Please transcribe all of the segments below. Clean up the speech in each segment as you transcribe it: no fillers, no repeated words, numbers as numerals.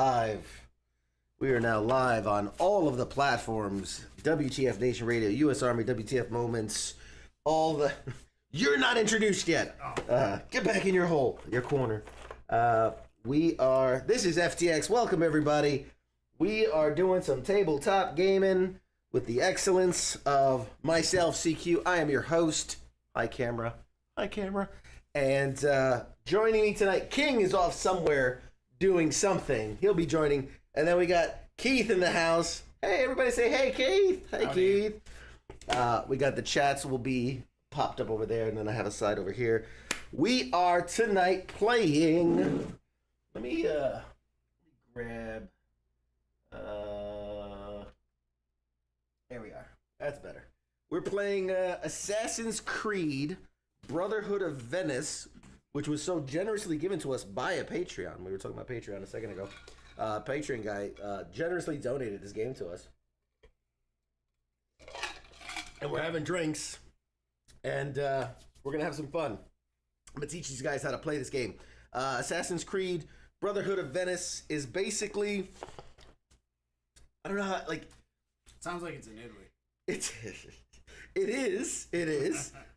live. We are now live on all of the platforms. WTF Nation Radio, U.S. Army, WTF Moments, all the... You're not introduced yet. Get back in your hole, your corner. This is FTX. Welcome, everybody. We are doing some tabletop gaming with the excellence of myself, CQ. I am your host. Hi, camera. Hi, camera. And joining me tonight, King is off somewhere doing something. He'll be joining. And then we got Keith in the house. Hey, everybody say, hey, Keith. Hey, Keith. We got the chats will be popped up over there, and then I have a side over here. We are tonight playing... Let me grab... There we are. That's better. We're playing Assassin's Creed Brotherhood of Venice, which was so generously given to us by a Patreon. We were talking about Patreon a second ago. Patreon guy generously donated this game to us. And we're having drinks. And we're going to have some fun. I'm going to teach these guys how to play this game. Assassin's Creed Brotherhood of Venice is basically... I don't know how, like... It sounds like it's in Italy. It is.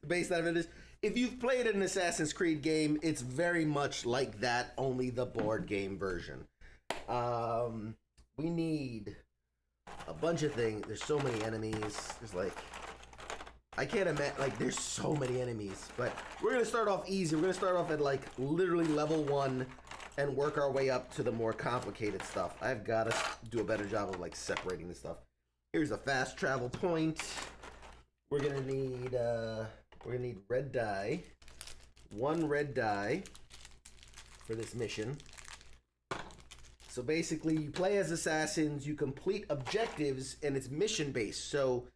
Based out of it is. If you've played an Assassin's Creed game, it's very much like that, only the board game version. We need a bunch of things. There's so many enemies. There's like... I can't imagine, like, there's so many enemies. But we're going to start off easy. We're going to start off at, like, literally level 1 and work our way up to the more complicated stuff. I've got to do a better job of, like, separating this stuff. Here's a fast travel point. We're gonna need red dye. 1 red dye for this mission. So basically, you play as assassins, you complete objectives, and it's mission based. So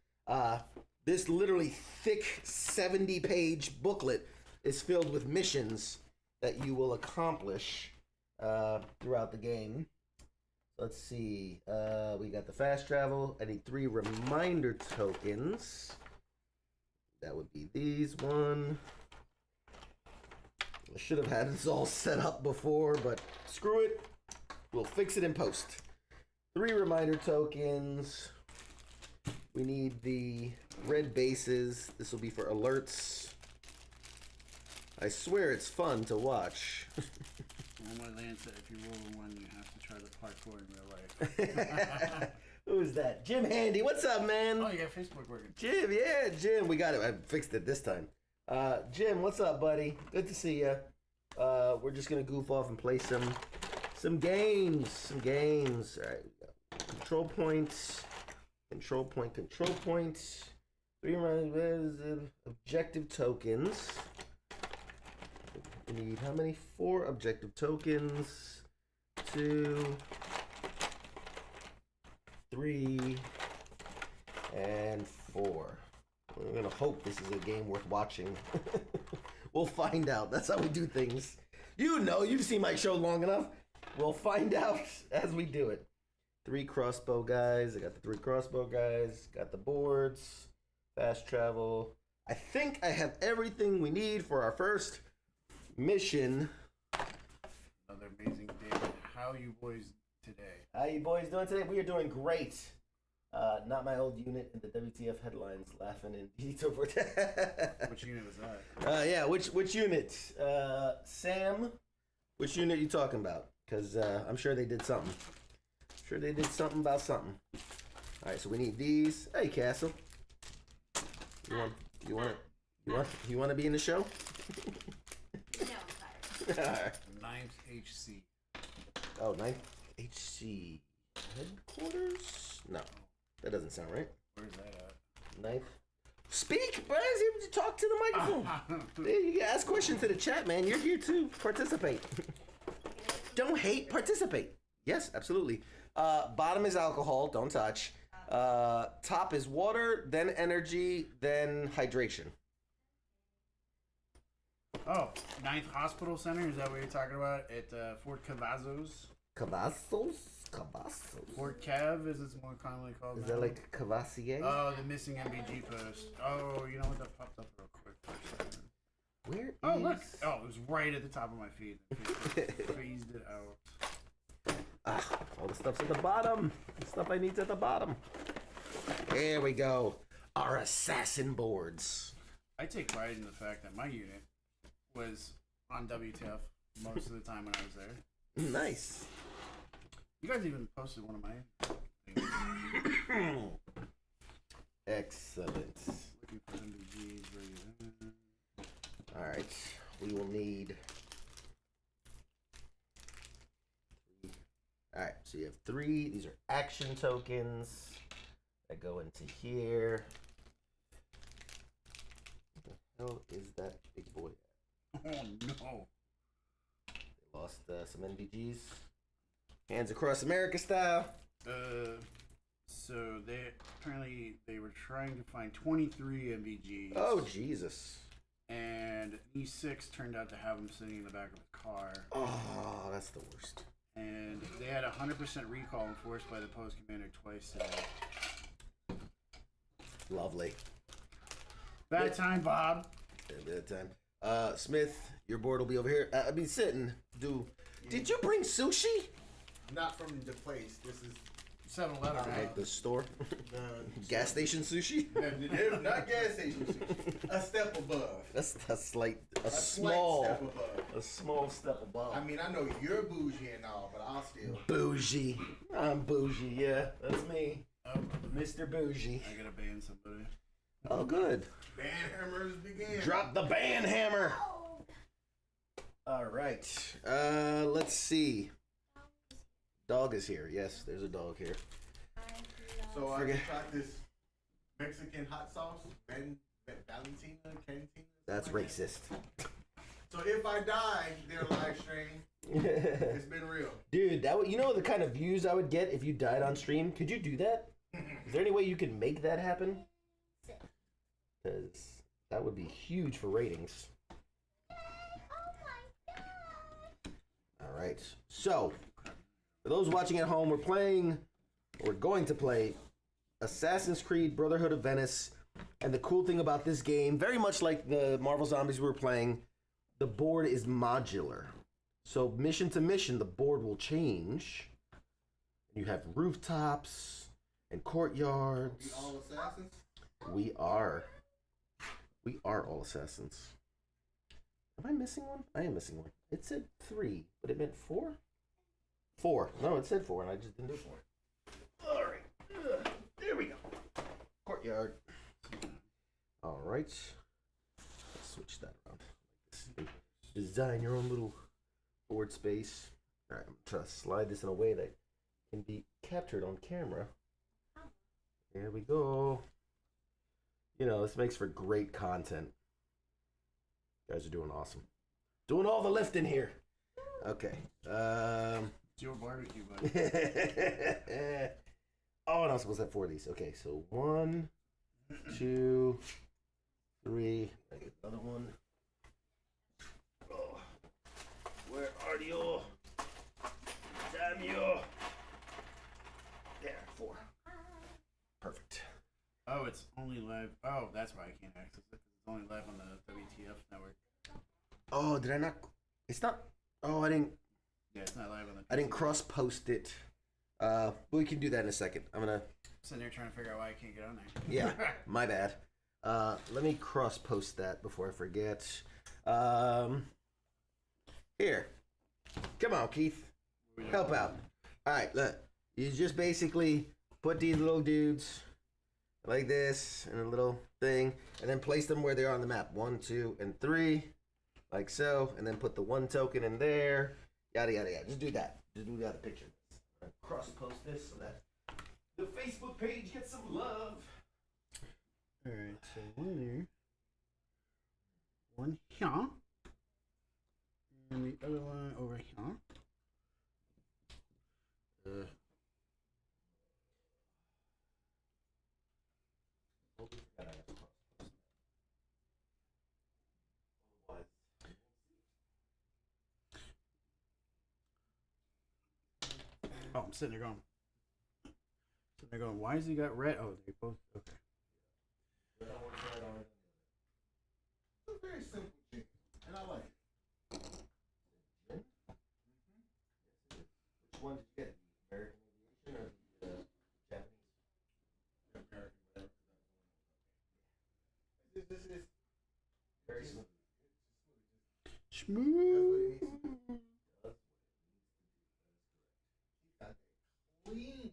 this literally thick 70-page booklet is filled with missions that you will accomplish throughout the game. Let's see. We got the fast travel. I need 3 reminder tokens. That would be these. 1. I should have had this all set up before, but screw it. We'll fix it in post. 3 reminder tokens. We need the red bases. This will be for alerts. I swear it's fun to watch. One way Lance said, if you roll a 1, you have to try the parkour in real life. Who's that? Jim Handy. What's up, man? Oh, yeah, Facebook working. Jim, yeah, Jim. We got it. I fixed it this time. Jim, what's up, buddy? Good to see you. We're just going to goof off and play some games. All right. Control points. Control points. 3 objective tokens. We need how many? 4 objective tokens. 2, 3, and 4. We're gonna hope this is a game worth watching. We'll find out. That's how we do things. You know, you've seen my show long enough. We'll find out as we do it. 3 crossbow guys. I got the 3 crossbow guys. Got the boards. Fast travel. I think I have everything we need for our first mission. Another amazing day. How are you boys today? How you boys doing today? We are doing great. Not my old unit in the WTF headlines laughing in detail for Which unit was that? Yeah, which unit? Sam, which unit are you talking about? Because I'm sure they did something. Sure they did something about something. All right, so we need these. Hey, Castle. You want to be in the show? No, I'm sorry. 9th HC. Oh, 9th HC headquarters? No, that doesn't sound right. Where's that at? 9th. Speak, bro. Talk to the microphone. You can ask questions to the chat, man. You're here to participate. Don't hate, participate. Yes, absolutely. Bottom is alcohol. Don't touch. Top is water, then energy, then hydration. Oh, 9th Hospital Center, is that what you're talking about? At Fort Cavazos? Cavazos? Fort Cav, as it's more commonly called. Is now. that like Cavassier? Oh, the missing MBG post. Oh, you know what? That popped up real quick for a second. Where Oh, look. Oh, it was right at the top of my feed. Phased it out. Ah, all the stuff's at the bottom. The stuff I need's at the bottom. There we go. Our assassin boards. I take pride in the fact that my unit was on WTF most of the time when I was there. Nice. You guys even posted one of my things. Excellent. Looking for MBGs. All right. We will need... All right. So you have 3. These are action tokens that go into here. What the hell is that big boy at? Oh no. They lost some NVGs. Hands across America style. So they were trying to find 23 MVGs. Oh Jesus. And E6 turned out to have him sitting in the back of his car. Oh, that's the worst. And they had 100% recall enforced by the post commander twice today. Lovely. Bad time, Bob. Yeah, bad time. Smith, your board will be over here. I mean, sitting. Did you bring sushi? Not from the place. This is 7-Eleven, right? Like the store? Gas station sushi? not gas station sushi. A step above. That's like a Slight small step above. a small step above. I mean, I know you're bougie and all, but I'll still. Bougie. I'm bougie, yeah. That's me. Oh, Mr. Bougie. I gotta ban somebody. Oh, good. Band hammers begin. Drop the band hammer. All right. Let's see. Dog is here. Yes, there's a dog here. So I Forget- tried this Mexican hot sauce, Valentina, Cantina. That's something like racist. that. So if I die, their live stream, it's been real. Dude, you know the kind of views I would get if you died on stream? Could you do that? Is there any way you can make that happen? Because that would be huge for ratings. All right. So, for those watching at home, we're going to play Assassin's Creed Brotherhood of Venice. And the cool thing about this game, very much like the Marvel Zombies we were playing, the board is modular. So mission to mission, the board will change. You have rooftops and courtyards. We all assassins? We are. We are all assassins. Am I missing one? I am missing one. It said 3, but it meant 4? 4. No, it said 4, and I just didn't do 4. All right. There we go. Courtyard. All right. Let's switch that around. Design your own little board space. All right, I'm trying to slide this in a way that can be captured on camera. There we go. You know, this makes for great content. You guys are doing awesome. Doing all the lifting here. Okay. It's your barbecue, buddy. Oh, and I was supposed to have 4 of these. Okay, so 1, 2, 3. I get another one. Oh, where are you? Damn you! There, 4. Perfect. Oh, it's only live. Oh, that's why I can't access it. 'Cause it's only live on the WTF network. Oh, did I not? It's not. Oh, I didn't. Yeah, it's not live on the. I didn't cross post it. We can do that in a second. I'm gonna. Sitting there trying to figure out why I can't get on there. Yeah, my bad. Let me cross post that before I forget. Here, come on, Keith, help out. All right, look. You just basically put these little dudes like this in a little thing, and then place them where they are on the map. 1, 2, and 3, like so, and then put the 1 token in there. Yada yada yada. Just do that. Just do the other picture. Cross post this so that the Facebook page gets some love. Alright, so one there. One here. And the other one over here. Oh, I'm sitting there going, why has he got red? Oh, they both, okay. It's a very simple thing, and I like it. Which one did you get? Smooth. Clean.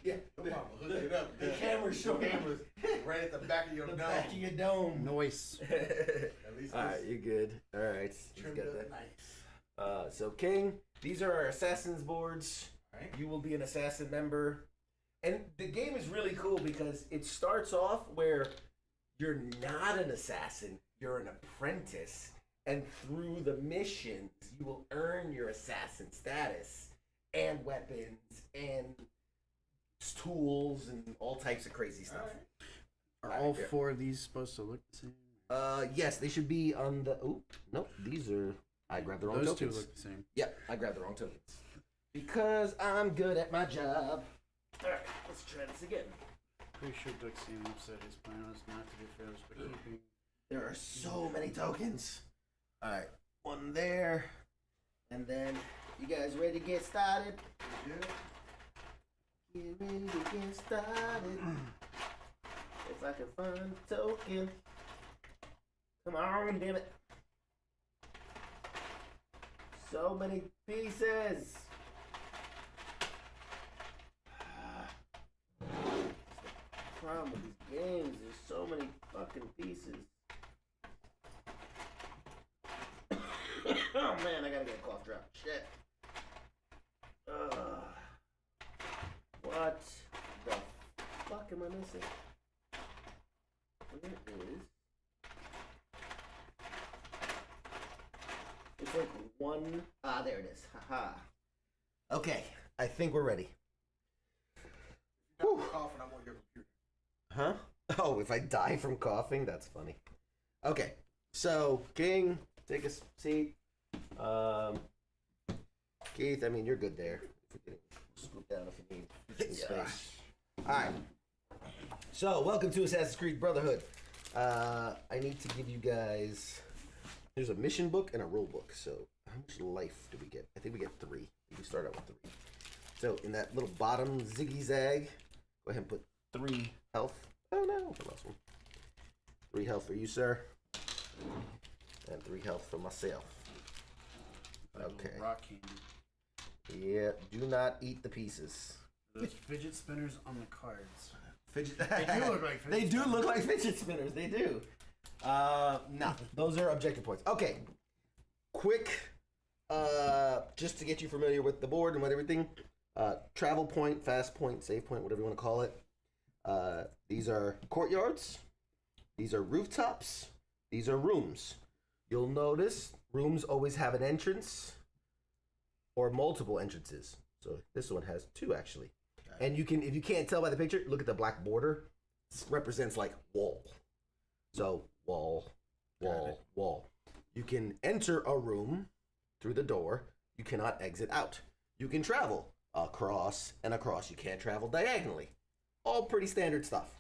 Yeah. Come on, hook it up. The camera's showing. Cameras right at the back of your The dome. back of your dome. Noise. At least All right, this you're good. All right. trimmed Got up that. nice. So King, these are our assassins boards. Right. You will be an assassin member. And the game is really cool because it starts off where you're not an assassin, you're an apprentice. And through the missions, you will earn your assassin status and weapons and tools and all types of crazy stuff. Are all four of these supposed to look the same? Yes, they should be on the. Oh, nope. These are. I grabbed the wrong Those tokens. two look the same. Yep, I grabbed the wrong tokens. Because I'm good at my job. Alright, let's try this again. Pretty sure Duxian said his plan was not to be fair, but keeping. There are so many tokens. Alright, one there. And then, you guys ready to get started? Yeah. Get ready to get started. If I can find a token. Come on, damn it. So many pieces. The problem with these games, there's so many fucking pieces. Oh man, I gotta get a cough drop. Shit. What the fuck am I missing? Where is? It's like one. Ah, there it is. Haha. Okay, I think we're ready. Whew. Coughing, I'm on your computer. Huh? Oh, if I die from coughing, that's funny. Okay, so King, take a seat. Keith, I mean you're good there. Scoop down if you need space. All right. So, welcome to Assassin's Creed Brotherhood. I need to give you guys. There's a mission book and a rule book. So, how much life do we get? I think we get 3. We start out with 3. So, in that little bottom ziggy zag, go ahead and put 3 health. Oh no, I lost one. 3 health for you, sir. And 3 health for myself. Like Okay. Rock candy. Yeah, do not eat the pieces. Those fidget spinners on the cards. Fidget. They do look like fidget They do look like fidget spinners. They do. No, those are objective points. Okay. Quick, just to get you familiar with the board and what everything. Travel point, fast point, save point, whatever you want to call it. These are courtyards. These are rooftops. These are rooms. You'll notice rooms always have an entrance or multiple entrances. So this one has 2 actually. And you can, if you can't tell by the picture, look at the black border. This represents like wall. So wall, wall, wall. You can enter a room through the door. You cannot exit out. You can travel across and across. You can't travel diagonally. All pretty standard stuff.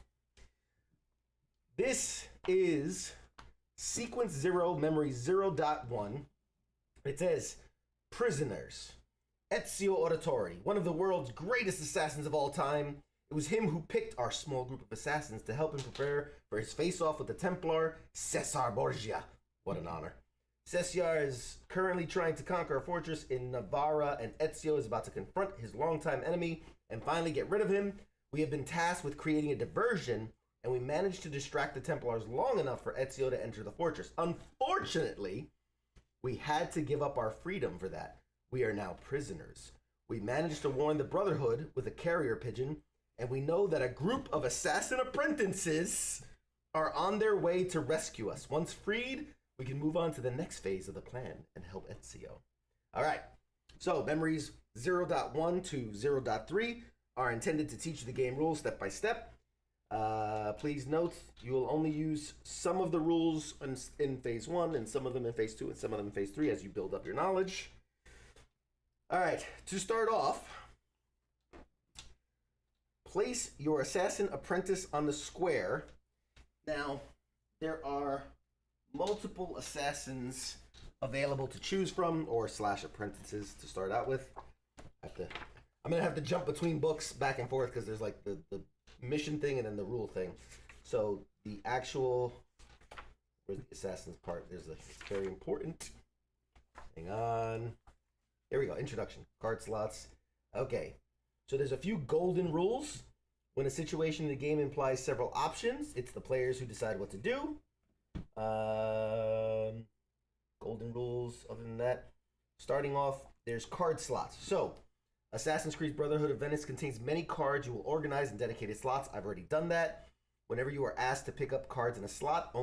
This is Sequence 0, Memory 0.1. It says, prisoners. Ezio Auditore, one of the world's greatest assassins of all time. It was him who picked our small group of assassins to help him prepare for his face-off with the Templar, Cesar Borgia. What an honor. Cesar is currently trying to conquer a fortress in Navarra, and Ezio is about to confront his longtime enemy and finally get rid of him. We have been tasked with creating a diversion, and we managed to distract the Templars long enough for Ezio to enter the fortress. Unfortunately, we had to give up our freedom for that. We are now prisoners. We managed to warn the Brotherhood with a carrier pigeon, and we know that a group of assassin apprentices are on their way to rescue us. Once freed, we can move on to the next phase of the plan and help Ezio. All right, so memories 0.1 to 0.3 are intended to teach you the game rules step by step. Please note, you will only use some of the rules in phase 1 and some of them in phase 2 and some of them in phase 3 as you build up your knowledge. All right, to start off, place your assassin apprentice on the square. Now, there are multiple assassins available to choose from, or / apprentices to start out with. I'm gonna have to jump between books back and forth because there's like the mission thing and then the rule thing. So the actual, Where's the assassin's part? There's a very important. Hang on. There we go. Introduction. Card slots. Okay. So there's a few golden rules. When a situation in the game implies several options, it's the players who decide what to do. Golden rules. Other than that, starting off, there's card slots. So, Assassin's Creed Brotherhood of Venice contains many cards you will organize in dedicated slots. I've already done that. Whenever you are asked to pick up cards in a slot,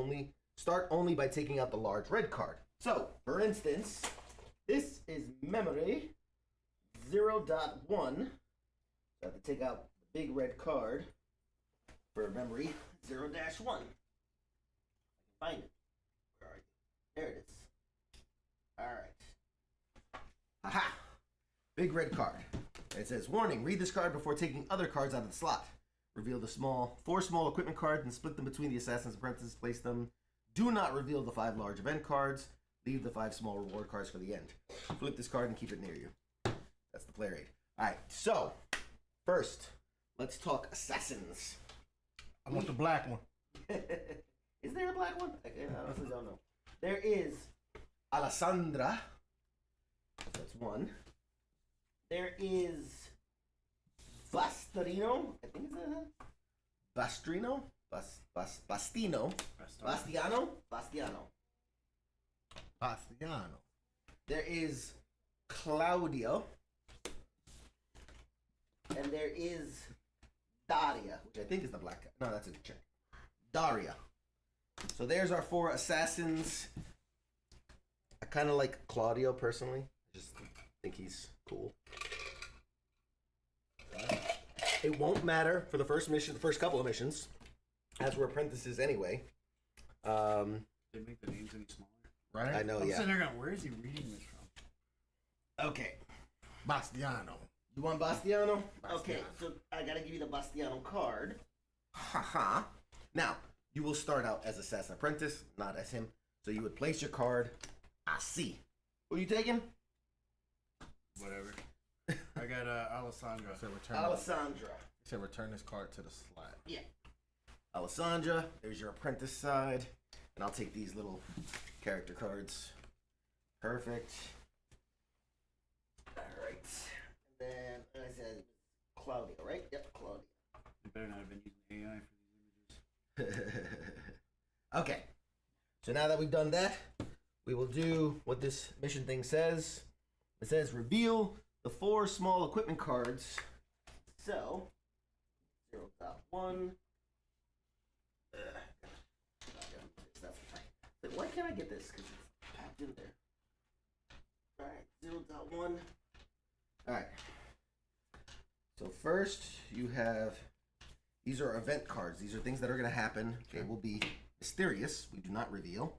start only by taking out the large red card. So, for instance, this is memory 0.1. I have to take out the big red card for memory 0-1. I can find it. Where are you? There it is. Alright. Aha! Big red card. It says, warning, read this card before taking other cards out of the slot. Reveal the four small equipment cards and split them between the Assassin's Apprentices. Place them. Do not reveal the 5 large event cards. Leave the 5 small reward cards for the end. Flip this card and keep it near you. That's the player aid. Alright, so, first, let's talk Assassins. I want the black one. Is there a black one? I honestly don't know. There is Alessandra. That's one. There is Bastarino. I think it's Bastrino? Bastino. Bastiano? Bastiano. There is Claudio. And there is Daria, which I think is the black guy. No, that's a chick. Daria. So there's our 4 assassins. I kind of like Claudio personally. I just think he's cool. It won't matter for the first mission, the first couple of missions, as we're apprentices anyway. They make the names any smaller. Right? I know, I'm yeah. sitting there going, where is he reading this from? Okay. Bastiano. You want Bastiano? Bastiano. Okay, so I gotta give you the Bastiano card. Haha. Now, you will start out as Assassin Apprentice, not as him. So you would place your card. I see. Who are you taking? Whatever. I got Alessandra. Said return. Alessandra. Said return this card to the slot. Yeah. Alessandra, there's your apprentice side. And I'll take these little character cards. Perfect. Alright. And then, as I said, Claudio, right? Yep, Claudio. You better not have been using AI for these images. Okay. So now that we've done that, we will do what this mission thing says. It says reveal the 4 small equipment cards. So, 0.1. Why can't I get this? Because it's packed in there. Alright, 0.1. Alright. So first you have, these are event cards. These are things that are going to happen. They will be mysterious. We do not reveal.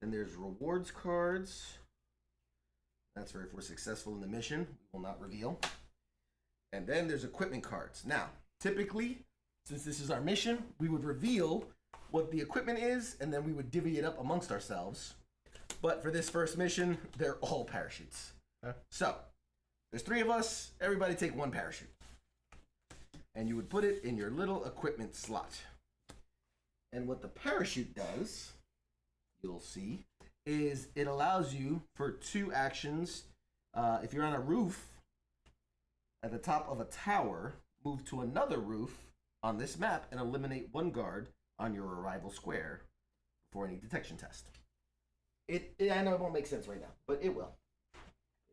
Then there's rewards cards. That's for if we're successful in the mission. We will not reveal. And then there's equipment cards. Now, typically, since this is our mission, we would reveal what the equipment is, and then we would divvy it up amongst ourselves. But for this first mission, they're all parachutes. Huh? So, there's 3 of us. Everybody take 1 parachute. And you would put it in your little equipment slot. And what the parachute does, you'll see, is it allows you for 2 actions. If you're on a roof, at the top of a tower, move to another roof on this map and eliminate 1 guard on your arrival square before any detection test. I know it won't make sense right now, but it will.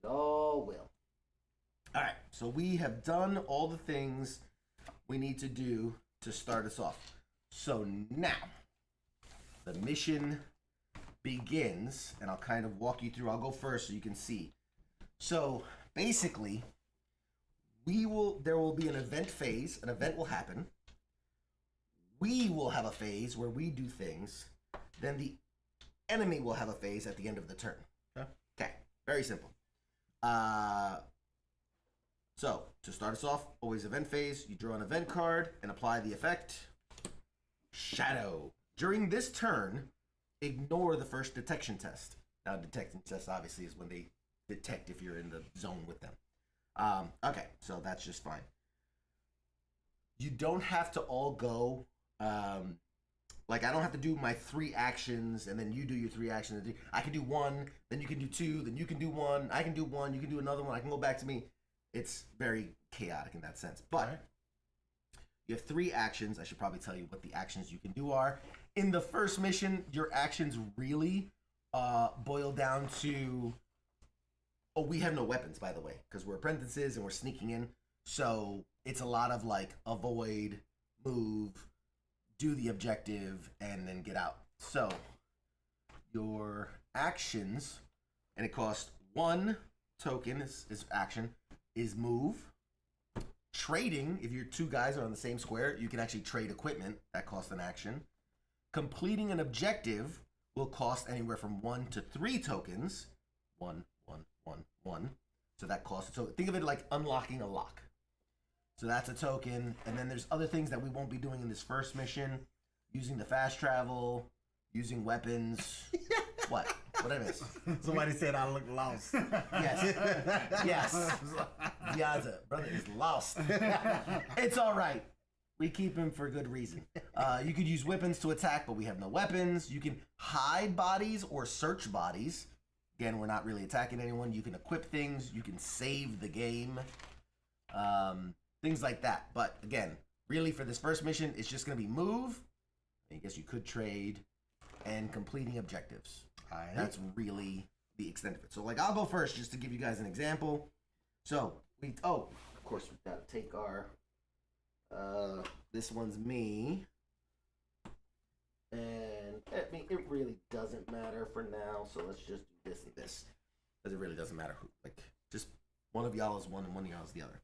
It all will. All right, so we have done all the things we need to do to start us off. So now, the mission begins, and I'll kind of walk you through. I'll go first so you can see. So basically, there will be an event phase. An event will happen. We will have a phase where we do things. Then the enemy will have a phase at the end of the turn. Okay, very simple. So, to start us off, always event phase. You draw an event card and apply the effect. Shadow. During this turn, ignore the first detection test. Now, detection test obviously is when they detect if you're in the zone with them. Okay, so that's just fine. You don't have to all go Like, I don't have to do my 3 actions and then you do your 3 actions. I can do 1, then you can do 2, then you can do 1. I can do 1, you can do another one. I can go back to me. It's very chaotic in that sense. But you have 3 actions. I should probably tell you what the actions you can do are. In the first mission, your actions really boil down to... Oh, we have no weapons, by the way, because we're apprentices and we're sneaking in. So it's a lot of, like, avoid, move, do the objective, and then get out. So your actions, and it costs 1 token is action, is move. Trading, if your 2 guys are on the same square, you can actually trade equipment. That costs an action. Completing an objective will cost anywhere from 1 to 3 tokens. 1, 1, 1, 1. So that costs a token. Think of it like unlocking a lock. So that's a token. And then there's other things that we won't be doing in this first mission. Using the fast travel, using weapons. What? What did I miss? Somebody said I look lost. Yes. Yes. Piazza, brother is lost. It's all right. We keep him for good reason. You could use weapons to attack, but we have no weapons. You can hide bodies or search bodies. Again, we're not really attacking anyone. You can equip things. You can save the game. Things like that. But again, really for this first mission, it's just going to be move. I guess you could trade and completing objectives. That's really the extent of it. So, like, I'll go first just to give you guys an example. So, of course, we've got to take our, this one's me. And, I mean, it really doesn't matter for now, so let's just do this and this. Because it really doesn't matter who, like, just one of y'all is one and one of y'all is the other.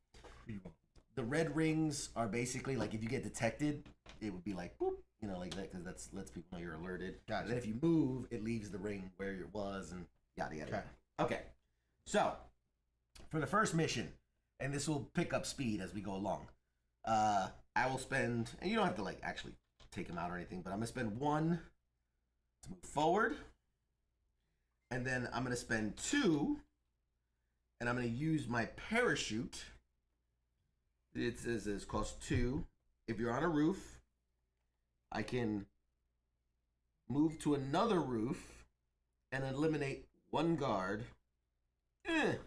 The red rings are basically, like, if you get detected, it would be like, boop, you know, like that, because that lets people know you're alerted. Gotcha. And then if you move, it leaves the ring where it was, and yada, yada, yada. Okay. So, for the first mission, and this will pick up speed as we go along, I will spend, and you don't have to, like, actually take them out or anything, but I'm going to spend 1 to move forward, and then I'm going to spend 2, and I'm going to use my parachute. It says it costs 2. If you're on a roof, I can move to another roof and eliminate 1 guard. I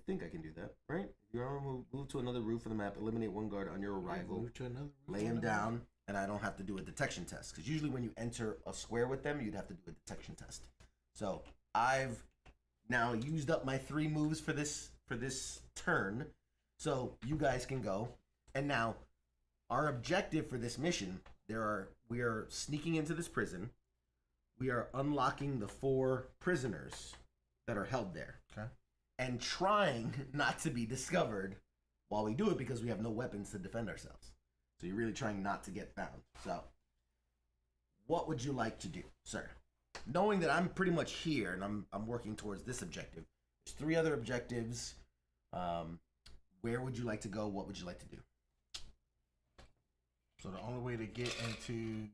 think I can do that, right? If you're on a move to another roof of the map, eliminate 1 guard on your arrival. Move to another roof. Lay him down, and I don't have to do a detection test. Because usually when you enter a square with them, you'd have to do a detection test. So I've now used up my 3 moves for this turn. So you guys can go. And now our objective for this mission, we are sneaking into this prison. We are unlocking the 4 prisoners that are held there. Okay. And trying not to be discovered while we do it because we have no weapons to defend ourselves. So you're really trying not to get found. So what would you like to do, sir? Knowing that I'm pretty much here and I'm working towards this objective. There's 3 other objectives. Where would you like to go? What would you like to do? So the only way to get into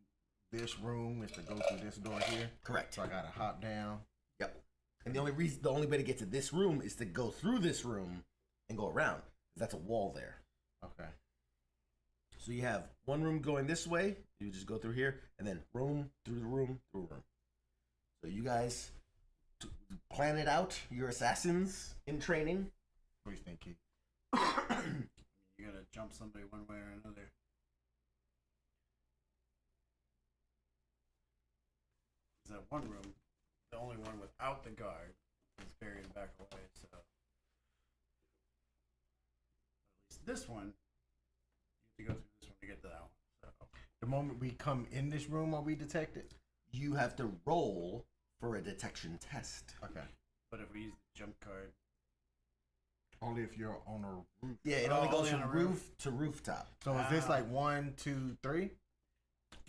this room is to go through this door here. Correct. So I gotta hop down. Yep. And the only way to get to this room is to go through this room and go around. That's a wall there. Okay. So you have 1 room going this way. You just go through here, and then room through the room through a room. So you guys plan it out. You're assassins in training. What do you think, Keith? You gotta jump somebody one way or another. That 1 room, the only one without the guard, is buried back away. So at least this one, you have to go through this one to get to that one. So The moment we come in this room, are we detected? You have to roll for a detection test. Okay. but if we use the jump card, Only if you're on a roof. Yeah, it Oh, only goes only on from a roof roof. to rooftop. So is this like 1, 2, 3?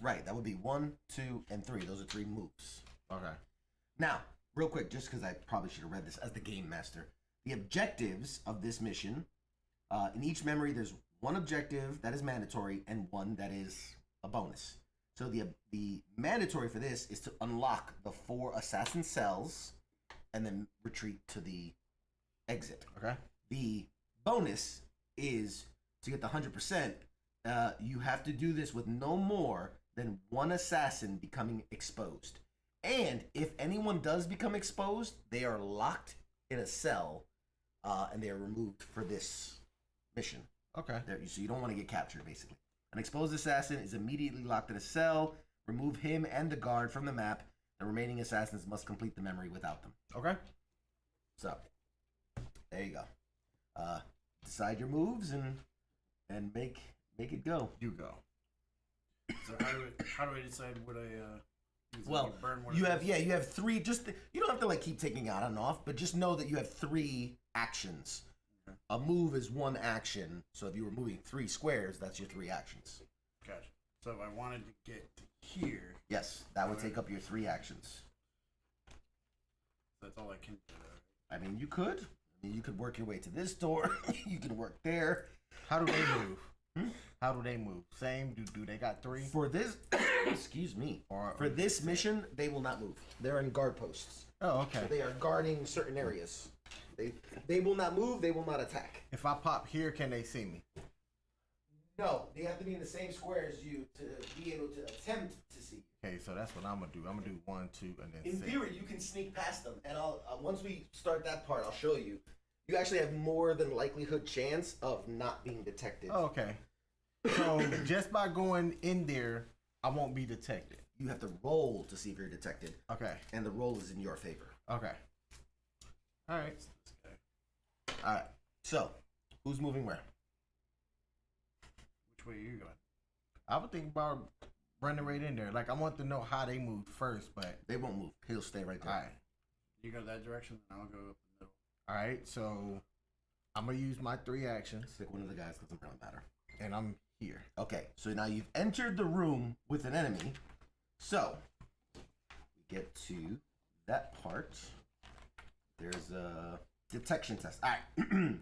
Right, that would be 1, 2, and 3. Those are 3 moves. Okay. Now, real quick, just because I probably should have read this as the game master, the objectives of this mission, in each memory, there's 1 objective that is mandatory and 1 that is a bonus. So the mandatory for this is to unlock the 4 assassin cells and then retreat to the exit. Okay. The bonus is to get the 100% You have to do this with no more than one assassin becoming exposed. And if anyone does become exposed, they are locked in a cell, and they are removed for this mission. Okay. So you don't want to get captured, basically. An exposed assassin is immediately locked in a cell. Remove him and the guard from the map. The remaining assassins must complete the memory without them. Okay. So, there you go. Decide your moves and make it go. You go. So how do I decide what I use? Well, burn one you of have those? you have three. You don't have to like keep taking on and off, but just know that you have 3 actions. Okay. A move is 1 action, so if you were moving 3 squares, that's your 3 actions. Gotcha. So if I wanted to get to here, Yes, that would take up your 3 actions. that's all I can do. I mean, you could. I mean, you could work your way to this door. You could work there. How do they move? How do they move? Same? Do they got 3? For this, excuse me. Or For this mission, they will not move. They're in guard posts. Oh, okay. So they are guarding certain areas. They will not move. They will not attack. If I pop here, can they see me? No, they have to be in the same square as you to be able to attempt to see. Okay, so that's what I'm gonna do. I'm gonna do 1, 2, and then In 6. theory, you can sneak past them, and I'll once we start that part, I'll show you. You actually have more than likelihood chance of not being detected. Oh, okay. So just by going in there, I won't be detected. You have to roll to see if you're detected, Okay. and the roll is in your favor. Okay. All right. This guy. All right. So, who's moving where? Which way are you going? I would think about running right in there. Like I want to know how they moved first, but They won't move. He'll stay right all there. right. You go that direction, and I'll go up the middle. All right. So I'm gonna use my 3 actions, Pick one of the guys. Doesn't really matter. and I'm here. Okay. So now you've entered the room with an enemy. So we get to that part. There's a detection test. All right.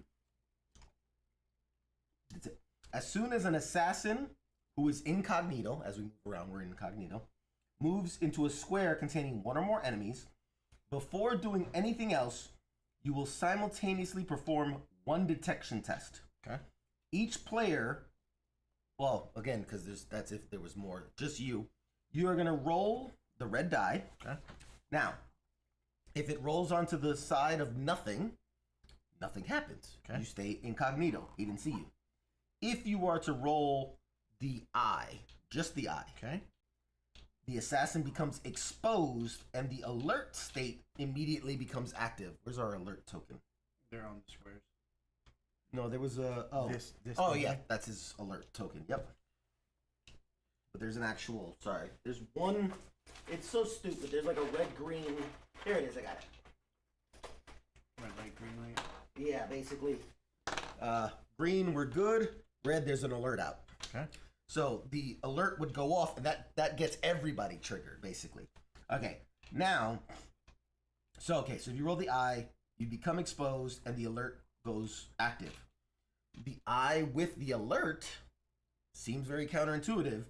As soon as an assassin who is incognito, as we move around, we're incognito, moves into a square containing 1 or more enemies, before doing anything else, you will simultaneously perform 1 detection test. Okay. Each player, well, again, because that's if there was more, just you are going to roll the red die. Okay. Now, if it rolls onto the side of nothing, nothing happens. Okay. You stay incognito. He didn't see you. If you are to roll the eye, just the eye, Okay. the assassin becomes exposed and the alert state immediately becomes active. Where's our alert token? They're on the squares. No, there was a... Oh, This oh thing? yeah, that's his alert token. Yep. But there's an actual... Sorry. There's one... It's so stupid. There's like a red-green... There it is. I got it. Red light, green light. Yeah, basically. Green, we're good. Red, there's an alert out. Okay. So the alert would go off, and that gets everybody triggered, basically. Okay, now, so if you roll the eye, you become exposed, and the alert goes active. The eye with the alert seems very counterintuitive,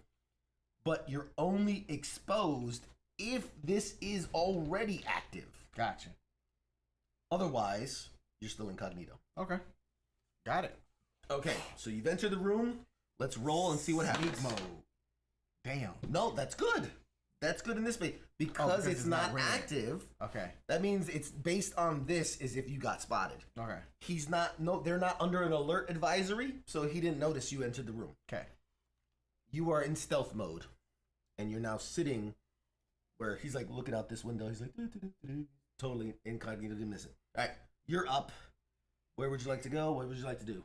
but you're only exposed if this is already active. Gotcha. Otherwise, you're still incognito. Okay. Got it. Okay, so you've entered the room. Let's roll and see what happens. Sneak mode. Damn. No, that's good. That's good in this space. Because it's not ringing. active, Okay. that means it's based on this as if you got spotted. Okay. He's not, no, they're not under an alert advisory, so he didn't notice you entered the room. Okay. You are in stealth mode, and you're now sitting where he's like looking out this window. He's like, totally incognito, didn't miss it. All right, you're up. Where would you like to go? What would you like to do?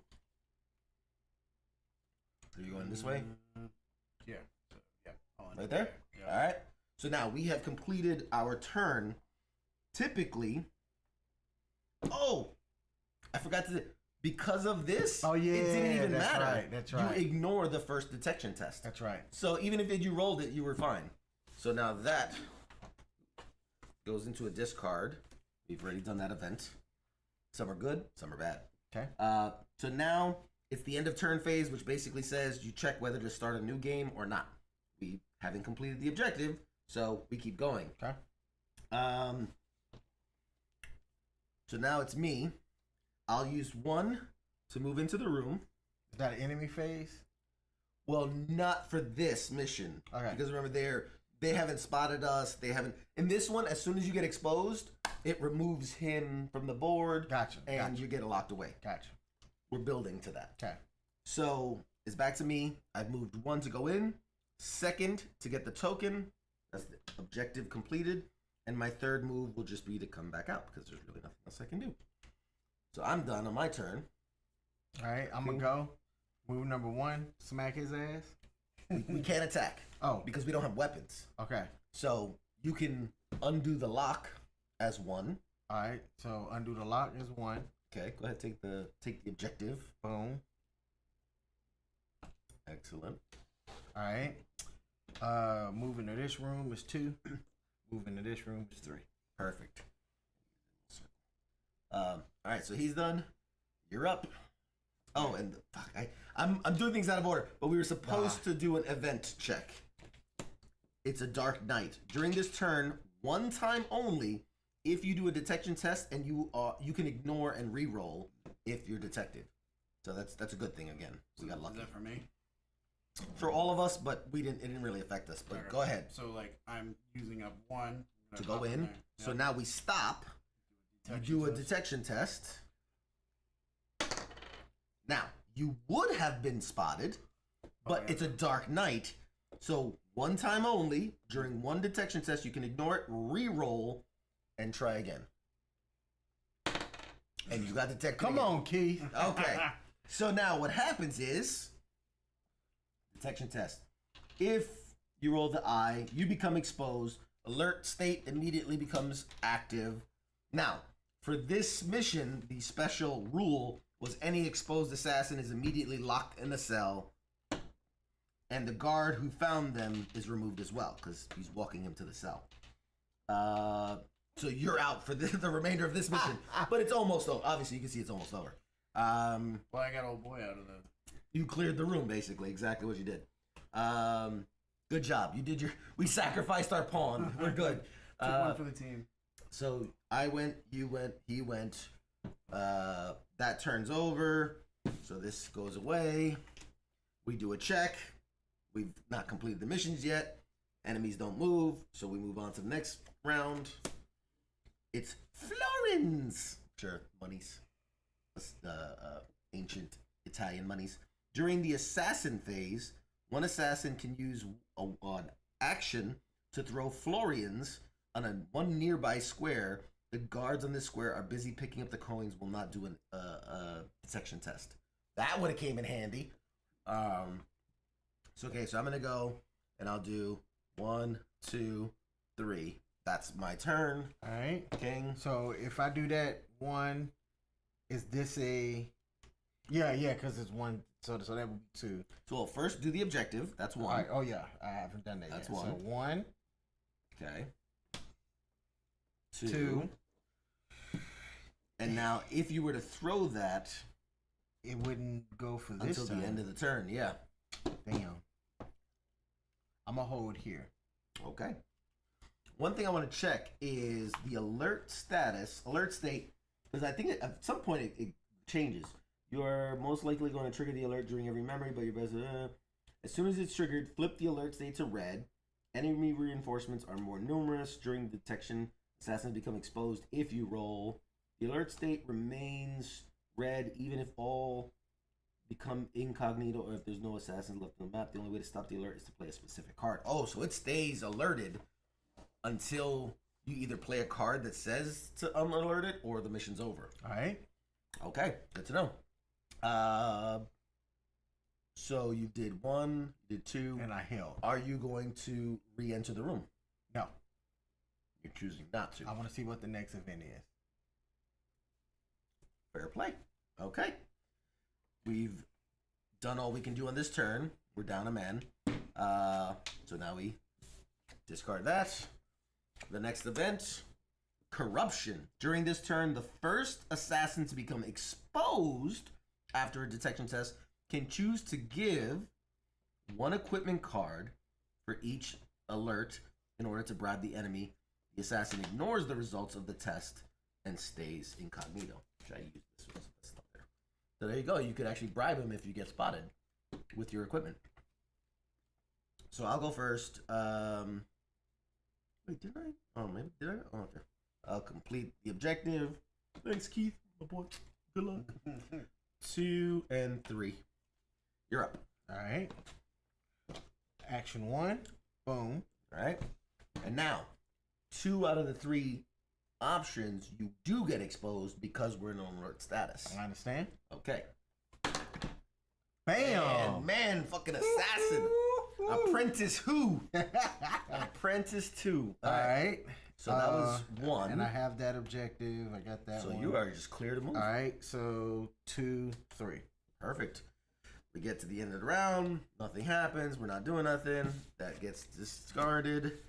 Are you going this way? Yeah. So, yeah. Right there? Yeah. All right. So now we have completed our turn. Typically, oh, I forgot to. Because of this, Oh, yeah, it didn't even that's matter. right, that's right. You ignore the first detection test. That's right. So even if you rolled it, you were fine. So now that goes into a discard. We've already done that event. Some are good, some are bad. Okay. So now it's the end of turn phase, which basically says you check whether to start a new game or not. We haven't completed the objective, so we keep going. Okay. So now it's me. I'll use 1 to move into the room. Is that an enemy phase? Well, not for this mission. Okay. Because remember, they haven't spotted us. They haven't. In this one, as soon as you get exposed, it removes him from the board. Gotcha. And you get locked away. Gotcha. We're building to that. Okay. So it's back to me. I've moved 1 to go in, 2nd to get the token. That's the objective completed. And my 3rd move will just be to come back out because there's really nothing else I can do. So I'm done on my turn. All right, I'm going to go. Move number 1, smack his ass. We can't attack. Oh. Because we don't have weapons. Okay. So you can undo the lock as 1. All right, so undo the lock is 1. Okay, go ahead, take the objective. Boom. Excellent. All right. Moving to this room is 2. Moving to this room is 3. Perfect. All right, so he's done. You're up. Oh, and fuck, I'm doing things out of order, but we were supposed to do an event check. It's a dark night. During this turn, 1 time only, if you do a detection test, and you can ignore and re-roll if you're detected. So that's a good thing. Again, we got lucky. Is that for me? For all of us, but it didn't really affect us. But go ahead So like I'm using up 1 to go in. So now we stop. You do a detection test. Now, you would have been spotted, but it's a dark night. So 1 time only, during 1 detection test, you can ignore it, re-roll, and try again. And you got detected. Come on, Keith. Okay. So now what happens is, detection test. If you roll the eye, you become exposed. Alert state immediately becomes active. Now, for this mission, the special rule was any exposed assassin is immediately locked in a cell, and the guard who found them is removed as well because he's walking him to the cell. So you're out for the remainder of this mission, but it's almost over. Obviously, you can see it's almost over. Well, I got old boy out of the. You cleared the room, basically. Exactly what you did. Good job. You did we sacrificed our pawn. We're good. Took 1 for the team. So I went, you went, he went. That turns over. So this goes away. We do a check. We've not completed the missions yet. Enemies don't move. So we move on to the next round. It's florins. Sure, monies. Ancient Italian monies. During the assassin phase, 1 assassin can use an action to throw florians on 1 nearby square. The guards on this square are busy picking up the coins. Will not do a detection test. That would have came in handy. So I'm gonna go and I'll do 1, 2, 3. That's my turn. All right. King. So if I do that 1, is this a? Yeah, because it's 1. So that would be 2. So we'll first do the objective. That's 1. All right. Oh yeah, I haven't done that That's yet. 1. So 1. Okay. 2. 2. And now, if you were to throw that, it wouldn't go for this until turn. the end of the turn. Yeah. Damn. I'm gonna hold here. Okay. One thing I want to check is the alert state, because I think at some point it changes. You're most likely going to trigger the alert during every memory, but your best. As soon as it's triggered, flip the alert state to red. Enemy reinforcements are more numerous during detection. Assassins become exposed if you roll. The alert state remains red even if all become incognito or if there's no assassins left on the map. The only way to stop the alert is to play a specific card. Oh, so it stays alerted until you either play a card that says to unalert it or the mission's over. All right. Okay, good to know. So you did 1, you did 2. And I held. Are you going to re-enter the room? No. You're choosing not to. I want to see what the next event is. Fair play. Okay. We've done all we can do on this turn. We're down a man. So now we discard that. The next event, corruption. During this turn, the first assassin to become exposed after a detection test can choose to give 1 equipment card for each alert in order to bribe the enemy. The assassin ignores the results of the test and stays incognito. Should I use this one? So there you go. You could actually bribe him if you get spotted with your equipment. So I'll go first. Wait, did I? Oh, maybe did I? Oh, okay. I'll complete the objective. Thanks, Keith. My boy. Good luck. 2 and 3. You're up. All right. Action 1. Boom. All right. And now, 2 out of the 3 options you do get exposed because we're in an alert status. I understand. Okay. Bam. Man, fucking assassin. Apprentice who? Apprentice 2. All right. So that was 1. And I have that objective. I got that so one. you are just clear to move. All right. So 2, 3. Perfect. We get to the end of the round. Nothing happens. We're not doing nothing. That gets discarded.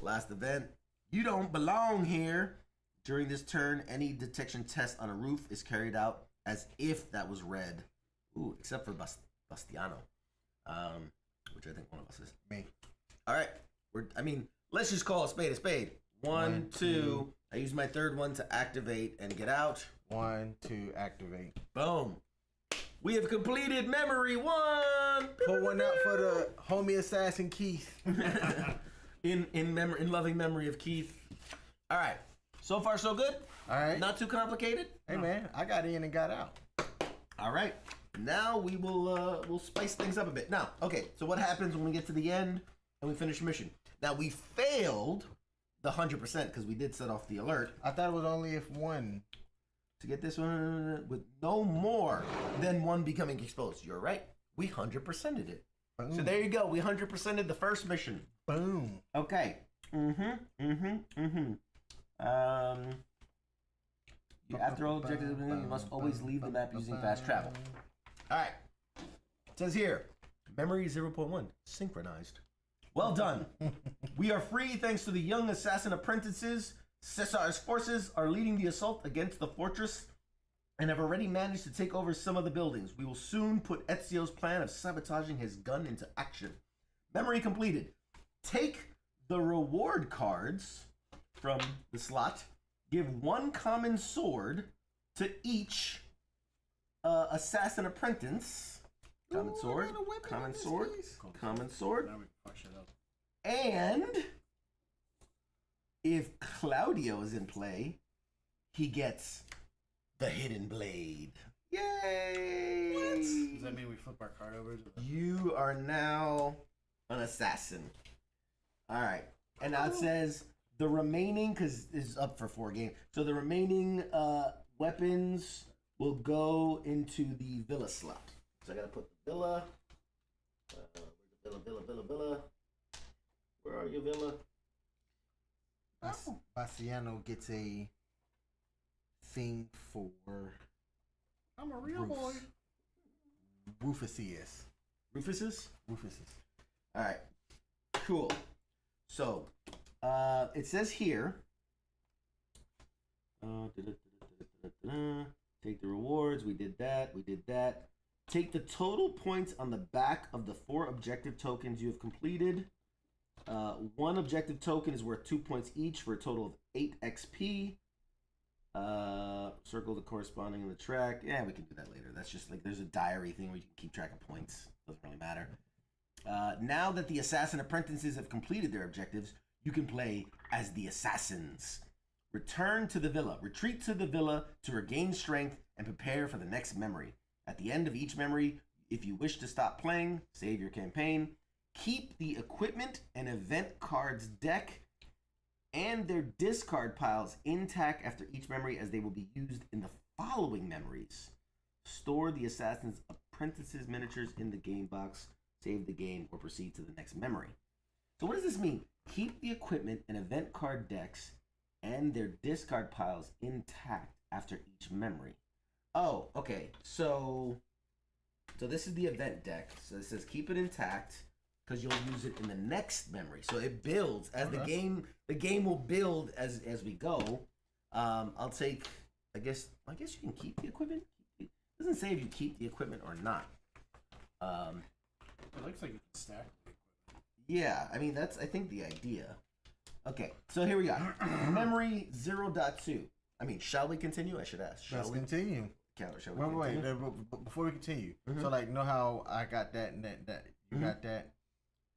Last event. You don't belong here. During this turn, any detection test on a roof is carried out as if that was red. Ooh, except for Bastiano. Which I think one of us is. Me. All right. Let's just call a spade a spade. 1, 2. I use my third one to activate and get out. 1, 2, activate. Boom. We have completed memory 1. Pull one out for the homie assassin Keith. in loving memory of Keith. All right. So far, so good. All right. Not too complicated. Hey man, I got in and got out. All right. Now we will we'll spice things up a bit. Now, okay. So what happens when we get to the end and we finish the mission? Now we failed the 100% because we did set off the alert. I thought it was only if one. To get this one with no more than 1 becoming exposed. You're right. We 100%ed it. Boom. So there you go. We 100%ed the first mission. Boom. Okay. After all objectives, you must always leave the map using fast travel. All right. It says here, memory 0.1 synchronized. Well done. We are free thanks to the young assassin apprentices. Cesar's forces are leading the assault against the fortress and have already managed to take over some of the buildings. We will soon put Ezio's plan of sabotaging his gun into action. Memory completed. Take the reward cards from the slot. Give 1 common sword to each assassin apprentice. Common sword. Common sword. Common sword. Now we can fuck shit up. And if Claudio is in play, he gets the hidden blade. Yay! What? Does that mean we flip our card over? You are now an assassin. All right. And now it says the remaining, because it's up for 4 games, so the remaining weapons will go into the villa slot. So I got to put the villa. Villa. Where are you, villa? Bastiano gets a thing for I'm a real Rufus. boy. Rufuses. Rufuses? Rufuses. All right. Cool. So, it says here, take the rewards. We did that. Take the total points on the back of the 4 objective tokens you have completed. 1 objective token is worth 2 points each for a total of 8 XP. Circle the corresponding in the track. Yeah, we can do that later. That's just like there's a diary thing where you can keep track of points. Doesn't really matter. Now that the assassin apprentices have completed their objectives, you can play as the assassins. Return to the villa. Retreat to the villa to regain strength and prepare for the next memory. At the end of each memory, if you wish to stop playing, save your campaign. Keep the equipment and event cards deck and their discard piles intact after each memory as they will be used in the following memories. Store the assassin's apprentices miniatures in the game box, save the game, or proceed to the next memory. So what does this mean? Keep the equipment and event card decks and their discard piles intact after each memory. Oh, okay. So this is the event deck. So it says keep it intact because you'll use it in the next memory. So it builds as the game will build as we go. I'll take I guess you can keep the equipment. It doesn't say if you keep the equipment or not. It looks like you can stack the equipment. Yeah, I mean that's I think the idea. Okay, so here we go. Memory 0.2. I mean, shall we continue? I should ask. Shall Let's we continue. Shall we Wait, continue? before we continue. Mhm. So like, know how I got that and that you got that.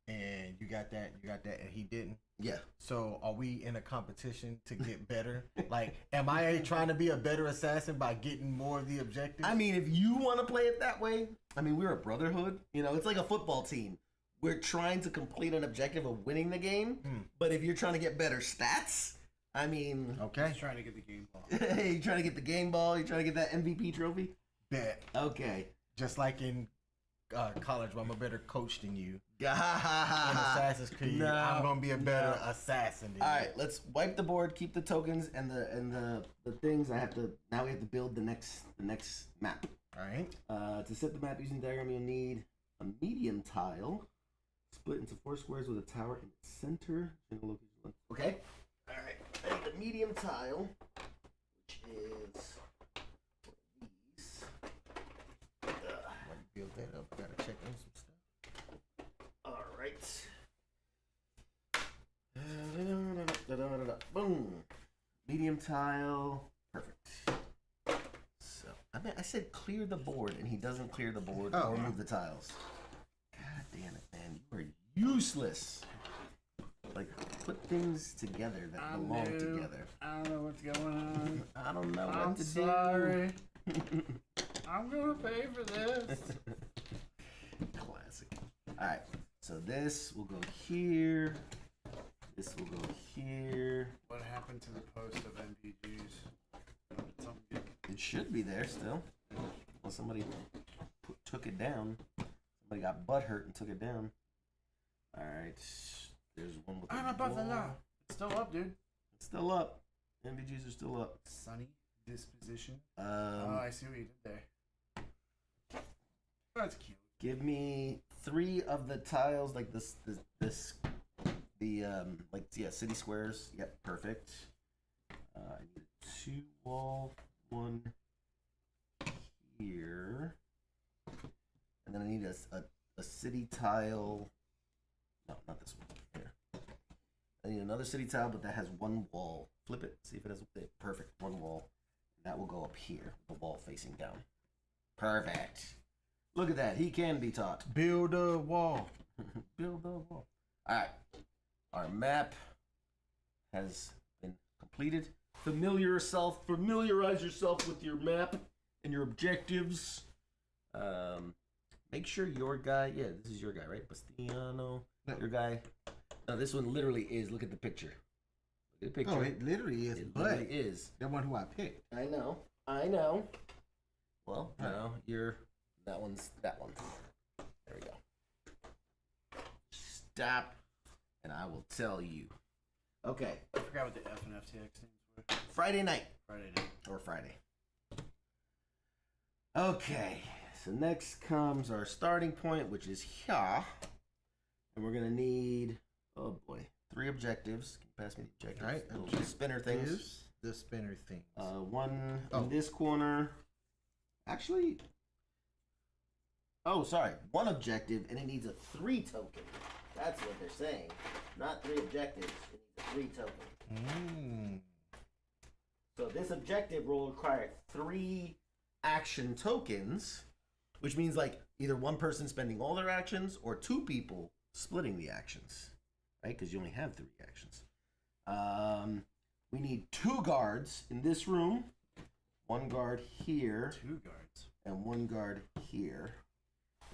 and you got that, and he didn't. Yeah. So are we in a competition to get better? Like, am I trying to be a better assassin by getting more of the objectives? I mean, if you want to play it that way, I mean, we're a brotherhood. You know, it's like a football team. We're trying to complete an objective of winning the game. But if you're trying to get better stats, I mean, okay. He's trying to get the game ball. You're trying to get the game ball. You're trying to get that MVP trophy. Bet. Okay. Just like in college, where I'm a better coach than you. In Ah, Assassin's Creed, no, I'm gonna be a better assassin than All you. right, let's wipe the board, keep the tokens and the things. We have to build the next map. All right. To set the map using the diagram, you'll need a medium tile split into 4 squares with a tower in its center. Okay. All right. I need the medium tile, which is these. Build that up. Gotta check on some stuff. All right. Boom. Medium tile. Perfect. So I said clear the board, and he doesn't clear the board or move the tiles. God damn it, man! You are useless. Like, put things together that belong together. I don't know what's going on. I don't know I'm what to sorry. I'm gonna pay for this. Classic. All right. So this will go here. This will go here. What happened to the post of MPGs? Something good. It should be there still. Well, somebody took it down. Somebody got butthurt and took it down. All right. There's one with. I'm above the law. It's still up, dude. It's still up. MVGs are still up. Sunny disposition. Oh, I see what you did there. That's cute. Give me 3 of the tiles, like city squares. Yep, perfect. I need a 2 wall, 1 here, and then I need a city tile. No, not this one. Here. I need another city tile, but that has 1 wall. Flip it. See if it has perfect 1 wall. That will go up here. The wall facing down. Perfect. Look at that. He can be taught. Build a wall. Build a wall. All right. Our map has been completed. Familiarize yourself with your map and your objectives. Make sure your guy. Yeah, this is your guy, right? Bastiano. No. Your guy. No, this one literally is. Look at the picture. Look at the picture. Oh, it literally is. It but literally is. the one who I picked. I know. Well, no, that one's that one. There we go. Stop, and I will tell you. Okay. I forgot what the F and FTX things were. Friday night. Friday night. Or Friday. Okay. So next comes our starting point, which is here. And we're going to need, 3 objectives. Can you pass me the objectives? All right. Little spinner things. The spinner thing. One in this corner. Actually, sorry. 1 objective, and it needs a 3 token. That's what they're saying. Not 3 objectives. It needs a 3 token. So this objective will require 3 action tokens, which means like either 1 person spending all their actions or 2 people splitting the actions, right? Because you only have 3 actions. We need 2 guards in this room. 1 guard here. 2 guards. And 1 guard here.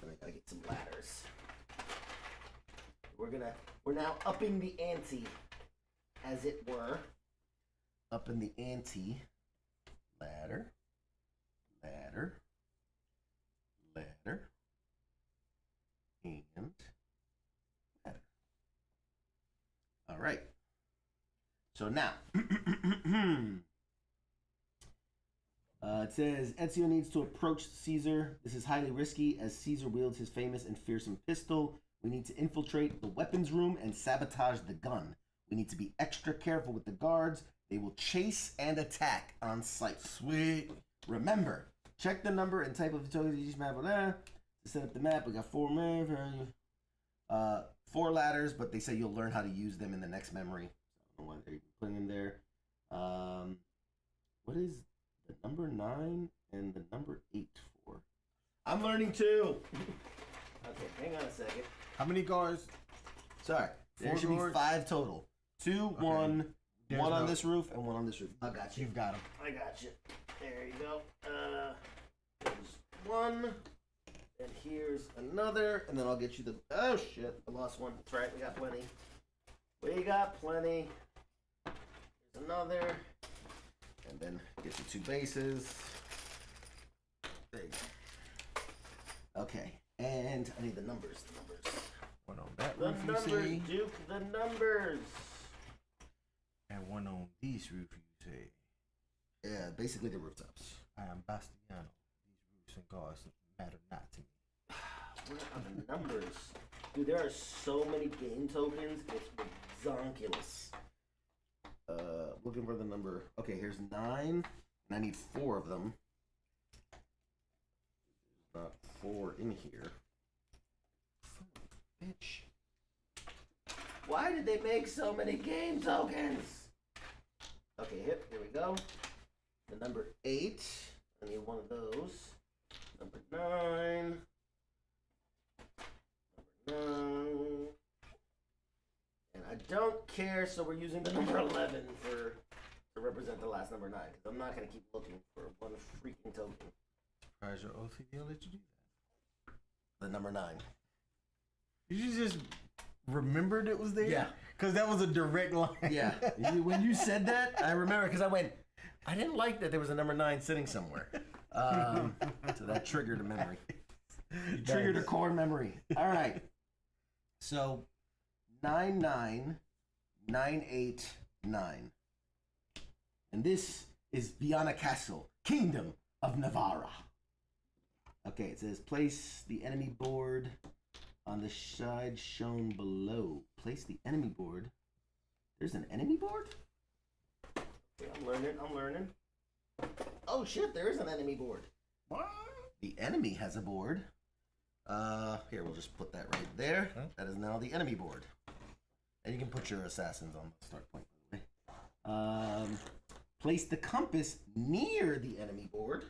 And I gotta get some ladders. We're now upping the ante, as it were. Upping the ante. Ladder. And ladder. All right. So now, it says Ezio needs to approach Caesar. This is highly risky as Caesar wields his famous and fearsome pistol. We need to infiltrate the weapons room and sabotage the gun. We need to be extra careful with the guards. They will chase and attack on sight. Sweet. Remember, check the number and type of the tokens each map. To set up the map, we got 4 ladders, but they say you'll learn how to use them in the next memory. I don't know why they're putting them there. What is the number 9 and the number 8 for? I'm learning too. Okay, hang on a second. How many guards Sorry. There Four should be boards? 5 total. 2, Okay. 1, There's one on no- this roof, and one on this roof. I got you. You've got him. I got you. There you go. There's one. And here's another. And then I'll get you the... Oh, shit. I lost one. That's right. We got plenty. We got plenty. Here's another. And then get you 2 bases. There you go. Okay. And I need the numbers. The numbers. One on that The roof, you numbers, say? Duke. The numbers. And one on this roof, you say? Yeah, basically the rooftops. I am Bastiano. These roofs and cars matter not to me. What are the numbers? Dude, there are so many game tokens. It's ridiculous. Looking for the number. Okay, here's 9. And I need 4 of them. There's not 4 in here. Son of a bitch. Why did they make so many game tokens? Okay, here we go. The number 8. I need one of those. Number 9. Number 9. And I don't care, so we're using the number 11 to represent the last number 9. Because I'm not going to keep looking for one freaking token. Surprise your OCD let you do that. The number 9. Did you just remembered it was there? Yeah. Because that was a direct line. Yeah. When you said that, I remember because I went, I didn't like that there was a number 9 sitting somewhere. So that triggered a memory. Triggered a core memory. All right. So 99989. And this is Viana Castle, Kingdom of Navarra. Okay, it says place the enemy board on the side shown below. Place the enemy board. There's an enemy board? Okay, I'm learning. Oh shit, there is an enemy board. What? The enemy has a board. Here, we'll just put that right there. Okay. That is now the enemy board. And you can put your assassins on the start point, by the way. Place the compass near the enemy board.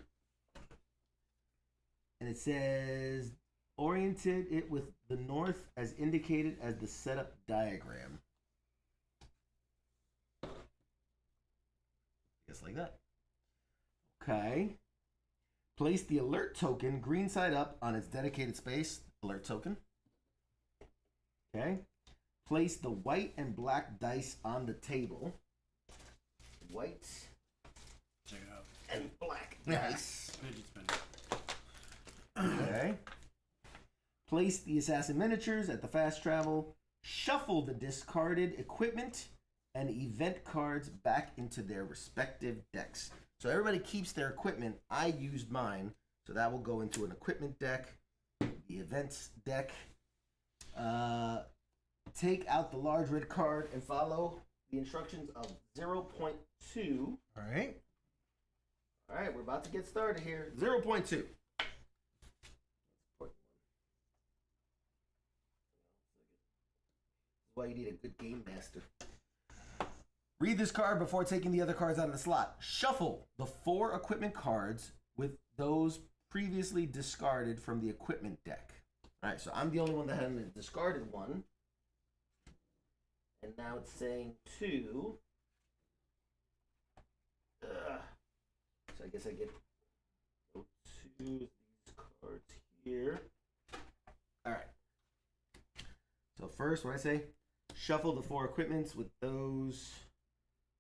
And it says, oriented it with the north as indicated as the setup diagram. Just like that. Okay. Place the alert token green side up on its dedicated space. Alert token. Okay. Place the white and black dice on the table. White Check it out. and black dice. Fidget spinner. Okay. Place the assassin miniatures at the fast travel. Shuffle the discarded equipment and event cards back into their respective decks. So everybody keeps their equipment. I used mine, so that will go into an equipment deck, the events deck. Take out the large red card and follow the instructions of 0.2. All right. All right, we're about to get started here. 0.2. Why you need a good game master. Read this card before taking the other cards out of the slot. Shuffle the 4 equipment cards with those previously discarded from the equipment deck. All right, so I'm the only one that hadn't discarded one. And now it's saying 2. So I guess I get 2 of these cards here. All right. So first, what I say? Shuffle the 4 equipments with those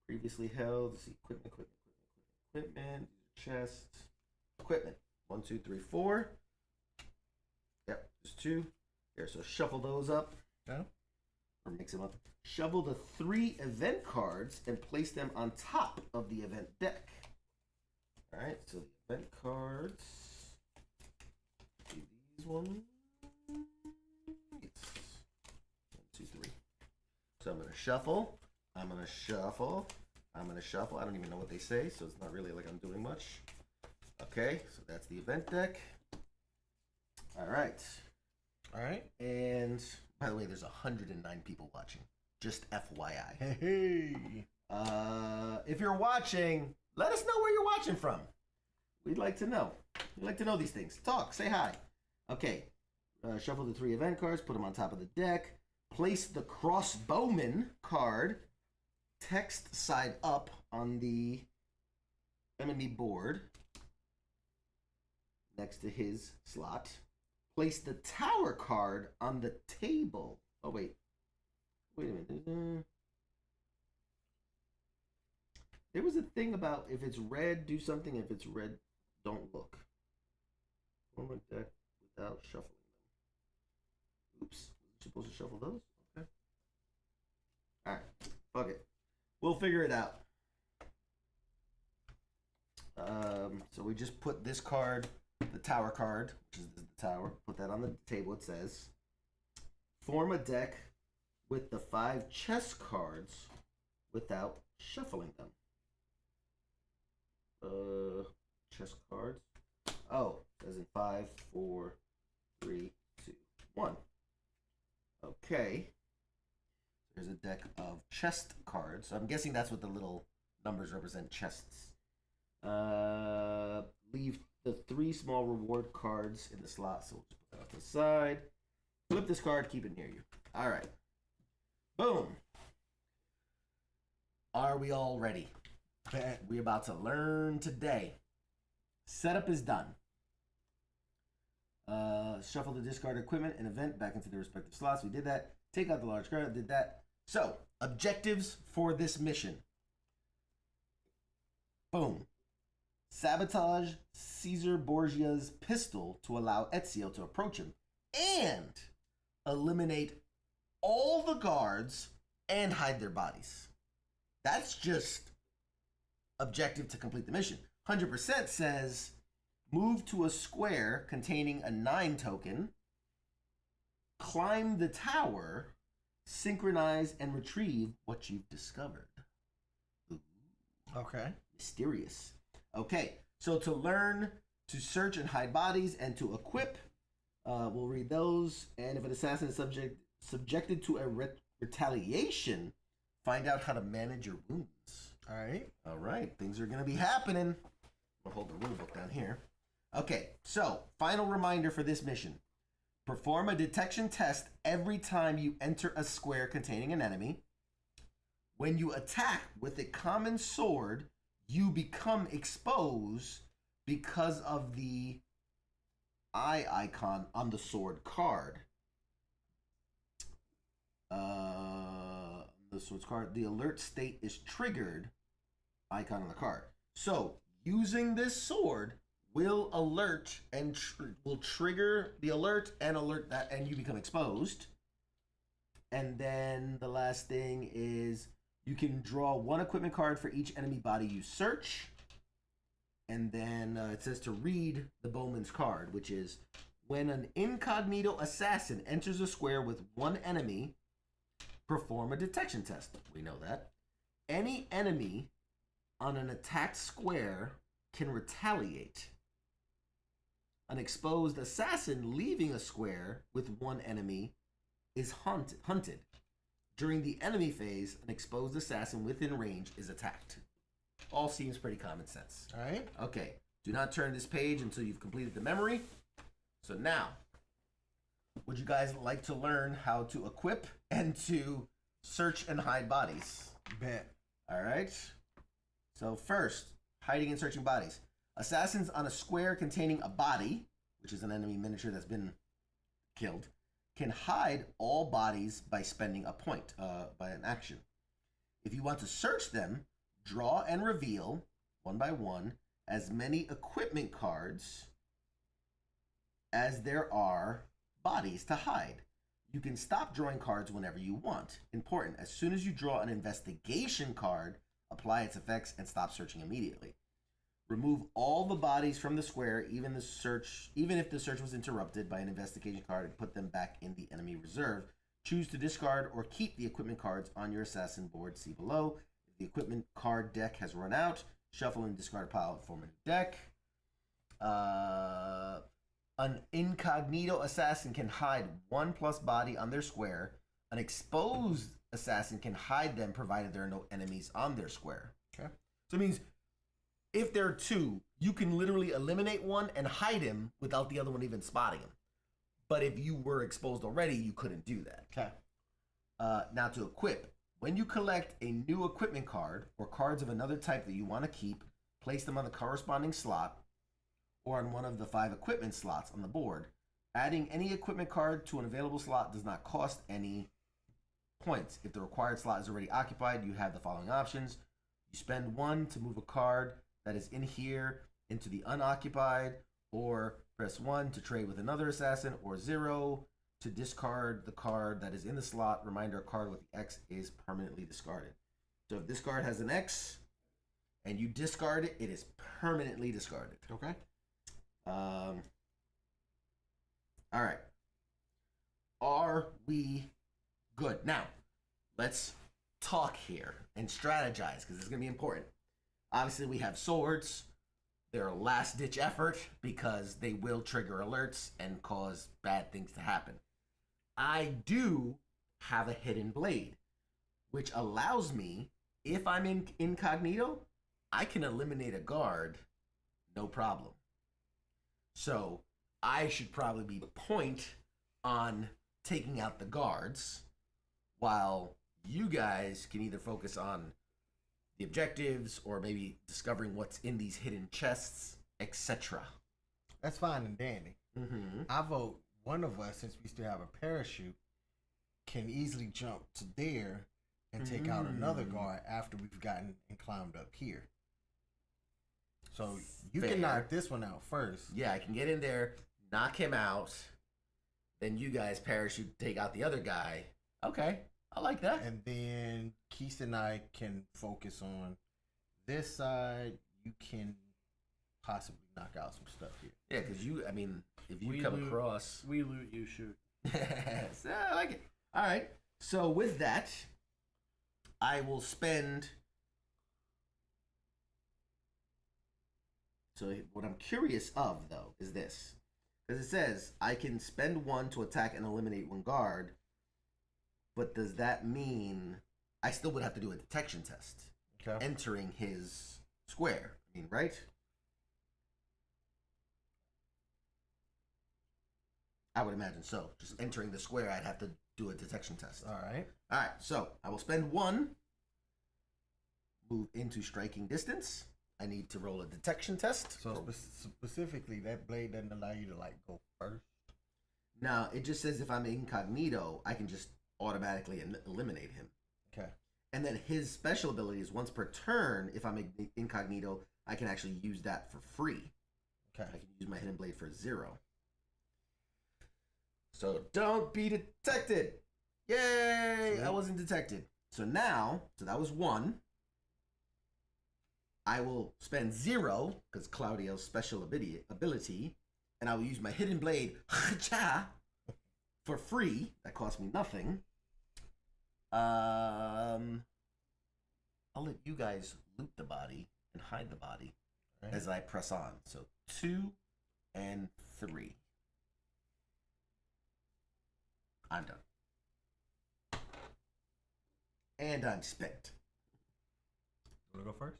previously held. Let's see, equipment, chest, equipment. 1, 2, 3, 4. Yep, there's 2. Here, so shuffle those up. Yeah. Or mix them up. Shovel the 3 event cards and place them on top of the event deck. All right, so the event cards. These ones. Yes. 1, 2, 3. So I'm gonna shuffle. I'm gonna shuffle. I'm gonna shuffle. I don't even know what they say, so it's not really like I'm doing much. Okay, so that's the event deck. All right. All right. And by the way, there's 109 people watching. Just FYI. Hey. If you're watching, let us know where you're watching from. We'd like to know. We'd like to know these things. Talk. Say hi. Okay. Shuffle the 3 event cards. Put them on top of the deck. Place the crossbowman card text side up on the enemy board next to his slot. Place the tower card on the table. Oh, wait. Wait a minute. There was a thing about if it's red, do something. If it's red, don't look. Form a deck without shuffling them. Oops. Was I supposed to shuffle those? Okay. Alright. Fuck it. We'll figure it out. So we just put this card, the tower card, which is the tower, put that on the table. It says, form a deck with the 5 chess cards without shuffling them. Chess cards. Oh, as in 5, 4, 3, 2, 1. Okay. There's a deck of chest cards. So I'm guessing that's what the little numbers represent, chests. Leave the 3 small reward cards in the slot, so we'll just put that off to the side. Flip this card, keep it near you. All right. Boom. Are we all ready? We're about to learn today. Setup is done. Shuffle the discard equipment and event back into the respective slots. We did that. Take out the large card. Did that. So, objectives for this mission. Boom. Sabotage Caesar Borgia's pistol to allow Ezio to approach him. And eliminate all the guards and hide their bodies. That's just objective to complete the mission. 100% says move to a square containing a 9 token, climb the tower, synchronize and retrieve what you've discovered. Ooh. Okay. Mysterious. Okay, so to learn to search and hide bodies and to equip, we'll read those. And if an assassin is subjected to a retaliation, find out how to manage your wounds. All right. All right, things are going to be happening. I'll hold the rule book down here. Okay, so final reminder for this mission. Perform a detection test every time you enter a square containing an enemy. When you attack with a common sword, you become exposed because of the eye icon on the sword card. The sword's card, the alert state is triggered icon on the card. So using this sword will alert and will trigger the alert and alert that, and you become exposed. And then the last thing is you can draw 1 equipment card for each enemy body you search. And then it says to read the bowman's card, which is when an incognito assassin enters a square with 1 enemy, perform a detection test. We know that. Any enemy on an attacked square can retaliate. An exposed assassin leaving a square with 1 enemy is hunted. During the enemy phase, an exposed assassin within range is attacked. All seems pretty common sense. All right. Okay. Do not turn this page until you've completed the memory. So now, would you guys like to learn how to equip and to search and hide bodies? Bet. All right. So first, hiding and searching bodies. Assassins on a square containing a body, which is an enemy miniature that's been killed, can hide all bodies by spending a point, by an action. If you want to search them, draw and reveal, 1 by 1, as many equipment cards as there are bodies to hide. You can stop drawing cards whenever you want. Important, as soon as you draw an investigation card, apply its effects and stop searching immediately. Remove all the bodies from the square, even if the search was interrupted by an investigation card, and put them back in the enemy reserve. Choose to discard or keep the equipment cards on your assassin board. See below. If the equipment card deck has run out, shuffle and discard a pile and form a new deck. An incognito assassin can hide 1+ body on their square. An exposed assassin can hide them provided there are no enemies on their square. Okay. So it means if there are 2, you can literally eliminate one and hide him without the other one even spotting him. But if you were exposed already, you couldn't do that. Okay. Now to equip. When you collect a new equipment card or cards of another type that you want to keep, place them on the corresponding slot or on one of the 5 equipment slots on the board. Adding any equipment card to an available slot does not cost any points. If the required slot is already occupied, you have the following options. You spend 1 to move a card that is in here into the unoccupied, or press 1 to trade with another assassin, or 0 to discard the card that is in the slot. Reminder, a card with the X is permanently discarded. So if this card has an X and you discard it, it is permanently discarded. Okay. All right. Are we good? Now, let's talk here and strategize because it's going to be important. Obviously, we have swords. They're a last-ditch effort because they will trigger alerts and cause bad things to happen. I do have a hidden blade, which allows me, if I'm in incognito, I can eliminate a guard, no problem. So I should probably be point on taking out the guards, while you guys can either focus on the objectives or maybe discovering what's in these hidden chests, etc. That's fine and dandy. Mm-hmm. I vote one of us, since we still have a parachute, can easily jump to there and take out another guard after we've gotten and climbed up here. So you Fair. can knock this one out first. Yeah, I can get in there, knock him out, then you guys parachute, take out the other guy. Okay, I like that. And then Keith and I can focus on this side. You can possibly knock out some stuff here. Yeah, because if you We come loot. across... We loot, you shoot. Yes, I like it. All right, so with that, I will spend... So what I'm curious of, though, is this. Because it says, I can spend 1 to attack and eliminate 1 guard, but does that mean I still would have to do a detection test entering his square? I mean, right? I would imagine so. Just entering the square, I'd have to do a detection test. All right. All right, so I will spend 1, move into striking distance. I need to roll a detection test. So specifically, that blade doesn't allow you to go first. Now, it just says if I'm incognito, I can just automatically eliminate him. Okay. And then his special ability is once per turn, if I'm incognito, I can actually use that for free. Okay. I can use my hidden blade for 0. So don't be detected. Yay! Sweet. I wasn't detected. So now, that was 1. I will spend 0, because Claudio's special ability, and I will use my hidden blade for free. That costs me nothing. I'll let you guys loot the body and hide the body as I press on. So 2 and 3. I'm done. And I'm spent. You want to go first?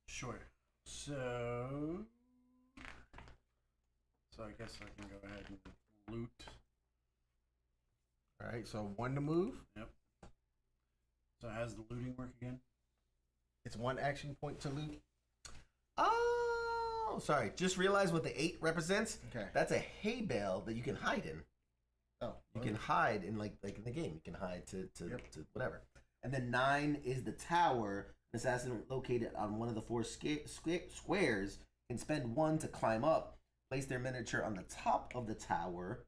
Sure. So I guess I can go ahead and loot. All right. So 1 to move. Yep. So how's the looting work again? It's 1 action point to loot. Oh, sorry. Just realized what the 8 represents. Okay. That's a hay bale that you can hide in. Oh. You can hide in like in the game. You can hide to whatever. And then 9 is the tower. An assassin located on one of the 4 squares can spend 1 to climb up. Place their miniature on the top of the tower.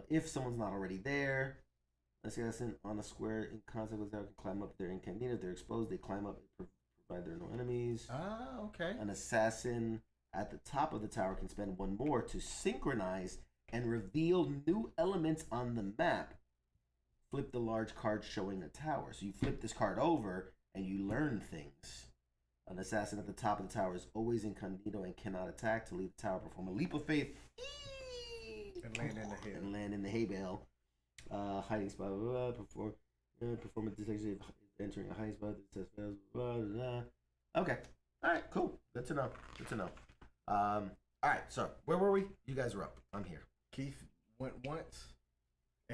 If someone's not already there, an assassin on a square in contact with the tower can climb up there incognito. If they're exposed, they climb up and provide there are no enemies. Ah, okay. An assassin at the top of the tower can spend 1 more to synchronize and reveal new elements on the map. Flip the large card showing a tower. So you flip this card over and you learn things. An assassin at the top of the tower is always incognito and cannot attack. To leave the tower, perform a leap of faith And land in the hay. and land in the hay bale. Hiding spot. Perform a detection entering a hiding spot. Okay. All right. Cool. Good to know. Good to know. All right. So where were we? You guys are up. I'm here. Keith went once.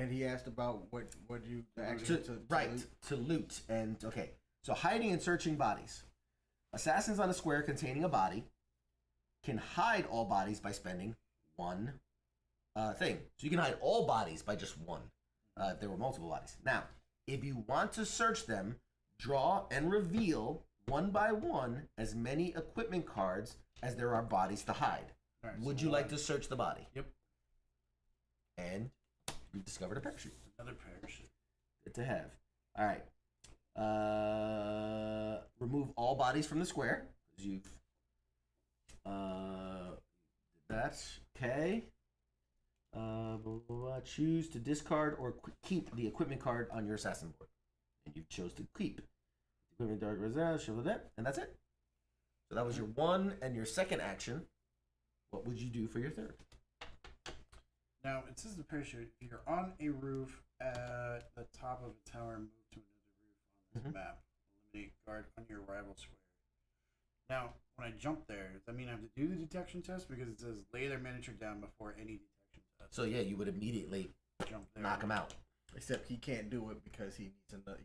And he asked about what you the action to Right, loot. to loot. And, okay. So hiding and searching bodies. Assassins on a square containing a body can hide all bodies by spending one thing. So you can hide all bodies by just one, if there were multiple bodies. Now, if you want to search them, draw and reveal one by one as many equipment cards as there are bodies to hide. All right, Would so you like one. to search the body? Yep. And you've discovered a parachute. Another parachute. Good to have. All right. Remove all bodies from the square. You've that's okay. Blah, blah, blah. Choose to discard or keep the equipment card on your assassin board, and you chose to keep equipment card. And that's it. So that was your one and your second action. What would you do for your third? Now, it says the parachute. If you're on a roof at the top of a tower and move to another roof on this map, eliminate guard on your rival square. Now, when I jump there, does that mean I have to do the detection test? Because it says lay their miniature down before any detection test. So yeah, you would immediately Jump there. knock him out. Except he can't do it because he needs another.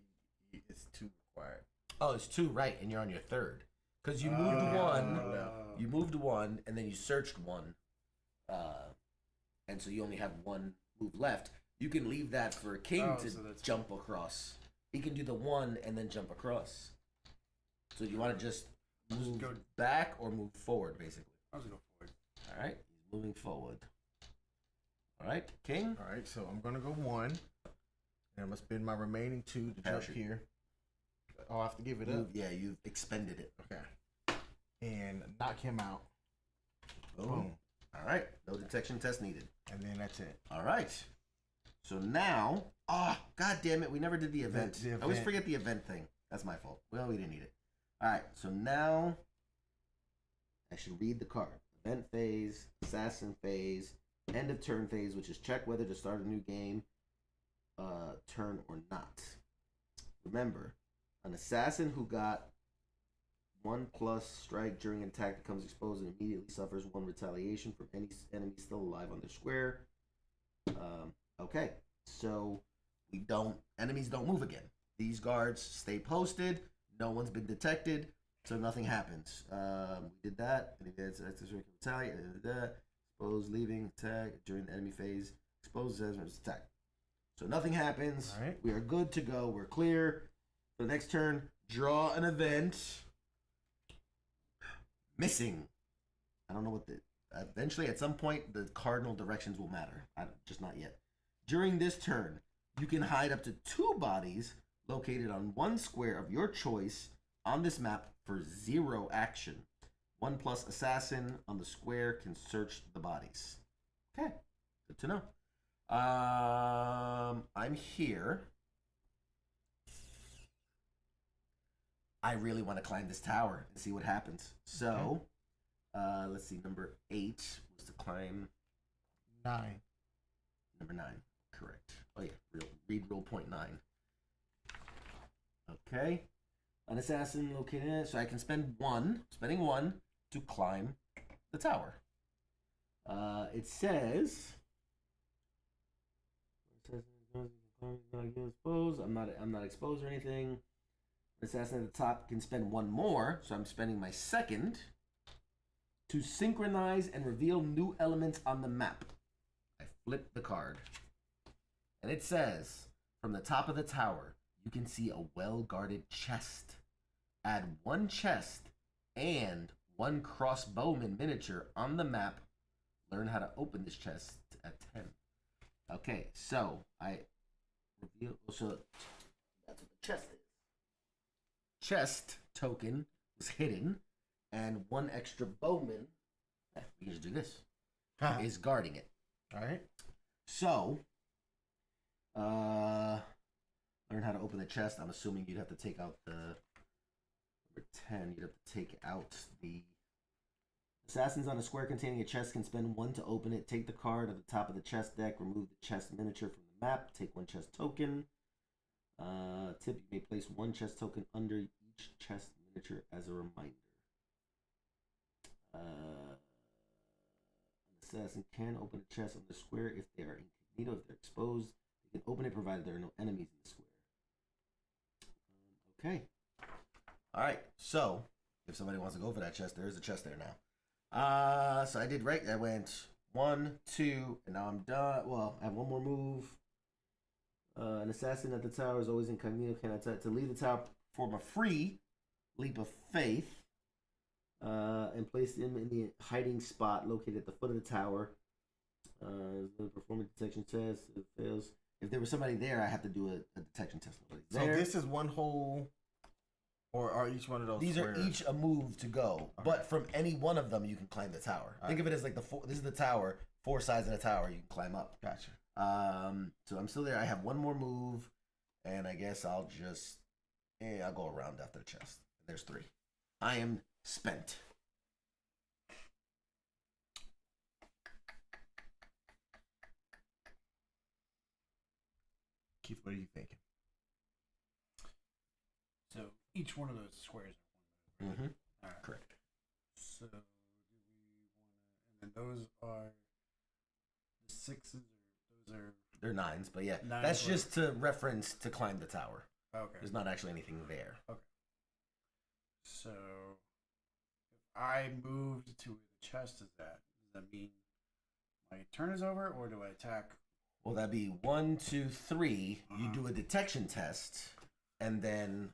It's 2 required. Oh, it's 2, right? And you're on your third because you moved one. You moved one, and then you searched one, and so you only have one move left. You can leave that for a king to jump across. He can do the one and then jump across. So do you want to just move back or move forward, basically? I'll just go forward. All right, he's moving forward. All right, king. All right, so I'm gonna go 1, and I'm gonna spend my remaining 2 to jump here. Oh, I have to give it up. Yeah, you've expended it. Okay. And knock him out. Boom. All right, no detection test needed. And then that's it. All right. So now, god damn it, we never did the event. I always forget the event thing. That's my fault. Well, we didn't need it. All right, so now I should read the card. Event phase, assassin phase, end of turn phase, which is check whether to start a new game, turn or not. Remember, an assassin who got 1+ strike during an attack becomes exposed and immediately suffers 1 retaliation from any enemy still alive on their square. Okay, so enemies don't move again. These guards stay posted. No one's been detected, so nothing happens. We did that. And it's retaliate. Expose, leaving, attack during the enemy phase. Expose as attack. So nothing happens. All right. We are good to go. We're clear. For the next turn, draw an event. Missing. I don't know what the. Eventually, at some point, the cardinal directions will matter. Just not yet. During this turn, you can hide up to 2 bodies located on 1 square of your choice on this map for 0 action. 1+ assassin on the square can search the bodies. Okay, good to know. I'm here. I really want to climb this tower and see what happens. So, let's see. Number 8 was to climb. 9. Number 9, correct. Oh yeah, read rule point 9. Okay, an assassin located in it, so I can spending 1 to climb the tower. It says. Exposed. I'm not exposed or anything. The assassin at the top can spend 1 more, so I'm spending my second to synchronize and reveal new elements on the map. I flip the card, and it says, from the top of the tower, you can see a well-guarded chest. Add 1 chest and 1 crossbowman miniature on the map. Learn how to open this chest at 10. Okay, so I reveal. So that's what the chest is. Chest token was hidden, and 1 extra bowman. We can just do this. Is guarding it. All right. So, learn how to open the chest. I'm assuming you'd have to take out the number 10. You'd have to take out the assassins on a square containing a chest can spend 1 to open it. Take the card at the top of the chest deck. Remove the chest miniature from the map. Take 1 chest token. Tip: you may place 1 chest token under each chest miniature as a reminder. An assassin can open a chest on the square if they are incognito. If they're exposed, they can open it provided there are no enemies in the square. Okay. All right. So, if somebody wants to go for that chest, there is a chest there now. So I did right. I went 1, 2, and now I'm done. Well, I have one more move. An assassin at the tower is always incognito. Can attack to leave the tower, perform a free leap of faith, and place him in the hiding spot located at the foot of the tower. Perform a detection test. If it fails, if there was somebody there, I have to do a detection test. So this is one whole, or are each one of those? These squares? are each a move to go, but from any one of them, you can climb the tower. Think of it as like this is the tower. 4 sides of the tower, you can climb up. Gotcha. So I'm still there. I have one more move, and I guess I'll just, I'll go around after the chest. There's 3. I am spent. Keith, what are you thinking? So each one of those squares are 1 move. Mm-hmm. All right. Correct. So do we want to, and then those are the 6s, or those are They're 9s, but yeah, 9s that's were- just to reference to climb the tower. okay. There's not actually anything there. So if I moved to where the chest is at, does that mean my turn is over, or do I attack? Well, that'd be 1, 2, 3. You do a detection test, and then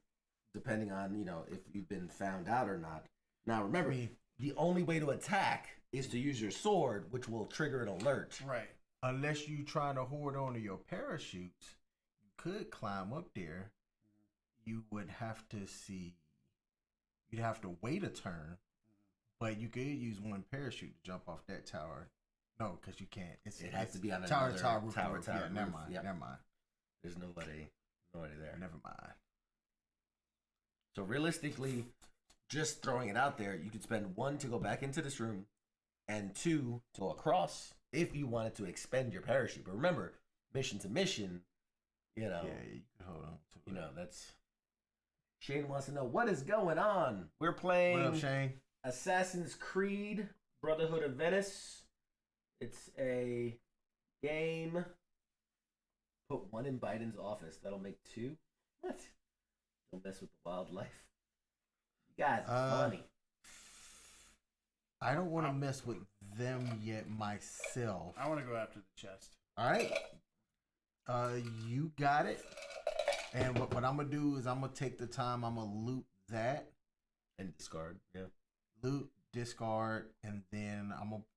depending on if you've been found out or not. Now remember, the only way to attack is to use your sword, which will trigger an alert. Right. Unless you trying to hoard onto your parachute, you could climb up there. You would have to see. You'd have to wait a turn, but you could use one parachute to jump off that tower. No, because you can't. It has to be on tower, another tower, roof, tower, roof. tower. Yeah, never roof. mind. Yep. Never mind. There's nobody there. Never mind. So realistically, just throwing it out there, you could spend 1 to go back into this room, and 2 to go across if you wanted to expend your parachute. But remember, mission to mission, Yeah, you can hold on to it. that's. Shane wants to know what is going on. We're playing What up, Shane? Assassin's Creed Brotherhood of Venice. It's a game. Put 1 in Biden's office. That'll make 2. What? Don't mess with the wildlife. You guys are funny. I don't want to mess with them yet myself. I want to go after the chest. All right. You got it. And what I'm going to do is I'm going to take the time. I'm going to loot that. And discard. Yeah. Loot, discard, and then I'm going to...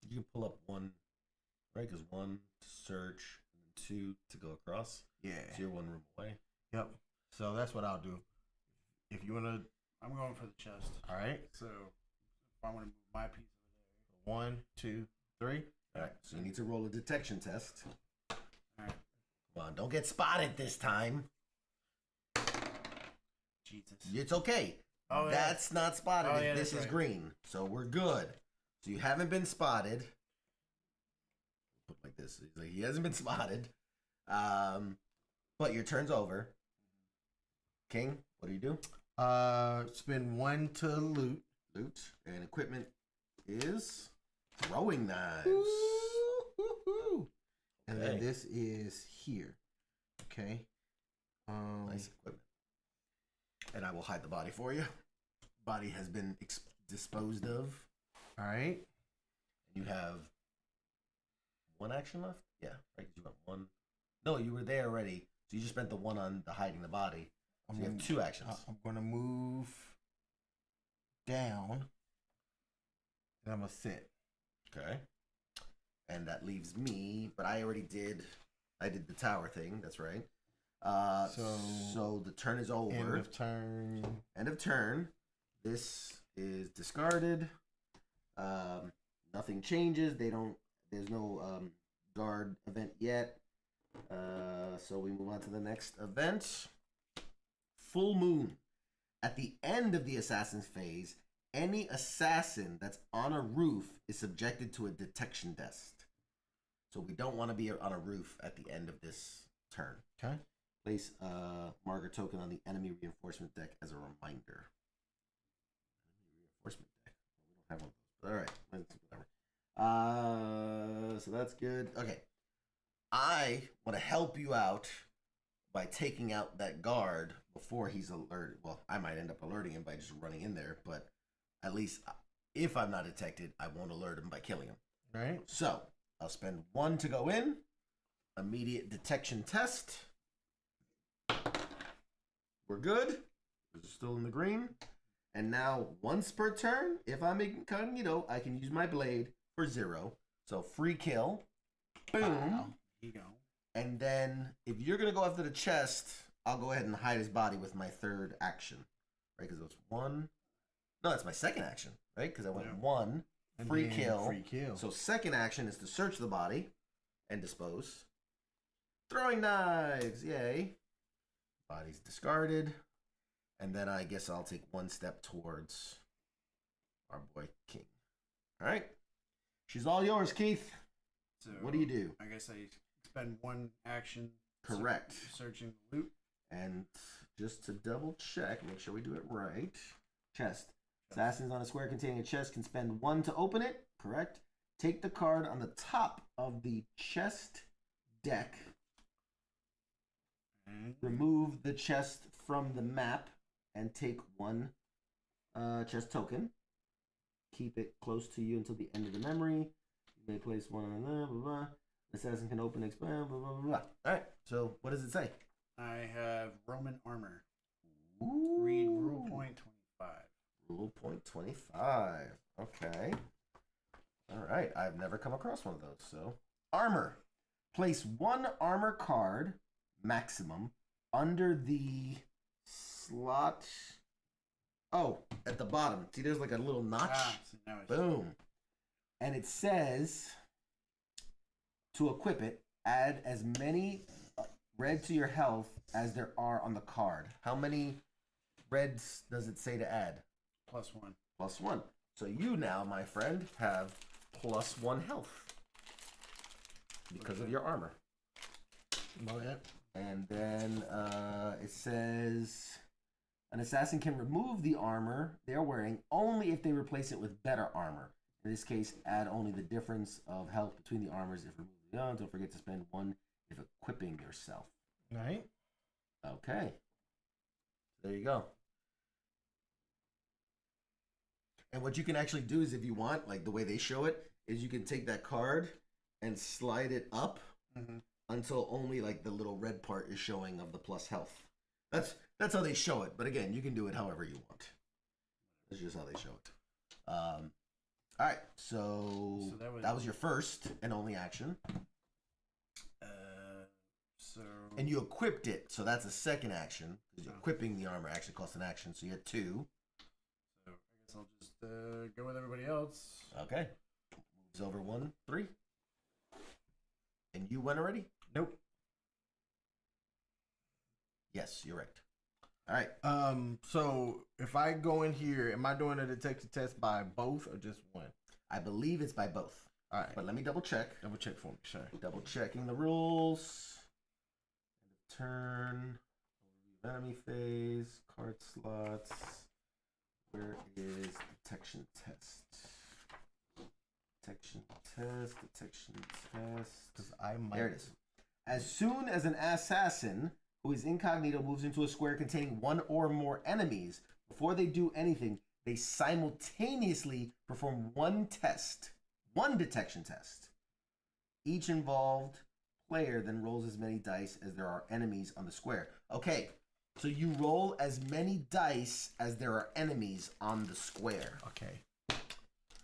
You can pull up 1, right? Because 1 to search, and 2 to go across. Yeah. So you're 1 room away. Yep. So that's what I'll do. If you want to... I'm going for the chest. All right. So if I want to move my piece over 1, 2, 3. All right. So you need to roll a detection test. there. All right. Come on, don't get spotted this time. Jesus. It's okay. Oh, yeah. That's not spotted Oh, if yeah, this that's is right. green. So we're good. So you haven't been spotted. Put it like this. He's like, he hasn't been spotted. But your turn's over. King, what do you do? Spend 1 to loot. Loot. And equipment is throwing knives. Woo-hoo-hoo. And then Okay. this is here. Okay. Nice equipment. And I will hide the body for you. Body has been disposed of. All right. You have 1 action left? Yeah, right, 'cause you went 1. No, you were there already. So you just spent the 1 on the hiding the body. So you have 2 actions. I'm going to move down. And I'm going to sit. Okay. And that leaves me, but I did the tower thing, that's right. So the turn is over. End of turn. End of turn. This is discarded. Nothing changes. There's no guard event yet. So we move on to the next event. Full moon. At the end of the assassin's phase, any assassin that's on a roof is subjected to a detection test. So we don't want to be on a roof at the end of this turn. Okay. Place a marker token on the enemy reinforcement deck as a reminder. Enemy reinforcement deck. We don't have one of those. But all right. Whatever. So that's good. Okay. I want to help you out by taking out that guard before he's alerted. Well, I might end up alerting him by just running in there, but at least if I'm not detected, I won't alert him by killing him. Right. So I'll spend 1 to go in. Immediate detection test. We're good. We're still in the green. And now, once per turn, if I'm incognito, I can use my blade for 0. So free kill. Boom. Wow. Here you go. And then, if you're going to go after the chest, I'll go ahead and hide his body with my 3rd action. Right? Because it was 1. No, that's my 2nd action. Right? Because I went 1. Free kill. Free kill. So 2nd action is to search the body and dispose. Throwing knives. Yay. Body's discarded. And then I guess I'll take 1 step towards our boy King. All right. She's all yours, Keith. So What do you do? I guess I spend 1 action. Correct. Searching the loot. And just to double check, make sure we do it right. Chest. Assassins on a square containing a chest can spend 1 to open it. Correct. Take the card on the top of the chest deck. And Remove the chest from the map and take 1 chest token. Keep it close to you until the end of the memory. You may place 1 on there, blah, blah. The assassin can open, expand, blah, blah, blah, blah. All right, so what does it say? I have Roman armor. Ooh. Read rule point 25. Rule point 25. Okay. All right, I've never come across one of those, so. Armor. Place 1 armor card, maximum, under the slot. Oh, at the bottom. See, there's like a little notch. So now I see. Boom. And it says to equip it, add as many red to your health as there are on the card. How many reds does it say to add? +1. +1. So you now, my friend, have +1 health because of your armor. Oh, yeah. And then it says an assassin can remove the armor they're wearing only if they replace it with better armor. In this case, add only the difference of health between the armors if removed. Don't forget to spend 1 if equipping yourself. Right. Okay. There you go. And what you can actually do is if you want, like the way they show it, is you can take that card and slide it up until only like the little red part is showing of the plus health. That's how they show it. But again, you can do it however you want. That's just how they show it. All right, so that was your first and only action. And you equipped it, so that's a second action. Because equipping the armor actually costs an action, so you had 2. So I guess I'll just go with everybody else. Okay. Moves over 1, 3. And you went already? Nope. Yes, you're right. All right. So if I go in here, am I doing a detection test by both or just 1? I believe it's by both. All right. But let me double check. Double check for me, sure. Double checking the rules. End of turn. Enemy phase. Card slots. Where is detection test? Detection test. Detection test. Because I might. There it is. As soon as an assassin who is incognito moves into a square containing 1 or more enemies, before they do anything, they simultaneously perform 1 detection test. Each involved player then rolls as many dice as there are enemies on the square. Okay, so you roll as many dice as there are enemies on the square. Okay.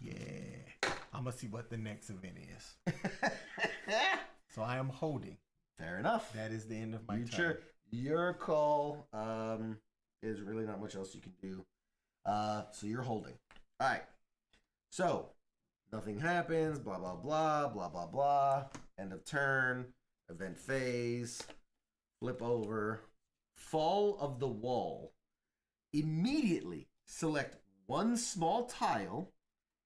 Yeah. I'm going to see what the next event is. So I am holding. Fair enough. That is the end of my turn. Sure. Your call. There's really not much else you can do. So you're holding. All right. So nothing happens. Blah blah blah blah blah blah. End of turn. Event phase. Flip over. Fall of the wall. Immediately select 1 small tile,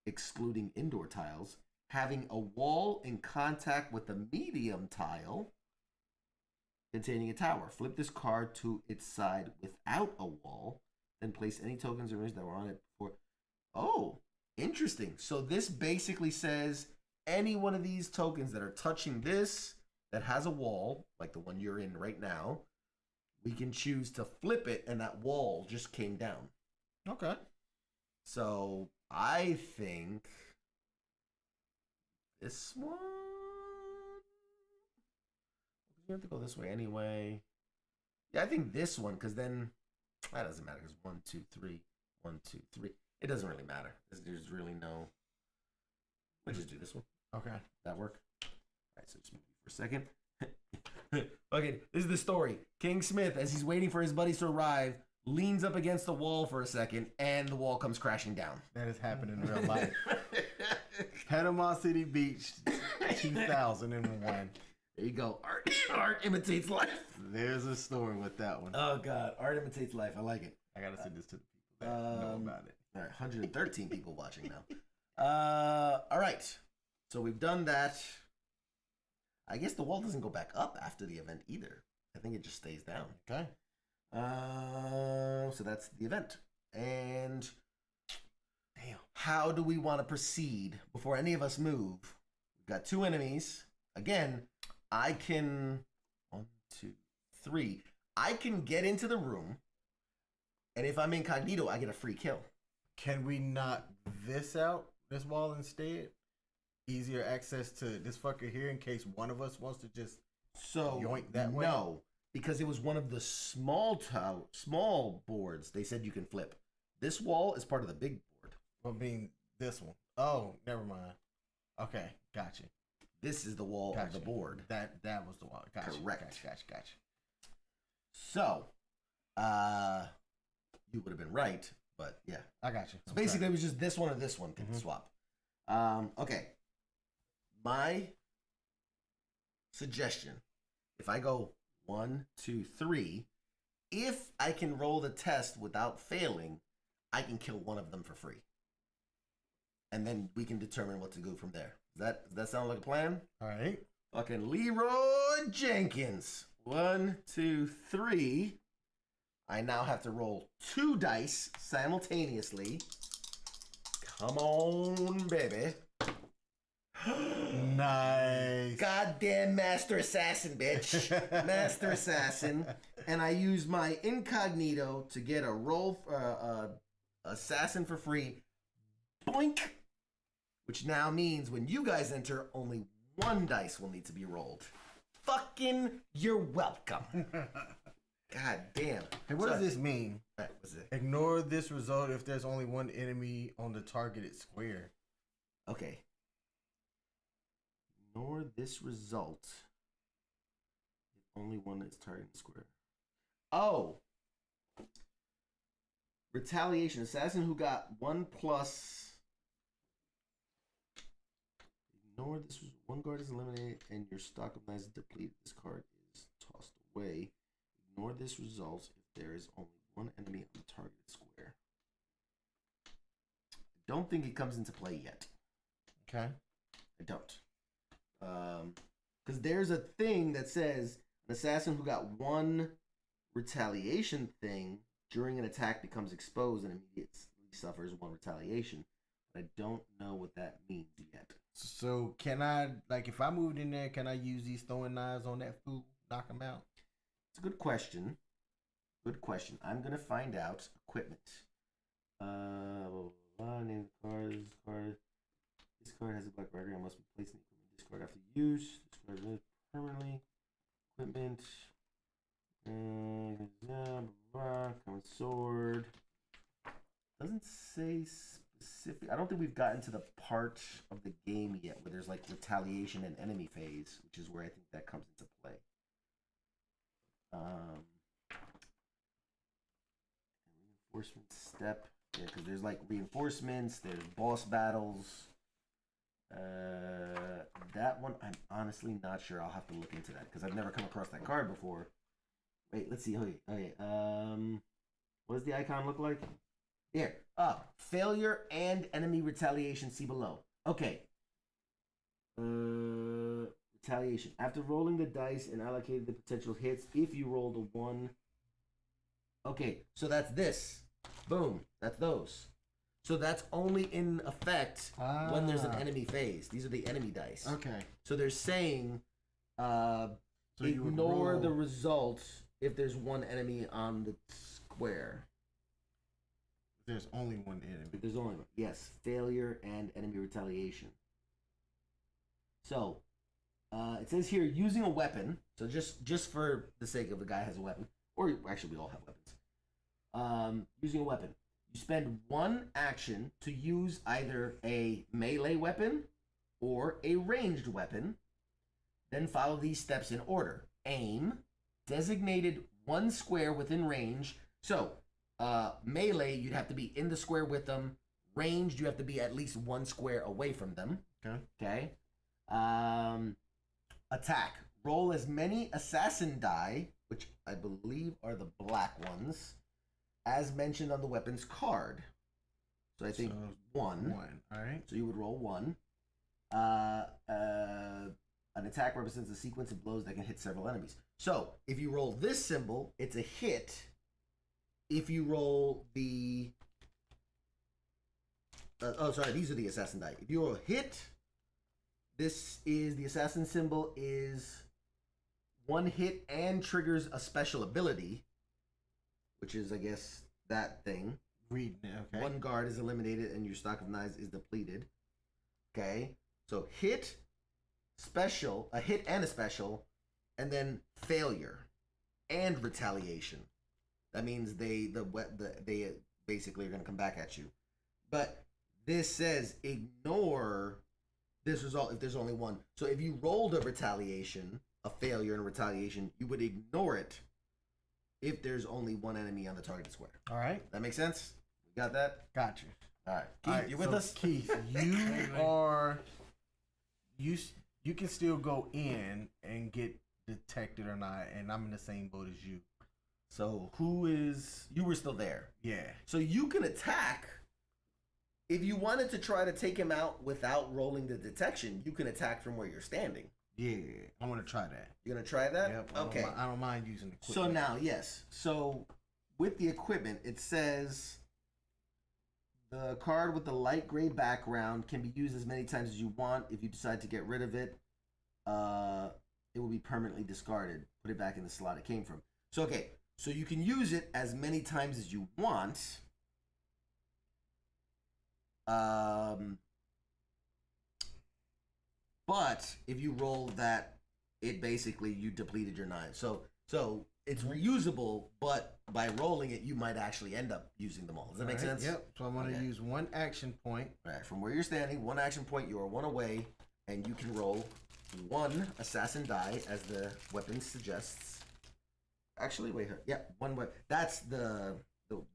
excluding indoor tiles, having a wall in contact with the medium tile containing a tower. Flip this card to its side without a wall, then place any tokens or images that were on it before. Oh, interesting. So this basically says any one of these tokens that are touching this that has a wall, like the one you're in right now, we can choose to flip it, and that wall just came down. Okay. So I think this one. You have to go this way anyway. Yeah, I think this one, because then that doesn't matter. Because 1, 2, 3, 1, 2, 3. It doesn't really matter. There's really no. We'll just do this one. Okay. That work? All right, so just move for a second. Okay, this is the story. King Smith, as he's waiting for his buddies to arrive, leans up against the wall for a second, and the wall comes crashing down. That has happened in real life. Panama City Beach, 2001. There you go. Art imitates life. There's a story with that one. Oh, God. Art imitates life. I like it. I gotta send this to the people that know about it. All right, 113 people watching now. All right. So we've done that. I guess the wall doesn't go back up after the event either. I think it just stays down. Okay. So that's the event. And damn, how do we want to proceed before any of us move? We've got 2 enemies. Again, I can 1, 2, 3. I can get into the room, and if I'm incognito, I get a free kill. Can we knock this out, this wall instead? Easier access to this fucker here in case one of us wants to just yoink that way? No, because it was one of the small boards they said you can flip. This wall is part of the big board. I mean, this one. Oh, never mind. Okay, gotcha. This is the wall of the board. That was the wall. Gotcha. Correct. Gotcha. So, you would have been right, but yeah. I got you. So basically, it was just this one or this one can swap. Okay. My suggestion, if I go 1, 2, 3, if I can roll the test without failing, I can kill one of them for free. And then we can determine what to do from there. Does that sound like a plan? All right. Fucking Leroy Jenkins. 1, 2, 3. I now have to roll 2 dice simultaneously. Come on, baby. Nice. Goddamn Master Assassin, bitch. Master Assassin. And I use my incognito to get a roll assassin for free. Boink. Which now means when you guys enter, only 1 dice will need to be rolled. Fucking you're welcome. God damn. Hey, what does this mean? All right, what's it? Ignore this result if there's only 1 enemy on the targeted square. Okay. Ignore this result if only one is targeting square. Oh. Retaliation. Assassin who got 1+. Ignore this. 1 guard is eliminated and your stock of knives is depleted. This card is tossed away. Ignore this result if there is only 1 enemy on the targeted square. I don't think it comes into play yet. Okay. I don't. Because there's a thing that says an assassin who got 1 retaliation thing during an attack becomes exposed and immediately suffers 1 retaliation. I don't know what that means yet. So can I, like, if I moved in there, can I use these throwing knives on that fool, knock him out? It's a good question. Good question. I'm gonna find out. Equipment. Name the card. This card has a black marker. I must be placed in the equipment discard after use. Discard it permanently. Equipment. Common sword. Doesn't say specific. I don't think we've gotten to the part of the game yet where there's like retaliation and enemy phase, which is where I think that comes into play. Reinforcement step. Yeah, because there's like reinforcements, there's boss battles. That one, I'm honestly not sure. I'll have to look into that because I've never come across that card before. Wait, let's see. Okay. What does the icon look like? Here. Failure and enemy retaliation. See below. Okay. Retaliation. After rolling the dice and allocated the potential hits, if you rolled a 1. Okay, so that's this. Boom. That's those. So that's only in effect when there's an enemy phase. These are the enemy dice. Okay. So they're saying So you would Ignore roll. the results if there's one enemy on the square. There's only one enemy. If there's only one. Yes, failure and enemy retaliation. So, it says here using a weapon. So just for the sake of the guy has a weapon, or actually we all have weapons. Using a weapon, you spend one action to use either a melee weapon or a ranged weapon. Then follow these steps in order. Aim, designated one square within range. So, melee, you'd have to be in the square with them. Ranged, you have to be at least one square away from them. Okay. Attack. Roll as many assassin die, which I believe are the black ones, as mentioned on the weapons card. So I think So, one. One. All right. So you would roll one. An attack represents a sequence of blows that can hit several enemies. So if you roll this symbol, it's a hit. If you roll the these are the assassin die. If you roll a hit, this is the assassin symbol is one hit and triggers a special ability, which is I guess that thing. Read. Okay. One guard is eliminated and your stock of knives is depleted. Okay, so hit, special, a hit and a special, and then failure and retaliation. That means they basically are going to come back at you. But this says ignore this result if there's only one. So if you rolled a retaliation, a failure and a retaliation, you would ignore it if there's only one enemy on the target square. All right. That makes sense? We got that? Got you. All right. Keith, All right, you with so us? Keith, you can still go in and get detected or not, and I'm in the same boat as you. So who is... You were still there. Yeah. So you can attack. If you wanted to try to take him out without rolling the detection, you can attack from where you're standing. Yeah. I want to try that. You're going to try that? Yep. Okay. I don't mind using the equipment. So now, yes. So with the equipment, it says the card with the light gray background can be used as many times as you want. If you decide to get rid of it, it will be permanently discarded. Put it back in the slot it came from. So, okay. So you can use it as many times as you want. But if you roll that, it basically you depleted your knives. So it's reusable, but by rolling it, you might actually end up using them all. Does that make sense? Yep. So I'm going to use one action point. All right. From where you're standing, one action point. You are one away, and you can roll one assassin die, as the weapon suggests. Actually, wait. Yeah, one weapon. That's the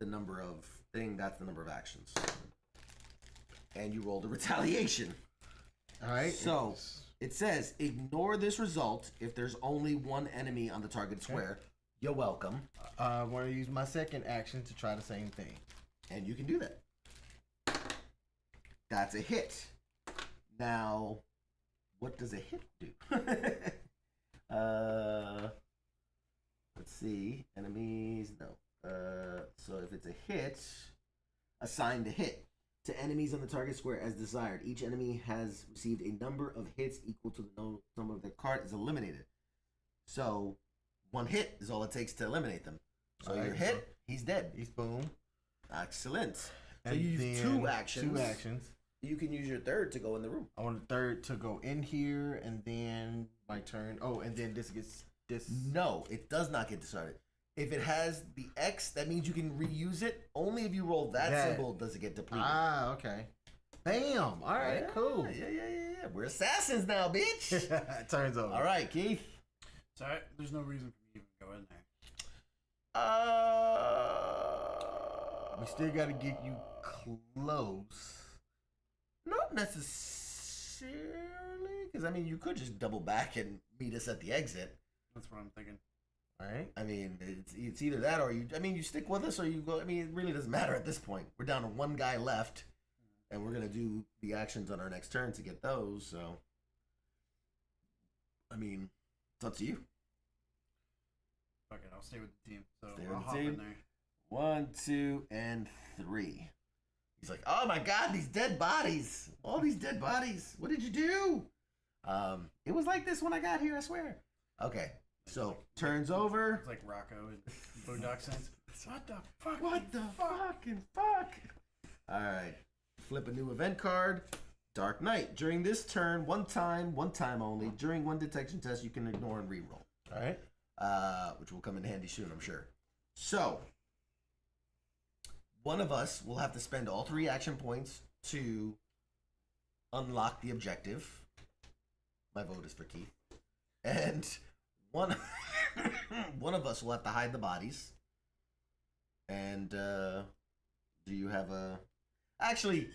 number of thing. That's the number of actions. And you rolled a retaliation. All right. So it says ignore this result if there's only one enemy on the target square. You're welcome. I want to use my second action to try the same thing. And you can do that. That's a hit. Now, what does a hit do? Let's see. Enemies, no. So if it's a hit, assign the hit to enemies on the target square as desired. Each enemy has received a number of hits equal to the number of their card is eliminated. So one hit is all it takes to eliminate them. So All right, you're hit, he's dead. He's boom. Excellent. So And you use then two actions. Two actions. You can use your third to go in the room. I want the third to go in here, and then my turn. Oh, and then this gets this. No, it does not get discarded. If it has the X, that means you can reuse it. Only if you roll that symbol does it get depleted. Ah, okay. Bam. All right, Yeah, cool. Yeah. We're assassins now, bitch. Turns over. All right, Keith. So there's no reason for me to even go in there. We still got to get you close. Not necessarily, because I mean, you could just double back and meet us at the exit. That's what I'm thinking. All right. I mean, it's either that or you. I mean, you stick with us or you go. I mean, it really doesn't matter at this point. We're down to one guy left, and we're gonna do the actions on our next turn to get those. So, I mean, it's up to you. Fuck it, I'll stay with the team. So Stay with I'll the hop team? in there. 1, 2, and 3. He's like, oh my god, these dead bodies! All these dead bodies! What did you do? It was like this when I got here, I swear. Okay, so turns over. It's like Rocco and Boondock Saints. What the fuck? What the fucking fuck? All right, flip a new event card. Dark Knight. During this turn, one time only. During one detection test, you can ignore and reroll. All right. Which will come in handy soon, I'm sure. So, one of us will have to spend all 3 action points to unlock the objective. My vote is for Keith. And one of us will have to hide the bodies. And do you have a... Actually,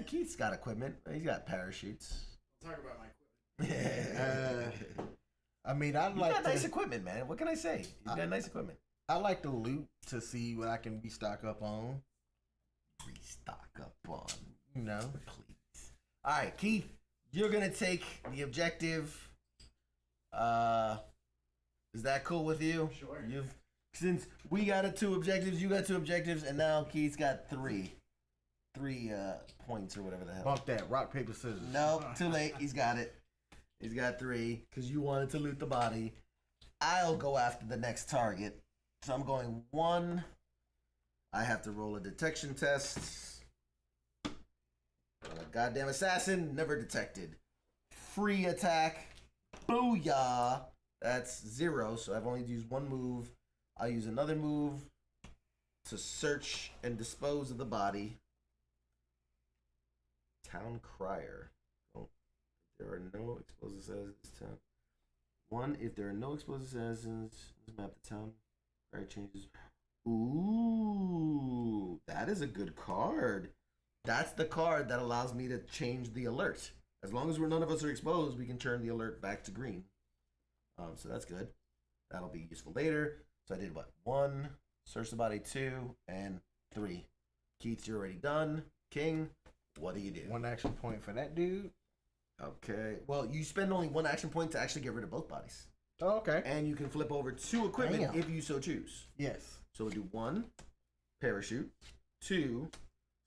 Keith's got equipment. He's got parachutes. I'll talk about my equipment. I mean, You've got nice equipment, man. What can I say? You've got nice equipment. I like to loot to see what I can restock up on. Restock up on. You know. Please. All right, Keith, you're going to take the objective. Is that cool with you? Sure. Since we got 2 objectives, you got 2 objectives, and now Keith's got 3. 3 points or whatever the hell. Bump that. Rock, paper, scissors. No, too late. He's got it. He's got 3 because you wanted to loot the body. I'll go after the next target. So I'm going 1. I have to roll a detection test. Goddamn assassin, never detected. Free attack. Booyah. That's 0, so I've only used 1 move. I'll use another move to search and dispose of the body. Town Crier. Oh, there are no explosive assassins in this town. 1, if there are no explosive assassins, let's map the town. Crier changes. Ooh, that is a good card. That's the card that allows me to change the alert. As long as none of us are exposed, we can turn the alert back to green. So that's good. That'll be useful later. So I did what? 1, search the body, 2, and 3. Keith, you're already done. King, what do you do? 1 action point for that dude. Okay. Well, you spend only 1 action point to actually get rid of both bodies. Oh, okay. And you can flip over 2 equipment Damn. if you so choose. Yes. So we'll do 1, parachute, 2,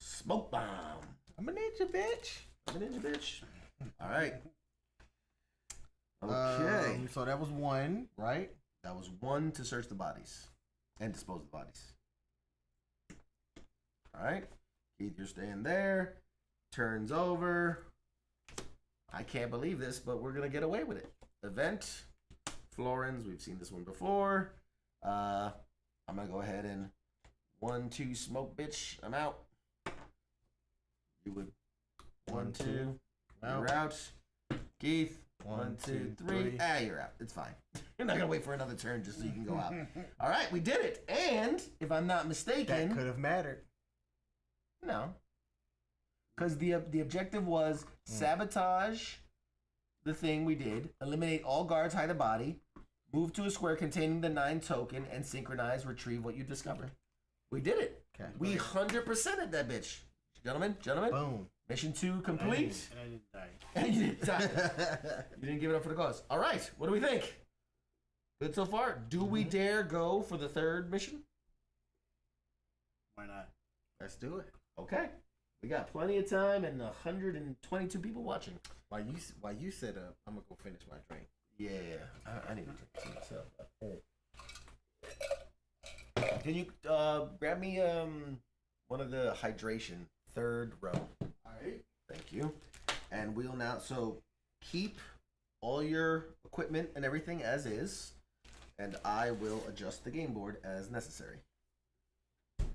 smoke bomb. I'm a ninja, bitch. I'm a ninja, bitch. All right. Okay. So that was 1, right? That was 1 to search the bodies and dispose of the bodies. All right. Keith, you're staying there. Turns over. I can't believe this, but we're going to get away with it. Event. Florins. We've seen this one before. I'm going to go ahead and 1, 2, smoke, bitch. I'm out. You would 1, 2. You're out. Keith. 1, 2, 3. Ah, you're out. It's fine. You're not gonna wait for another turn just so you can go out. All right, we did it. And if I'm not mistaken, That could have mattered. no, because the objective was sabotage the thing we did, eliminate all guards, hide a body, move to a square containing the 9 token, and synchronize, retrieve what you discover. We did it. Okay. We 100%ed that bitch, gentlemen. Boom. Mission 2 complete. And I didn't die. And you didn't die. You didn't give it up for the cause. All right. What do we think? Good so far. Do we dare go for the 3rd mission? Why not? Let's do it. Okay. We got plenty of time and 122 people watching. While you set up, I'm gonna go finish my drink. Yeah. I need to drink some myself. Can you grab me one of the hydration, 3rd row? All right. Thank you. And we'll now, so keep all your equipment and everything as is, and I will adjust the game board as necessary. All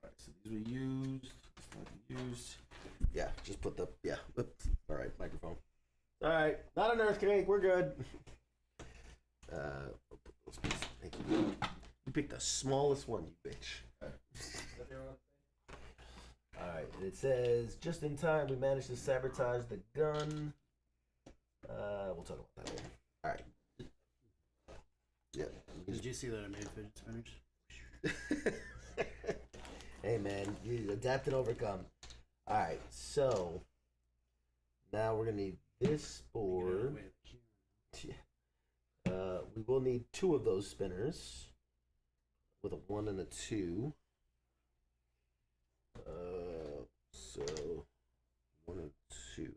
right, so these were used. This one used. Yeah, just put the, yeah. Oops. All right, microphone. All right, not an earthquake. We're good. Thank you. You picked the smallest one, you bitch. Alright, and it says, just in time, we managed to sabotage the gun. We'll talk about that later. Alright. Yeah. Did you see that I made fidget spinners? Hey man, you adapt and overcome. Alright, so now we're gonna need this board. We will need 2 of those spinners with a 1 and a 2. So 1 and 2.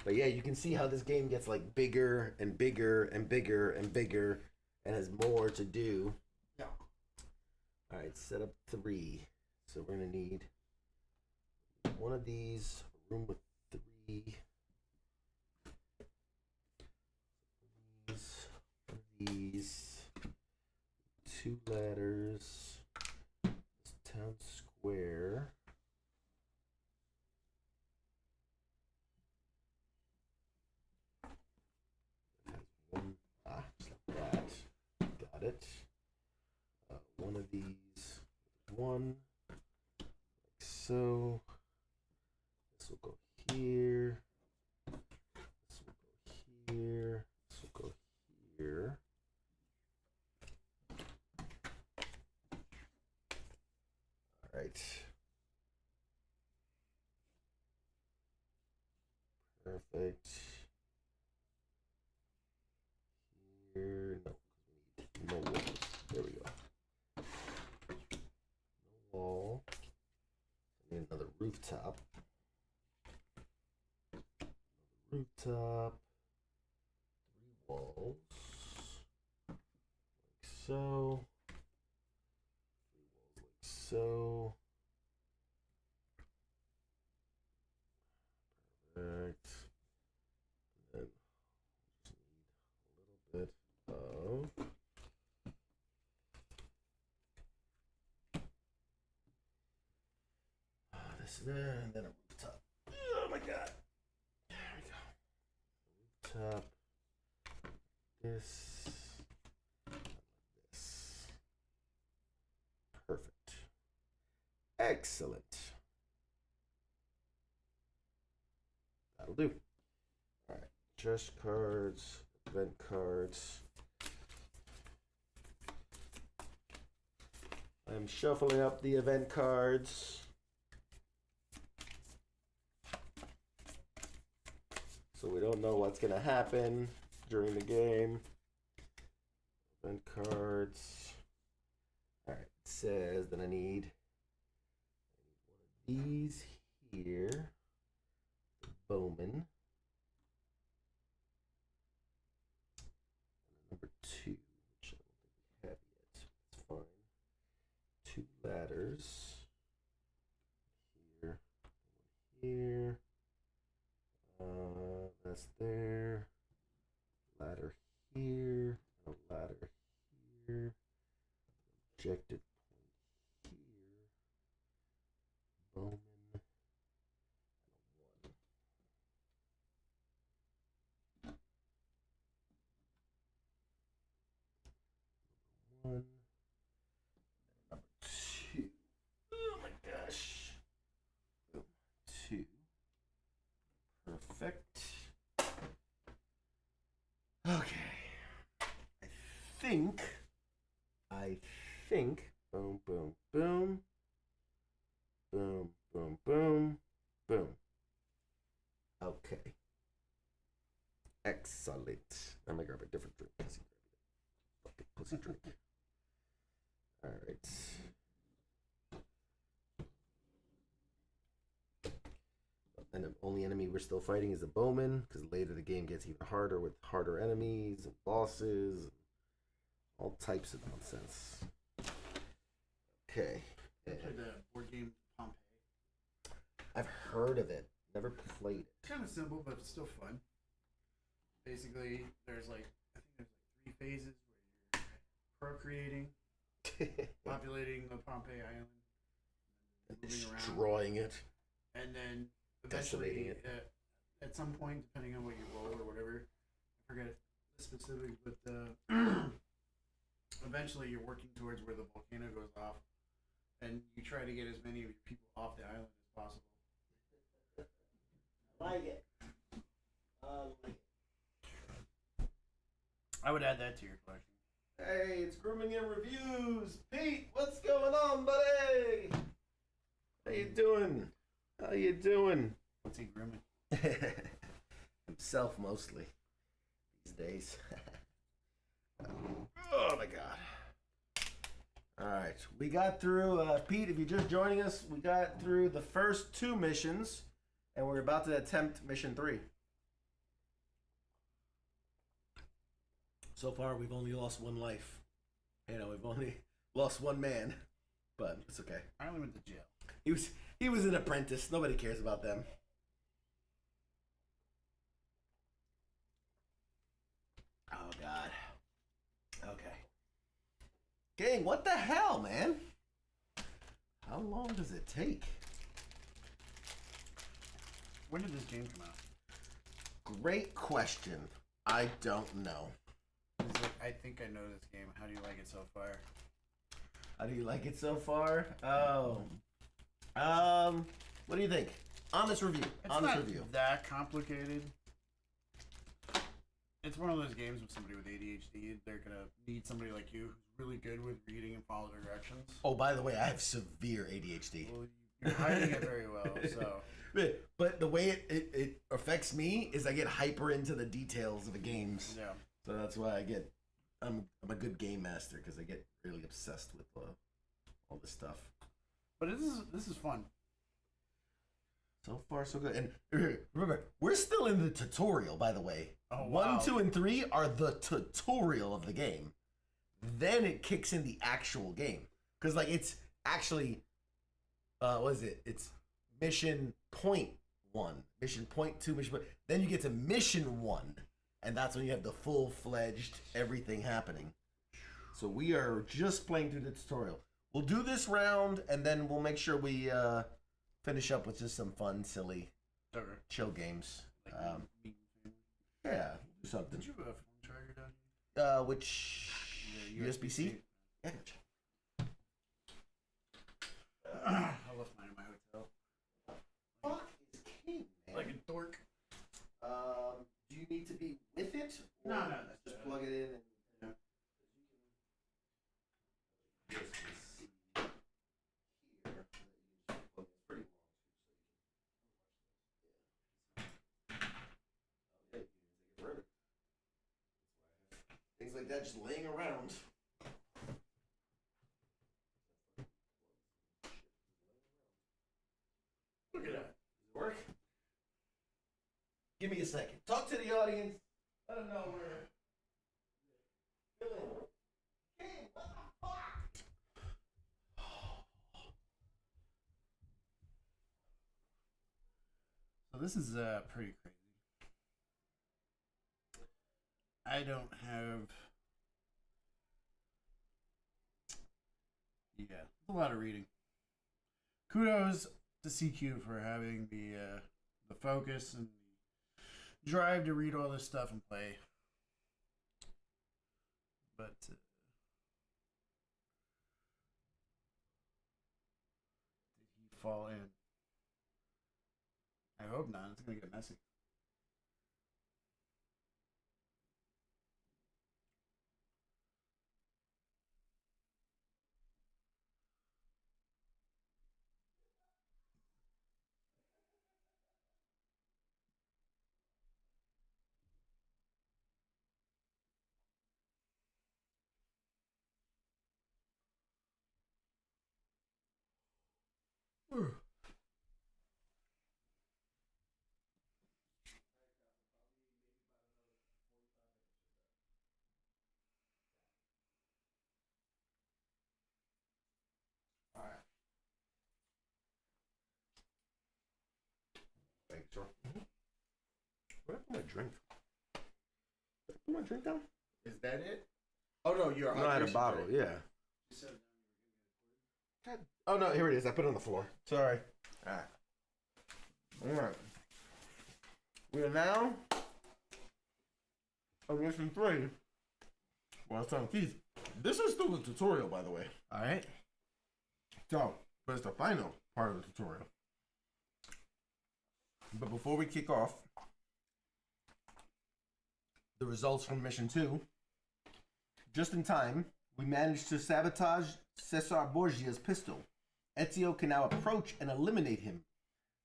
But yeah, you can see how this game gets like bigger and bigger and bigger and bigger and has more to do. Yeah. All right, set up 3. So we're gonna need one of these, a room with 3. These 2 ladders. This town square. Just like that. Got it. One of these, 1, like so. This will go here. This will go here. This will go here. All right. Perfect. Here, no, we need no walls. There we go. No wall. I need another rooftop. Rooftop. 3 walls. Like so. 3 walls like so. Perfect. And then just need a little bit of this there, and then a rooftop. Oh my god. There we go. Rooftop. This. This. Perfect. Excellent. That'll do. Alright. Chest cards, event cards. I'm shuffling up the event cards. So we don't know what's gonna happen during the game. Event cards. Alright, it says that I need one of these here. The Bowman. And number 2, which I don't think we have yet. It's fine. 2 ladders. Here. Here. That's there. Ladder here. A ladder here. Objective point here. Bowman. And a 1. Number 2. Oh my gosh. 2. Perfect. Okay. I think, boom, boom, boom, boom, boom, boom, boom. Okay. Excellent. I'm gonna grab a different drink. Fucking pussy drink. All right. And the only enemy we're still fighting is the Bowman, because later the game gets even harder with harder enemies and bosses, and all types of nonsense. Okay. I played the board game Pompeii. I've heard of it, never played it. It's kind of simple, but it's still fun. Basically, there's like, I think there's like 3 phases where you're procreating, populating the Pompeii island, And moving around, destroying it. and then Decimating eventually, it. at some point, depending on what you roll or whatever, I forget the specifics, but eventually you're working towards where the volcano goes off, and you try to get as many of your people off the island as possible. Like it. I would add that to your collection. Hey, it's Grooming and Reviews. Pete, what's going on, buddy? How you doing? How you doing? What's he grooming? Himself mostly these days. Oh my god. Alright, we got through, Pete, if you're just joining us, we got through the first 2 missions, and we're about to attempt mission 3. So far, we've only lost one life. You know, we've only lost one man, but it's okay. I only went to jail. He was an apprentice. Nobody cares about them. Oh God. Okay. Gang, what the hell, man? How long does it take? When did this game come out? Great question. I don't know. It's like, I think I know this game. How do you like it so far? How do you like it so far? Oh. What do you think? Honest review. It's Honest not review. that complicated. It's one of those games with somebody with ADHD. They're gonna need somebody like you who's really good with reading and follow directions. Oh, by the way, I have severe ADHD. Well, you're hiding it very well, so. But the way it affects me is I get hyper into the details of the games. Yeah. So that's why I'm a good game master because I get really obsessed with all this stuff. But this is fun. So far, so good. And remember, we're still in the tutorial, by the way. Oh, wow. 1, 2, and 3 are the tutorial of the game. Then it kicks in the actual game. Because, like, it's actually, what is it? It's mission point 1, mission point 2, mission point. Then you get to mission 1. And that's when you have the full-fledged everything happening. So we are just playing through the tutorial. We'll do this round, and then we'll make sure we finish up with just some fun, silly, chill games. Yeah, do something. Did you have a phone charger down here? Which USB-C? Yeah. I left mine in my hotel. Fuck is king, man. Like a dork. Do you need to be with it? Or No, just plug it in and. Yeah. USB-C here. It's pretty long too, so you can watch this. Yeah. Oh, yeah, you can take it further. Things like that just laying around. Look at that. Does it work? Give me a second. Talk to the audience. Let them know we're. Hey, what the fuck? So this is pretty crazy. I don't have. Yeah, a lot of reading. Kudos to CQ for having the focus and the drive to read all this stuff and play. But did he fall in? I hope not. It's gonna get messy. Make sure. Where did I put my drink? Did I put my drink down? Is that it? Oh no, you're. No, I had a bottle. Yeah. Oh no, here it is. I put it on the floor. Sorry. All right. We are now on mission 3. Well, it's on Keith. This is still the tutorial, by the way. All right. So, but it's the final part of the tutorial. But before we kick off, the results from mission 2. Just in time, we managed to sabotage Cesar Borgia's pistol. Ezio can now approach and eliminate him.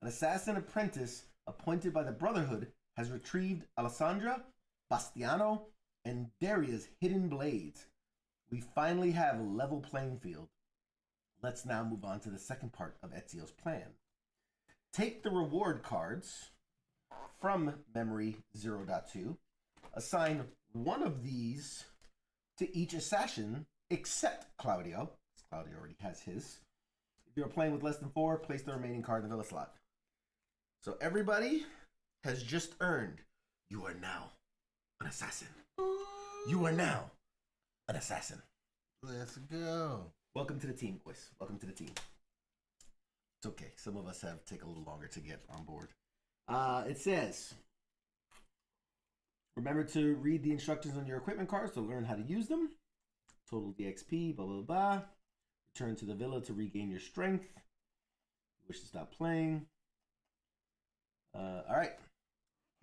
An assassin apprentice appointed by the Brotherhood has retrieved Alessandra, Bastiano, and Daria's hidden blades. We finally have a level playing field. Let's now move on to the second part of Ezio's plan. Take the reward cards from Memory 0.2, assign one of these to each assassin except Claudio. Claudio already has his. If you're playing with less than 4, place the remaining card in the villa slot. So everybody has just earned. You are now an assassin. You are now an assassin. Let's go. Welcome to the team, boys. Welcome to the team. It's okay. Some of us have taken a little longer to get on board. It says, remember to read the instructions on your equipment cards to learn how to use them. Total DXP, blah, blah, blah. Return to the villa to regain your strength. You wish to stop playing. All right.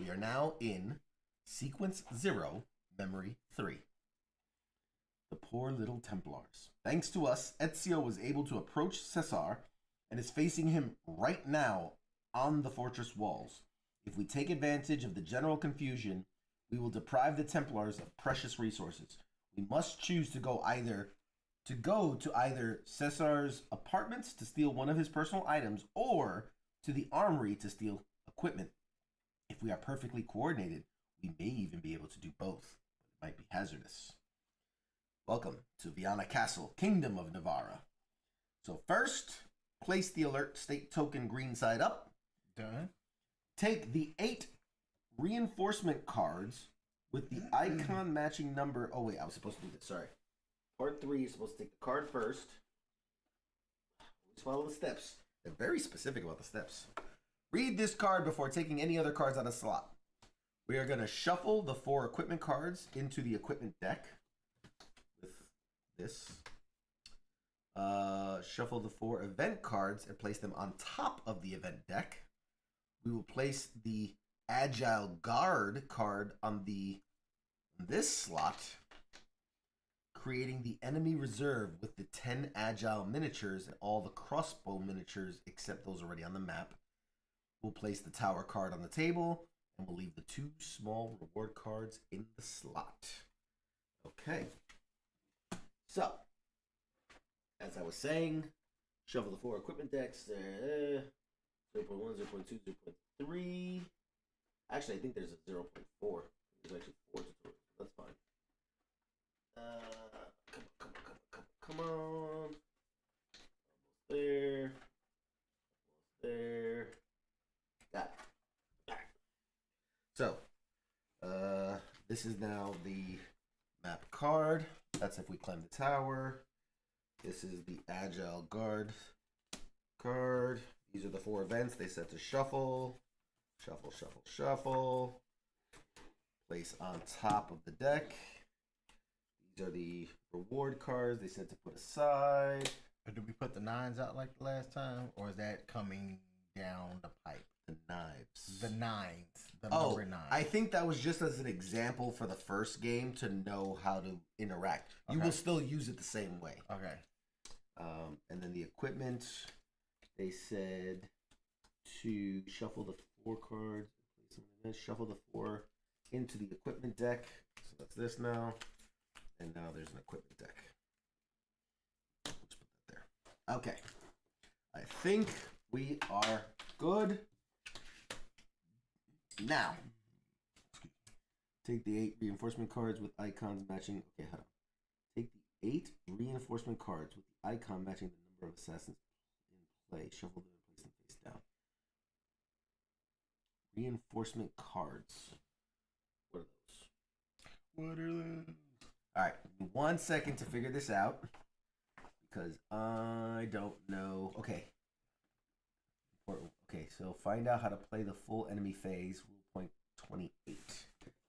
We are now in Sequence 0, Memory 3. The poor little Templars. Thanks to us, Ezio was able to approach Cesar and is facing him right now on the fortress walls. If we take advantage of the general confusion, we will deprive the Templars of precious resources. We must choose to go to either Cesar's apartments to steal one of his personal items or to the armory to steal equipment. If we are perfectly coordinated, we may even be able to do both. It might be hazardous. Welcome to Viana Castle, Kingdom of Navarra. So first, place the alert state token green side up. Done. Take the 8 reinforcement cards with the icon matching number. Oh wait, I was supposed to do this, sorry. Part 3 is supposed to take the card first. Let's follow the steps. They're very specific about the steps. Read this card before taking any other cards out of slot. We are going to shuffle the 4 equipment cards into the equipment deck. With this. Shuffle the 4 event cards and place them on top of the event deck. We will place the Agile Guard card on this slot, creating the enemy reserve with the 10 Agile miniatures and all the crossbow miniatures except those already on the map. We'll place the Tower card on the table, and we'll leave the 2 small reward cards in the slot. Okay. So, as I was saying, shuffle the 4 equipment decks. 0.1, 0.2, 0.3. Actually, I think there's a 0.4. There's actually 4 tutorials. That's fine. Come on. Almost there. Almost there. Got it. So, this is now the map card. That's if we climb the tower. This is the Agile Guard card. These are the 4 events. They set to shuffle. Shuffle, shuffle, shuffle. Place on top of the deck. These are the reward cards. They said to put aside. But did we put the 9s out like the last time? Or is that coming down the pipe? The knives. The 9s. The number 9. I think that was just as an example for the first game to know how to interact. You will still use it the same way. Okay. And then the equipment, they said to shuffle the 4 cards. Shuffle the 4 into the equipment deck. So that's this now. And now there's an equipment deck. Let's put that there. Okay. I think we are good. Now, take the 8 reinforcement cards with icons matching. Okay, hold on. Take the 8 reinforcement cards with the icon matching the number of assassins in play. Shuffle them and place them face down. Reinforcement cards. What are those? What are those? All right, 1 second to figure this out because I don't know. Okay. Okay, so find out how to play the full enemy phase. Rule point 28.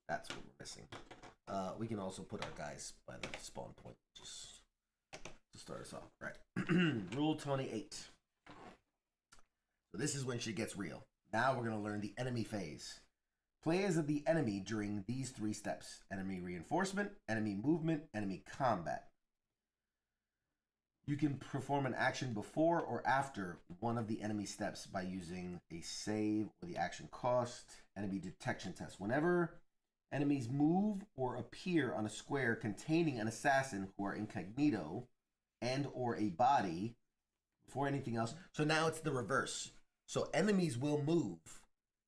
That's what we're missing. We can also put our guys by the spawn point just to start us off. Right. Rule 28. So this is when shit gets real. Now we're going to learn the enemy phase. Play as the enemy during these 3 steps. Enemy reinforcement, enemy movement, enemy combat. You can perform an action before or after one of the enemy steps by using a save or the action cost, enemy detection test. Whenever enemies move or appear on a square containing an assassin who are incognito and or a body, before anything else. So now it's the reverse. So enemies will move,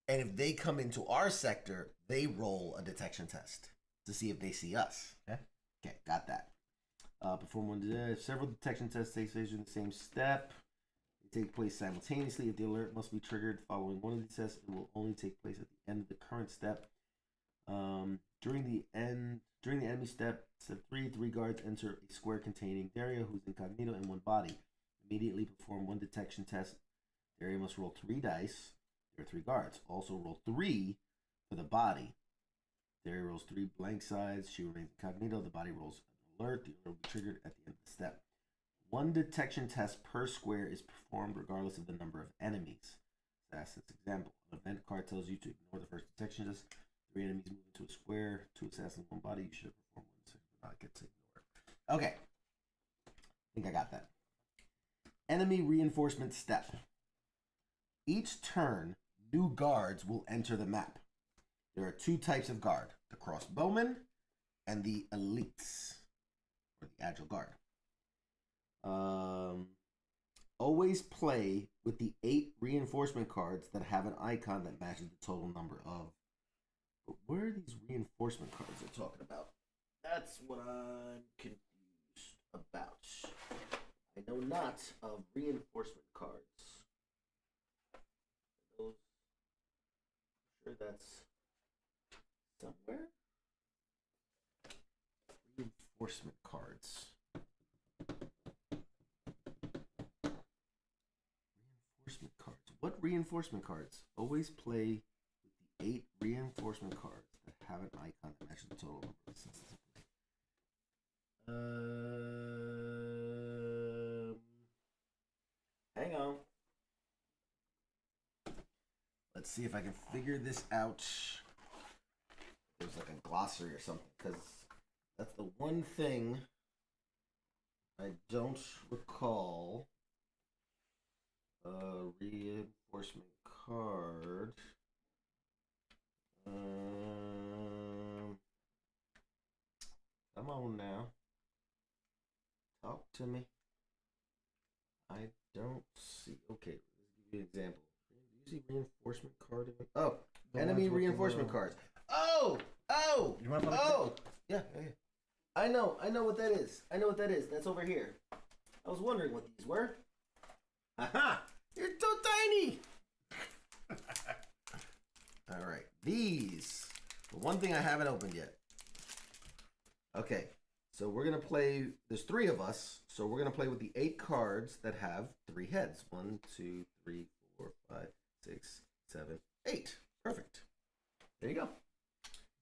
and if they come into our sector, they roll a detection test. to see if they see us. Okay. Okay, got that. Perform one. Several detection tests take place in the same step. They take place simultaneously. If the alert must be triggered following one of these tests, it will only take place at the end of the current step. During the enemy step 3, 3 guards enter a square containing Daria, who's incognito in one body. Immediately perform one detection test. Daria must roll 3 dice. There are 3 guards. Also roll 3 for the body. Daria rolls 3 blank sides. She remains incognito. The body rolls an alert. The alert will be triggered at the end of the step. 1 detection test per square is performed regardless of the number of enemies. Assassin's example. An event card tells you to ignore the first detection test. 3 enemies move into a square. 2 assassins, 1 body. You should perform 1 second. Not get to ignore it. Okay. I think I got that. Enemy reinforcement step. Each turn, new guards will enter the map. There are 2 types of guard, the crossbowmen and the elites, or the agile guard. Always play with the 8 reinforcement cards that have an icon that matches the total number of. But where are these reinforcement cards they're talking about? That's what I'm confused about. I know not of reinforcement cards. Those, I'm sure that's somewhere. Reinforcement cards. Reinforcement cards. What reinforcement cards? Always play with the 8 reinforcement cards that have an icon that matches the total number of instances of play. Hang on. Let's see if I can figure this out. There's like a glossary or something, because that's the one thing I don't recall. Reinforcement card. Come on now. Talk to me. I don't see. Okay, let's give you an example. Do you see reinforcement card? Oh, The enemy ones with the reinforcement little- cards. Oh! You want to Yeah. I know what that is. That's over here. I was wondering what these were. Aha! You're so tiny! Alright, these. The one thing I haven't opened yet. Okay, so we're going to play. There's 3 of us, so we're going to play with the 8 cards that have 3 heads. 1, 2, 3, 4, 5, 6, 7, 8. Perfect. There you go.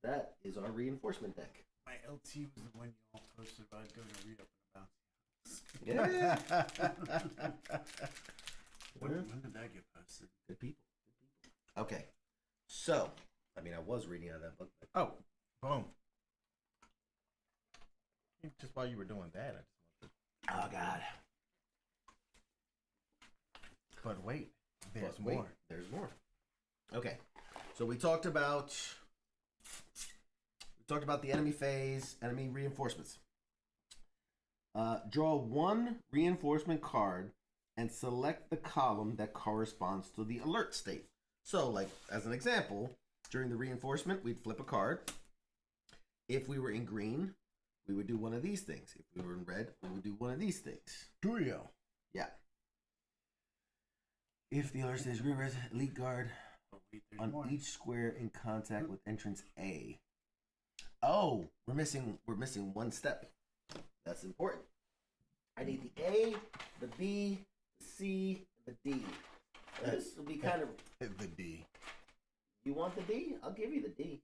That is our reinforcement deck. My LT was the one you all posted about doing a read up and about. Yeah. When did that get posted? Good people. Okay. So, I mean, I was reading out of that book. But Oh, boom. Just while you were doing that, I just wanted oh, God. to. But wait, there's But wait, more. There's more. Okay. So we talked about the enemy phase, enemy reinforcements. Draw 1 reinforcement card and select the column that corresponds to the alert state. So, like, as an example, during the reinforcement, we'd flip a card. If we were in green, we would do one of these things. If we were in red, we would do one of these things. Trio. Yeah. If the alert state is green, red, elite guard Oh, wait, there's on more. each square in contact with entrance A. Oh, we're missing 1 step. That's important. I need the A, the B, the C, and the D. And this will be kind of. The D. You want the D? I'll give you the D.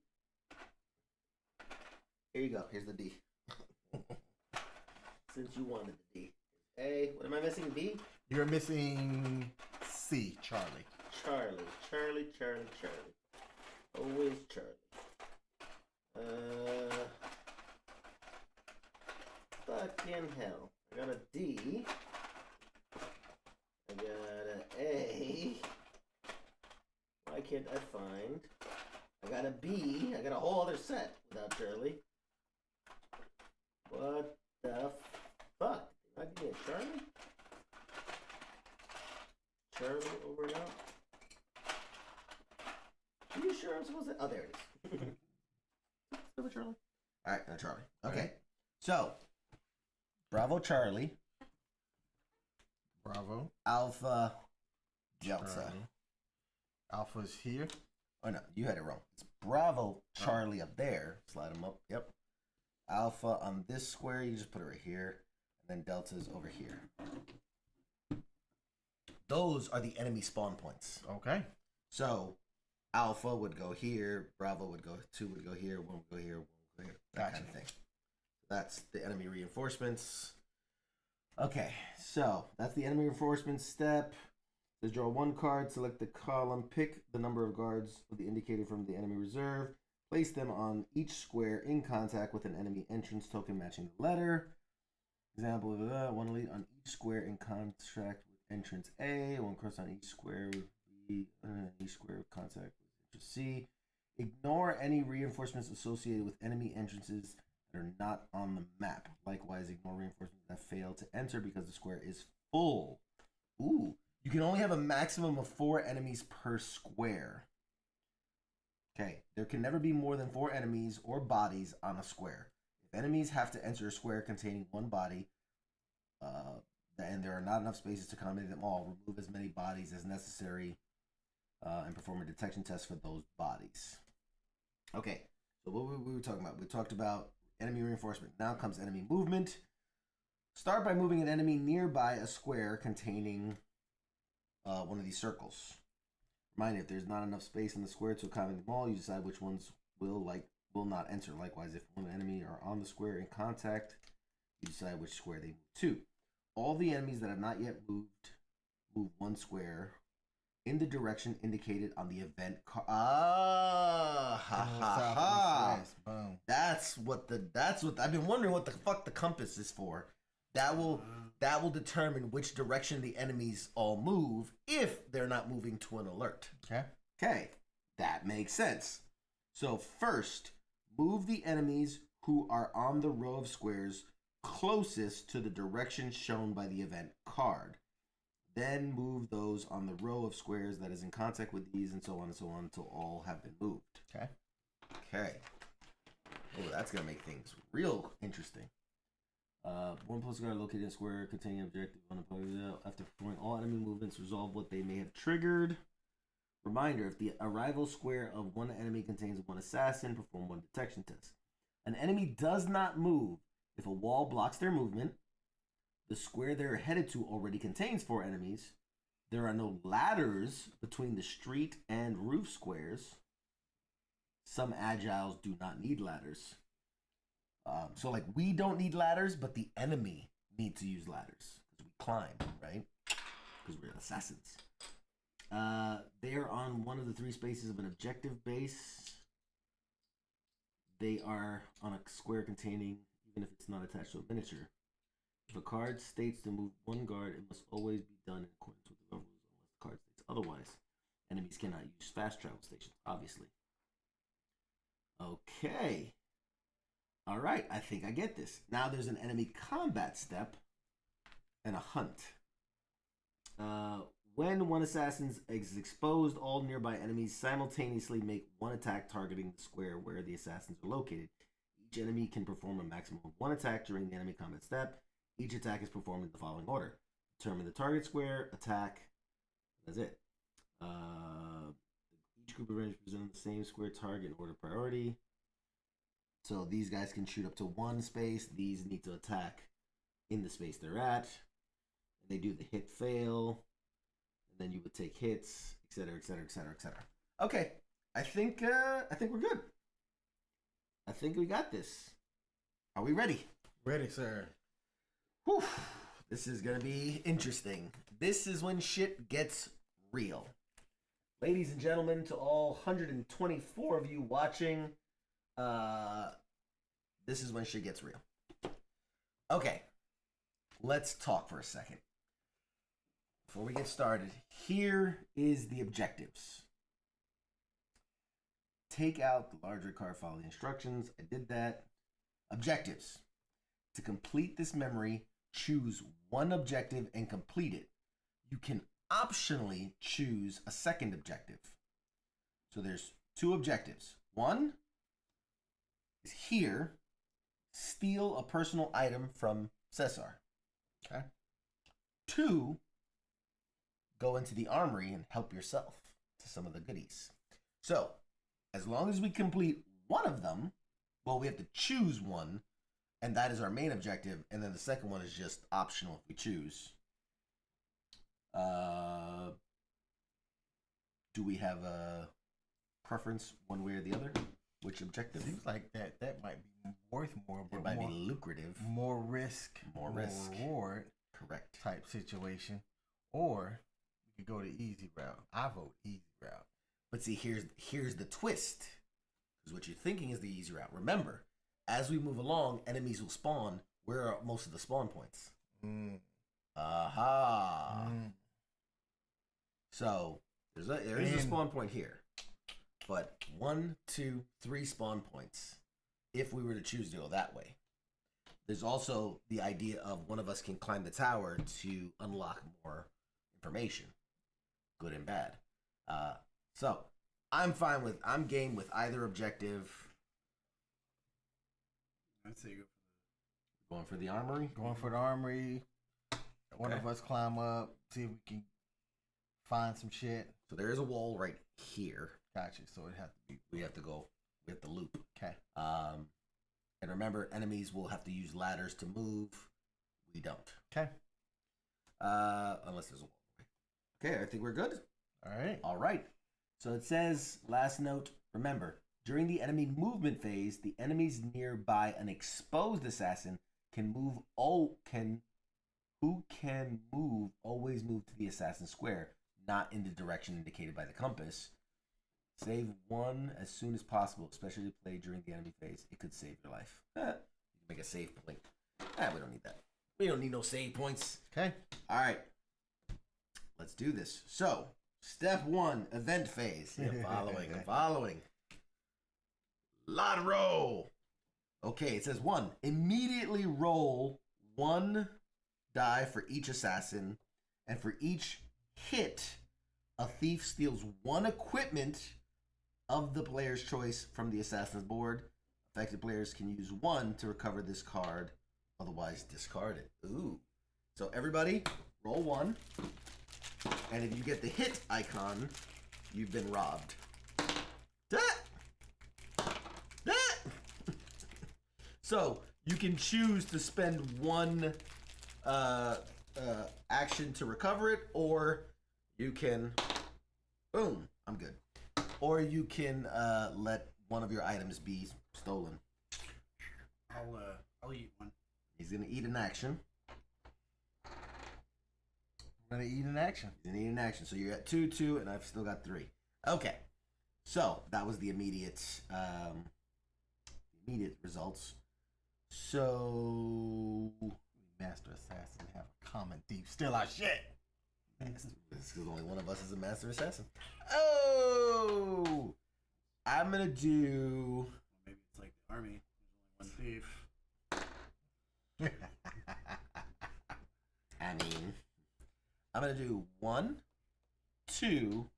Here you go. Here's the D. Since you wanted the D. A. What am I missing? B? You're missing C, Charlie. Charlie. Always Charlie. Fucking hell. I got a D. I got an A. Why can't I find? I got a B. I got a whole other set without Charlie. What the fuck? Did I be a Charlie? Charlie over and out. Are you sure I'm supposed to? Oh, there it is. Silver Charlie. All right, now Charlie. Okay. So, Bravo Charlie, Bravo. Alpha Delta. Charlie. Alpha's here. Oh no, you had it wrong. It's Bravo Charlie up there. Slide them up. Yep. Alpha on this square, you just put it right here. And then Delta's over here. Those are the enemy spawn points. Okay. So, Alpha would go here, Bravo would go, 2 would go here, 1 would go here, 1 would go here. That kind of thing. That's the enemy reinforcements. Okay, so that's the enemy reinforcements step. Says draw 1 card, select the column, pick the number of guards with the indicator from the enemy reserve, place them on each square in contact with an enemy entrance token matching the letter. Example, 1 elite on each square in contact with entrance A, 1 cross on each square with B, each square with contact with entrance C. Ignore any reinforcements associated with enemy entrances that are not on the map. Likewise, ignore reinforcements that fail to enter because the square is full. Ooh. You can only have a maximum of 4 enemies per square. Okay, there can never be more than 4 enemies or bodies on a square. If enemies have to enter a square containing 1 body, and there are not enough spaces to accommodate them all, remove as many bodies as necessary and perform a detection test for those bodies. Okay, so what we were talking about? We talked about enemy reinforcement. Now comes enemy movement. Start by moving an enemy nearby a square containing one of these circles. Remind, if there's not enough space in the square to accommodate them all, you decide which ones will not enter. Likewise, if one enemy are on the square in contact, you decide which square they move to. All the enemies that have not yet moved, move 1 square in the direction indicated on the event card. Boom. That's what I've been wondering what the fuck the compass is for. That will determine which direction the enemies all move if they're not moving to an alert. Okay, that makes sense. So first, move the enemies who are on the row of squares closest to the direction shown by the event card. Then move those on the row of squares that is in contact with these, and so on and so on until all have been moved. Okay. Oh, that's gonna make things real interesting. 1 plus guard located in a square containing objective on a after performing all enemy movements, resolve what they may have triggered. Reminder, if the arrival square of 1 enemy contains 1 assassin, perform 1 detection test. An enemy does not move if a wall blocks their movement, the square they're headed to already contains 4 enemies, there are no ladders between the street and roof squares. Some agiles do not need ladders. So like we don't need ladders, but the enemy need to use ladders because we climb, right? Because we're assassins. They are on one of the 3 spaces of an objective base. They are on a square containing, even if it's not attached to a miniature. If a card states to move 1 guard, it must always be done in accordance with the rules unless the card states otherwise. Enemies cannot use fast travel stations, obviously. Okay. All right, I think I get this. Now there's an enemy combat step and a hunt. When 1 assassin is exposed, all nearby enemies simultaneously make 1 attack targeting the square where the assassins are located. Each enemy can perform a maximum of 1 attack during the enemy combat step. Each attack is performed in the following order. Determine the target square, attack. That's it. Each group of enemies present the same square target in order of priority. So these guys can shoot up to 1 space. These need to attack in the space they're at. And they do the hit fail. And then you would take hits, etc., etc., etc., etc. Okay, I think we're good. I think we got this. Are we ready? Ready, sir. Whew. This is gonna be interesting. This is when shit gets real. Ladies and gentlemen, to all 124 of you watching, this is when shit gets real. Okay, let's talk for a second. Before we get started, here is the objectives. Take out the larger card, follow the instructions. I did that. Objectives. To complete this memory, choose 1 objective and complete it. You can optionally choose a second objective. So there's 2 objectives. 1 is here, steal a personal item from Cesar. Okay. 2, go into the armory and help yourself to some of the goodies. So, as long as we complete one of them, well, we have to choose one, and that is our main objective, and then the second one is just optional if we choose. Do we have a preference one way or the other? Which objective? Seems like that might be worth more, but It might more, be lucrative. more risk, More risk. reward Correct. type situation. Or we could go the easy route. I vote easy route. But see, here's the twist. Because what you're thinking is the easy route. Remember, as we move along, enemies will spawn. Where are most of the spawn points? Aha. So there is a spawn point here. But 1, 2, 3 spawn points if we were to choose to go that way. There's also the idea of one of us can climb the tower to unlock more information, good and bad. So I'm game with either objective. I'd say go Going for the armory. Going for the armory. One of us climb up, see if we can find some shit. So there is a wall right here. Gotcha. So it has to be. We have to loop. Okay. And remember, enemies will have to use ladders to move. We don't. Okay. Unless there's a wall. Okay, I think we're good. All right. So it says, last note, remember, during the enemy movement phase, the enemies nearby an exposed assassin can move always move to the assassin square, not in the direction indicated by the compass. Save one as soon as possible, especially to play during the enemy phase. It could save your life. You can make a save point. We don't need that. We don't need no save points. Okay. All right. Let's do this. So, step 1, event phase. I'm following. Lotto. Okay, it says 1. Immediately roll 1 die for each assassin, and for each hit, a thief steals 1 equipment of the player's choice from the assassin's board. Affected players can use 1 to recover this card, otherwise discard it. Ooh. So everybody, roll 1. And if you get the hit icon, you've been robbed. So you can choose to spend 1 action to recover it, or you can, boom, I'm good. Or you can let one of your items be stolen. I'll eat 1. He's gonna eat an action. I'm gonna eat an action. He's gonna eat an action. So you're at 2, 2, and I've still got 3. Okay. So that was the immediate results. So Master assassin have a common thief steal our shit. because only one of us is a master assassin. Oh, I'm gonna do. Maybe it's like the army. There's only 1 thief. I mean, I'm gonna do 1, 2,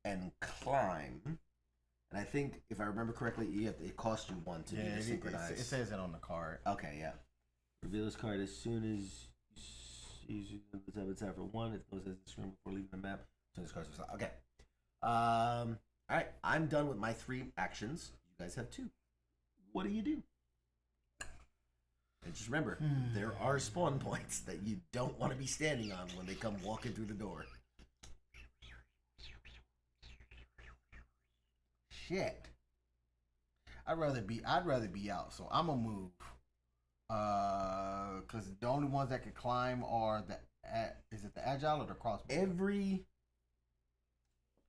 and climb. And I think, if I remember correctly, it costs you 1 to do the synchronize. It says it on the card. Okay, yeah. Reveal this card as soon as you tab the tab for 1. It goes as the screen before leaving the map. So this card's okay. All right, I'm done with my 3 actions. You guys have 2. What do you do? And just remember, there are spawn points that you don't want to be standing on when they come walking through the door. Shit. I'd rather be out, so I'm gonna move. Cause the only ones that can climb are is it the agile or the crossbow? Every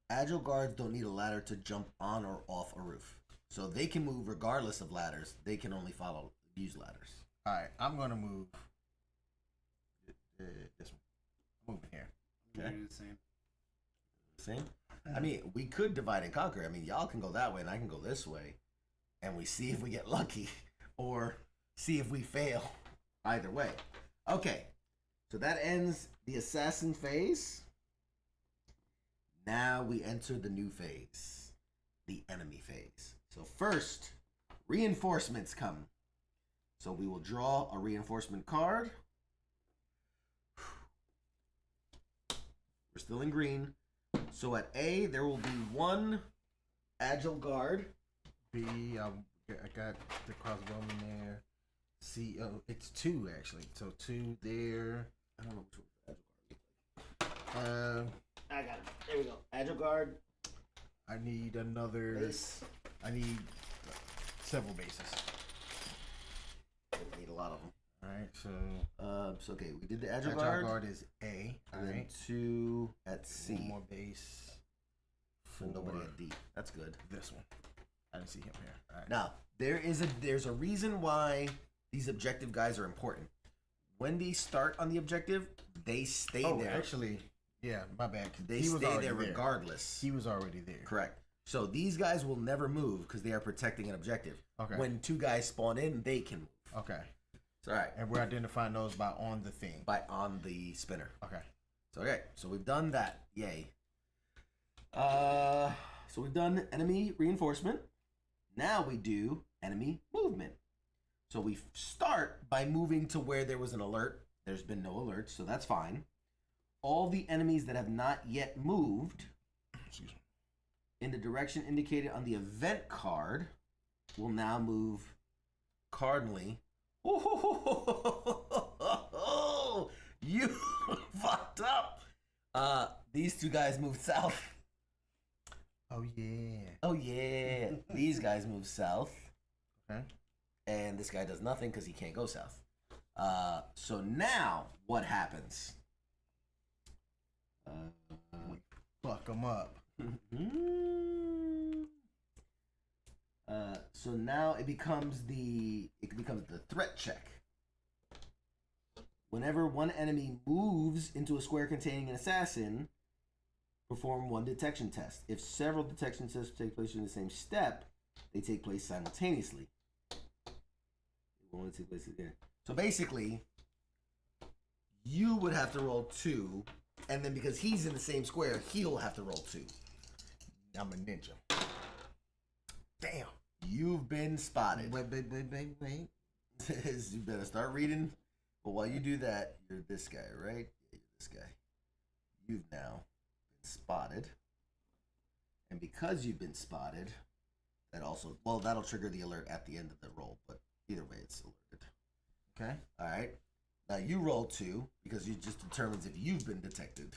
agile guards don't need a ladder to jump on or off a roof, so they can move regardless of ladders. They can only use ladders. All right, I'm gonna move this one. I'm moving here. Okay. Do the same. Same. I mean, we could divide and conquer. I mean, y'all can go that way and I can go this way, and we see if we get lucky or see if we fail. Either way. Okay, so that ends the assassin phase. Now we enter the new phase, the enemy phase. So first, reinforcements come. So we will draw a reinforcement card. We're still in green. So at A, there will be 1 agile guard. B, I got the crossbow in there. C, oh, it's 2 actually. So 2 there. I don't know which one agile guard. I got it. There we go. Agile guard. I need another. Base. I need several bases. I need a lot of them. All right, So okay, we did the agile agile guard. guard is A. All And then right. 2 at C. 1 more base. For nobody at D. That's good. This one. I didn't see him here. All right. Now, there's a reason why these objective guys are important. When they start on the objective, they stay there. Actually, yeah, my bad. They He was stay already there regardless. He was already there. Correct. So these guys will never move because they are protecting an objective. Okay. When 2 guys spawn in, they can move. Okay. It's all right. And we're identifying those by on the thing. On the spinner. Okay. So okay. So we've done that. Yay. So we've done enemy reinforcement. Now we do enemy movement. So we start by moving to where there was an alert. There's been no alert, so that's fine. All the enemies that have not yet moved in the direction indicated on the event card will now move cardinally. You fucked up. These 2 guys moved south. Oh yeah. Oh yeah. These guys move south. Okay. And this guy does nothing because he can't go south. So now what happens? Fuck them up. So now it becomes the threat check. Whenever one enemy moves into a square containing an assassin, perform 1 detection test. If several detection tests take place in the same step, they take place simultaneously. It will only take place again. So basically, you would have to roll 2, and then because he's in the same square, he'll have to roll 2. I'm a ninja. Damn. You've been spotted. Wait. You better start reading. But while you do that, you're this guy, right? Yeah, you're this guy. You've now been spotted. And because you've been spotted, that'll trigger the alert at the end of the roll. But either way, it's alerted. Okay. All right. Now you roll 2 because it just determines if you've been detected.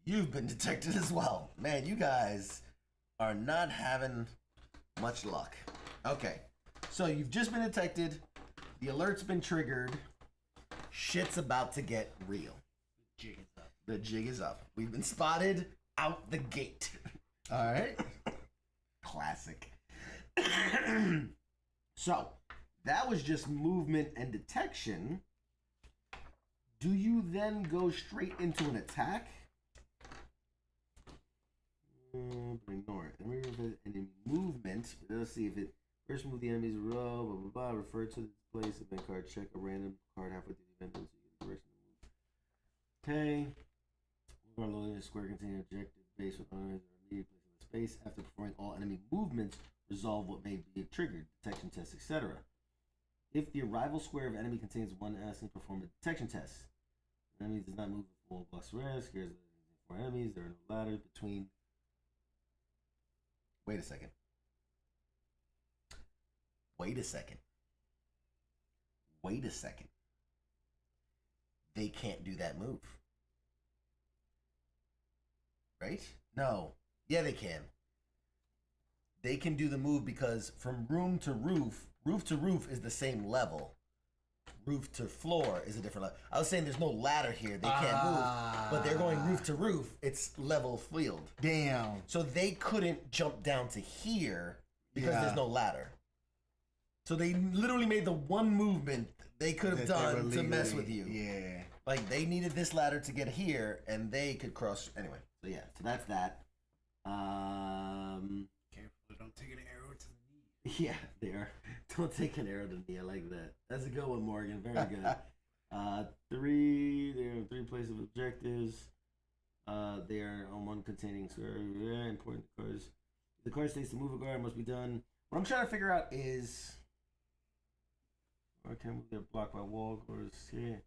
You've been detected as well. Man, you guys are not having much luck. Okay. So you've just been detected. The alert's been triggered. Shit's about to get real. Jig is up. The jig is up. We've been spotted out the gate. All right. Classic. So, that was just movement and detection. Do you then go straight into an attack? Ignore it. Any movement. Let's see if it first move the enemy's row, blah blah blah. Refer to the place event card. Check a random card halfway through the event so you get the direction to move. Okay. We're loading a square containing objective base with enemies that are immediately placed in the space. After performing all enemy movements, resolve what may be triggered, detection test, etc. If the arrival square of enemy contains 1 asset, perform a detection test. The enemy does not move the full box square. Scares the 4 enemies. There are no ladders between. Wait a second. They can't do that move. Right? No. Yeah, they can. They can do the move because from room to roof is the same level. Roof to floor is a different level. I was saying there's no ladder here. They can't move. But they're going roof to roof. It's level field. Damn. So they couldn't jump down to here because there's no ladder. So they literally made the one movement they could have done to mess with you. Yeah. Like they needed this ladder to get here and they could cross. Anyway, so yeah, so that's that. Carefully, don't take an arrow to the knee. Yeah, they are. Don't take an arrow to the knee. I like that. That's a good one, Morgan. Very good. There are 3 places of objectives. They are on one containing very important cards. The card states to move a guard must be done. What I'm trying to figure out is or can move their block by wall or here.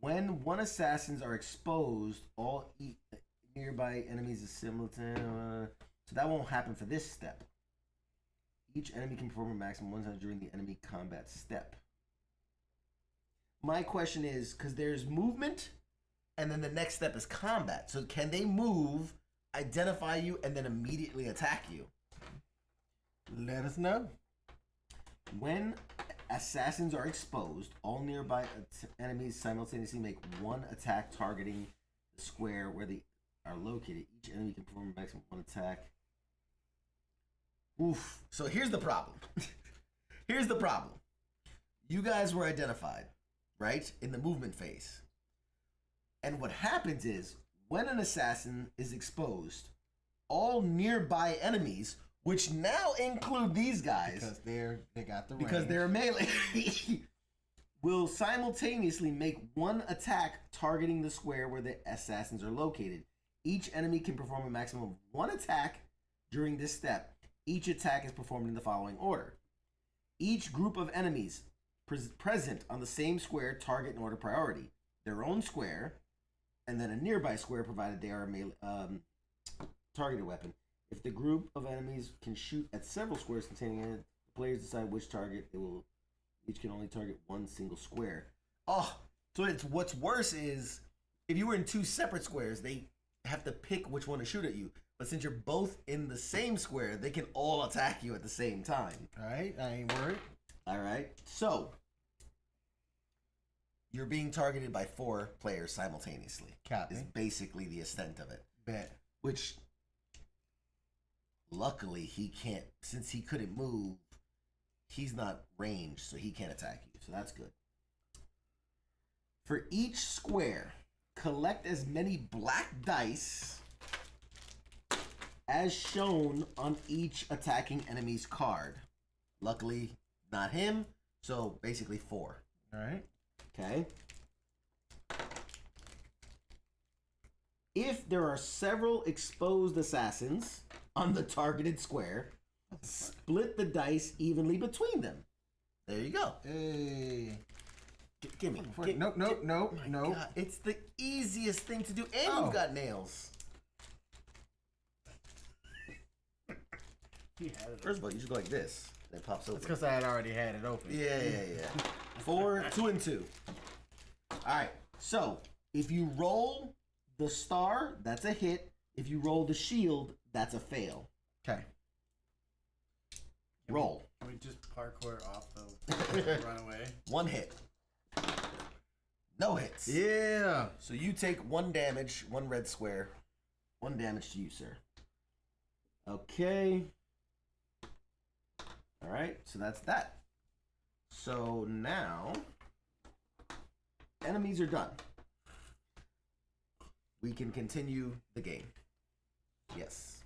When one assassins are exposed, all nearby enemies is simultaneous. So that won't happen for this step. Each enemy can perform a maximum one time during the enemy combat step. My question is, because there's movement, and then the next step is combat. So can they move, identify you, and then immediately attack you? Let us know. When assassins are exposed, all nearby enemies simultaneously make one attack targeting the square where they are located. Each enemy can perform a maximum one attack. Oof. So here's the problem. Here's the problem. You guys were identified, right? In the movement phase. And what happens is, when an assassin is exposed, all nearby enemies, which now include these guys, Because they got the because range. they're melee, will simultaneously make one attack targeting the square where the assassins are located. Each enemy can perform a maximum of one attack during this step. Each attack is performed in the following order. Each group of enemies present on the same square target in order priority. Their own square, and then a nearby square provided they are a melee, targeted weapon. If the group of enemies can shoot at several squares containing it, the players decide which target they will. Each can only target one single square. Oh, so it's what's worse is if you were in two separate squares, they have to pick which one to shoot at you. But since you're both in the same square, they can all attack you at the same time. All right, I ain't worried. All right. So you're being targeted by 4 players simultaneously. Copy. Is basically the extent of it. Bet. Which, luckily, he can't. Since he couldn't move, he's not ranged, so he can't attack you. So that's good. For each square, collect as many black dice as shown on each attacking enemy's card. Luckily, not him, so basically 4. All right. Okay. If there are several exposed assassins on the targeted square, split the dice evenly between them. There you go. Hey. Give me. Nope. God, it's the easiest thing to do, and Oh. you've got nails. He had it. First of all, you should go like this. And it pops It's open. because I had already had it open. Yeah. 4, 2, and 2. All right. So if you roll the star, that's a hit. If you roll the shield, that's a fail. Okay. Roll. Can we just parkour off the run away? 1 hit. No hits. Yeah. So you take 1 damage, 1 red square. 1 damage to you, sir. Okay. All right. So that's that. So now, enemies are done. We can continue the game. Yes.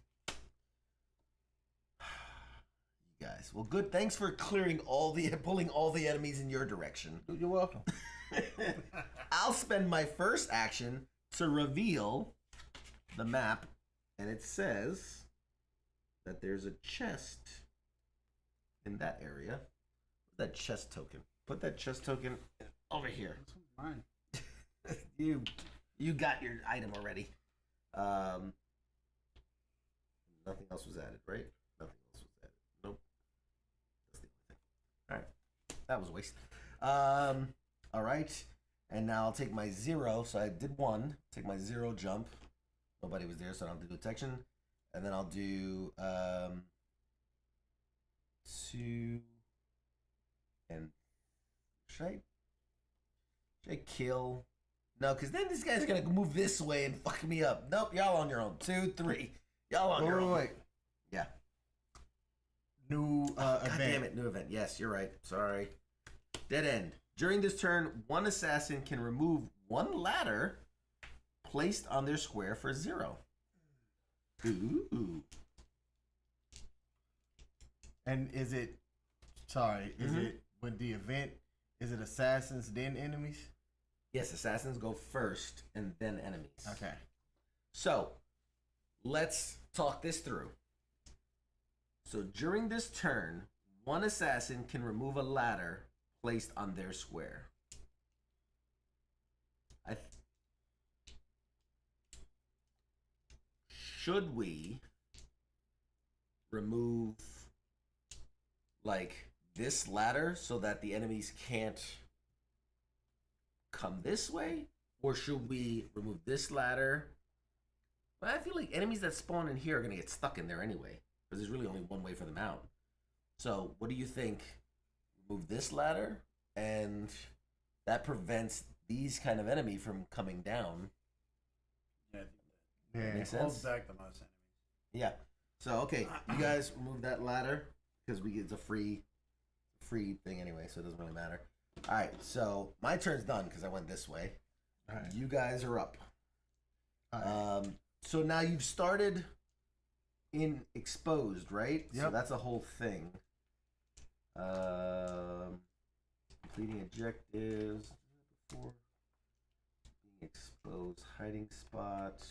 You guys. Well, good. Thanks for pulling all the enemies in your direction. You're welcome. I'll spend my first action to reveal the map, and it says that there's a chest in that area. That chest token. Put that chest token over here. This one's mine. You got your item already. Nothing else was added, right? Nothing else was added. Nope. That's the only thing. All right. That was a waste. All right. And now I'll take my 0. So I did 1. Take my 0 jump. Nobody was there, so I don't have to do detection. And then I'll do 2 and should I kill? No, because then this guy's gonna move this way and fuck me up. Nope, y'all on your own. 2, 3. Y'all on your own. Wait. Yeah. New God event. damn it, new event. Yes, you're right. Sorry. Dead end. During this turn, one assassin can remove 1 ladder placed on their square for 0. Ooh. And is it? Sorry. Is it when the event? Is it assassins then enemies? Yes, assassins go first and then enemies. Okay. So, let's talk this through. So, during this turn, one assassin can remove a ladder placed on their square. Should we remove like this ladder so that the enemies can't come this way? Or should we remove this ladder? But I feel like enemies that spawn in here are going to get stuck in there anyway, because there's really only one way for them out. So what do you think? Remove this ladder, and that prevents these kind of enemy from coming down. Yeah, Yeah. Makes holds sense? back the most enemies. Yeah. So okay, you guys remove that ladder because it's a free thing anyway, so it doesn't really matter. All right, so my turn's done because I went this way. All right. You guys are up. All right. So now you've started in exposed, right? So Yep. that's a whole thing. Completing objectives before being exposed, hiding spot,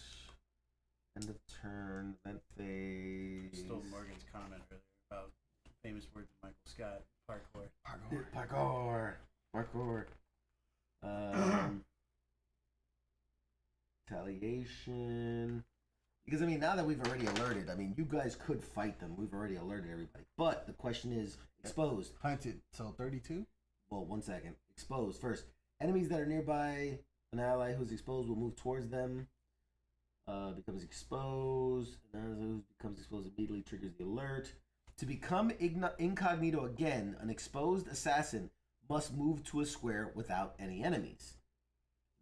end of turn, event phase. Stole Morgan's comment earlier about famous words of Michael Scott, parkour. Parkour. Retaliation. Because, I mean, now that we've already alerted, I mean, you guys could fight them. We've already alerted everybody. But the question is, exposed. Hunted. So 32. Well, 1 second. Exposed. First, enemies that are nearby an ally who's exposed will move towards them. Becomes exposed. And who becomes exposed immediately triggers the alert. To become incognito again, an exposed assassin must move to a square without any enemies.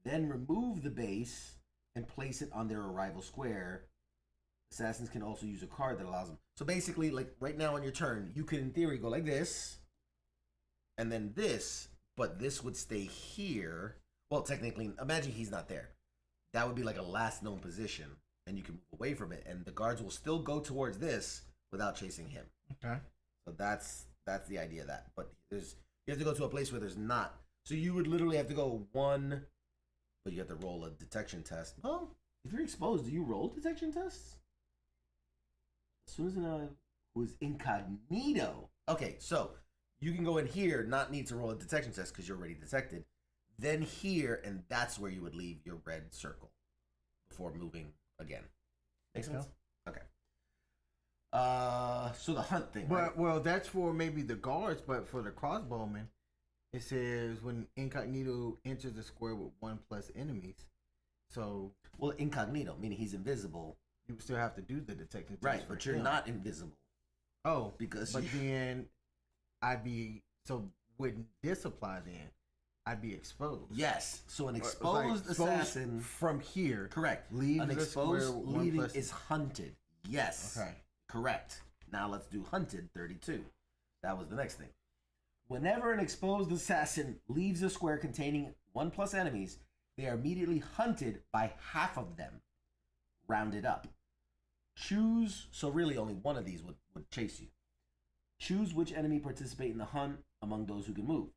Then remove the base and place it on their arrival square. Assassins can also use a card that allows them. So basically, like right now on your turn, you could in theory go like this, and then this, but this would stay here. Well, technically, imagine he's not there. That would be like a last known position, and you can move away from it, and the guards will still go towards this without chasing him. Okay. So that's the idea of that. But you have to go to a place where there's not. So you would literally have to go one, but you have to roll a detection test. Well, if you're exposed, do you roll detection tests? As soon as an ally who is incognito. Okay, so you can go in here, not need to roll a detection test because you're already detected. Then here, and that's where you would leave your red circle before moving again. Make sense? Okay. So the hunt thing. Right? Well, that's for maybe the guards, but for the crossbowmen, it says when incognito enters the square with 1+ enemies. So, Well, incognito, meaning he's invisible. you still have to do the detection test. Right, for but you're him. not invisible. Oh, Because but you- then I'd be, so wouldn't this apply then? I'd be exposed. Yes. So an Like, exposed assassin. from here. Correct. Leave An the exposed square with leaving 1+ is hunted. Yes. Okay. Correct. Now let's do hunted 32. That was the next thing. Whenever an exposed assassin leaves a square containing 1+ enemies, they are immediately hunted by half of them, rounded up. Choose, so really only one of these would chase you. Choose which enemy participate in the hunt among those who can move.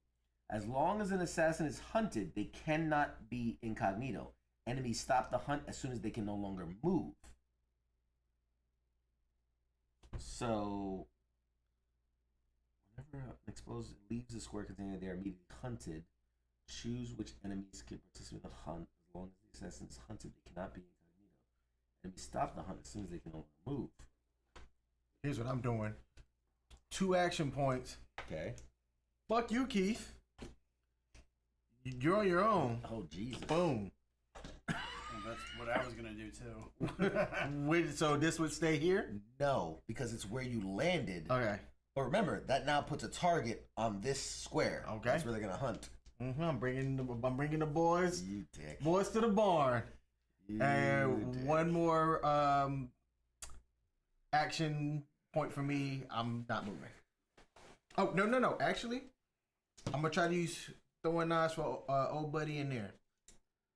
As long as an assassin is hunted, they cannot be incognito. Enemies stop the hunt as soon as they can no longer move. So, whenever an exposed leaves a square containing, they are immediately hunted. Choose which enemies can participate in the hunt. As long as the assassin is hunted, they cannot be incognito. Enemies stop the hunt as soon as they can no longer move. Here's what I'm doing. 2 action points. Okay. Fuck you, Keith. You're on your own. Oh, Jesus. Boom. And that's what I was gonna do too. So this would stay here? No, because it's where you landed. Okay. But remember, that now puts a target on this square. Okay. That's where they're going to hunt. I'm bringing the boys You dick. to the barn. You And dick. one more action point for me. I'm not moving. Oh, no. Actually, I'm going to try to use throwing knives for old buddy in there.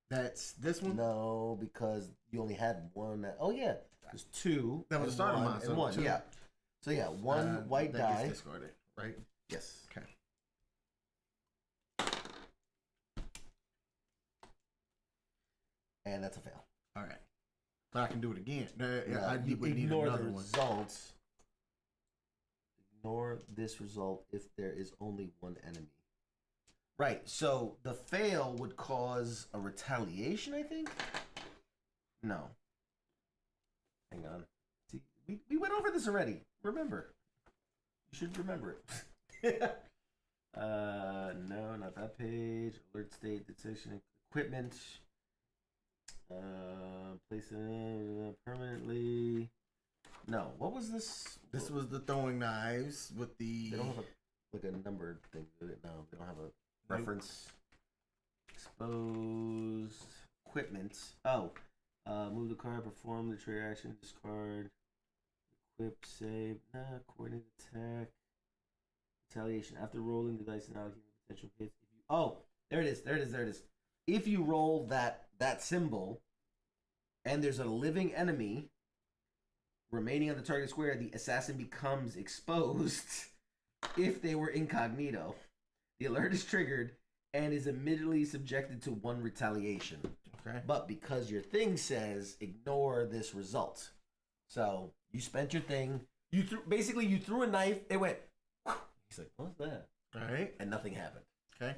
That's this one? No, because you only had one. Oh, yeah. There's 2. That was and the starting one, line, and so 1, 2. yeah. So, yeah, one white that gets die. discarded, right? Yes. Okay. And that's a fail. All right. But I can do it again. Yeah, I you would need ignore the another one. results. Ignore this result if there is only one enemy. Right. So the fail would cause a retaliation, I think? No. Hang on. See, we went over this already. Remember. You should remember it. No, not that page. Alert state, detection, equipment. Place it permanently. No. What was this? This was the throwing knives with the. They don't have a numbered thing. No, they don't have a reference. Exposed equipment. Oh, move the card, perform the trigger action, discard, equip, save, coordinate attack, retaliation. After rolling the dice and allocating potential hits. There it is. If you roll that symbol, and there's a living enemy remaining on the target square, the assassin becomes exposed. If they were incognito, the alert is triggered and is immediately subjected to 1 retaliation. Okay. But because your thing says ignore this result, so you spent your thing. You threw a knife. It went. He's like, what's that? All right. And nothing happened. Okay.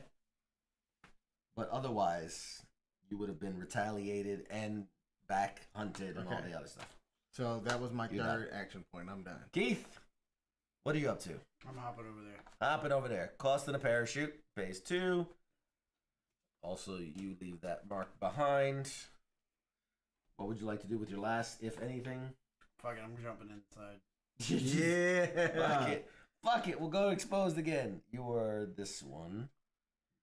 But otherwise, you would have been retaliated and back hunted and all the other stuff. So that was my You're third action point. I'm done. Keith, what are you up to? I'm hopping over there. Hopping over there. Cost in a parachute. Phase 2. Also, you leave that mark behind. What would you like to do with your last, if anything? Fuck it, I'm jumping inside. Yeah. Fuck it. We'll go exposed again. You are this one.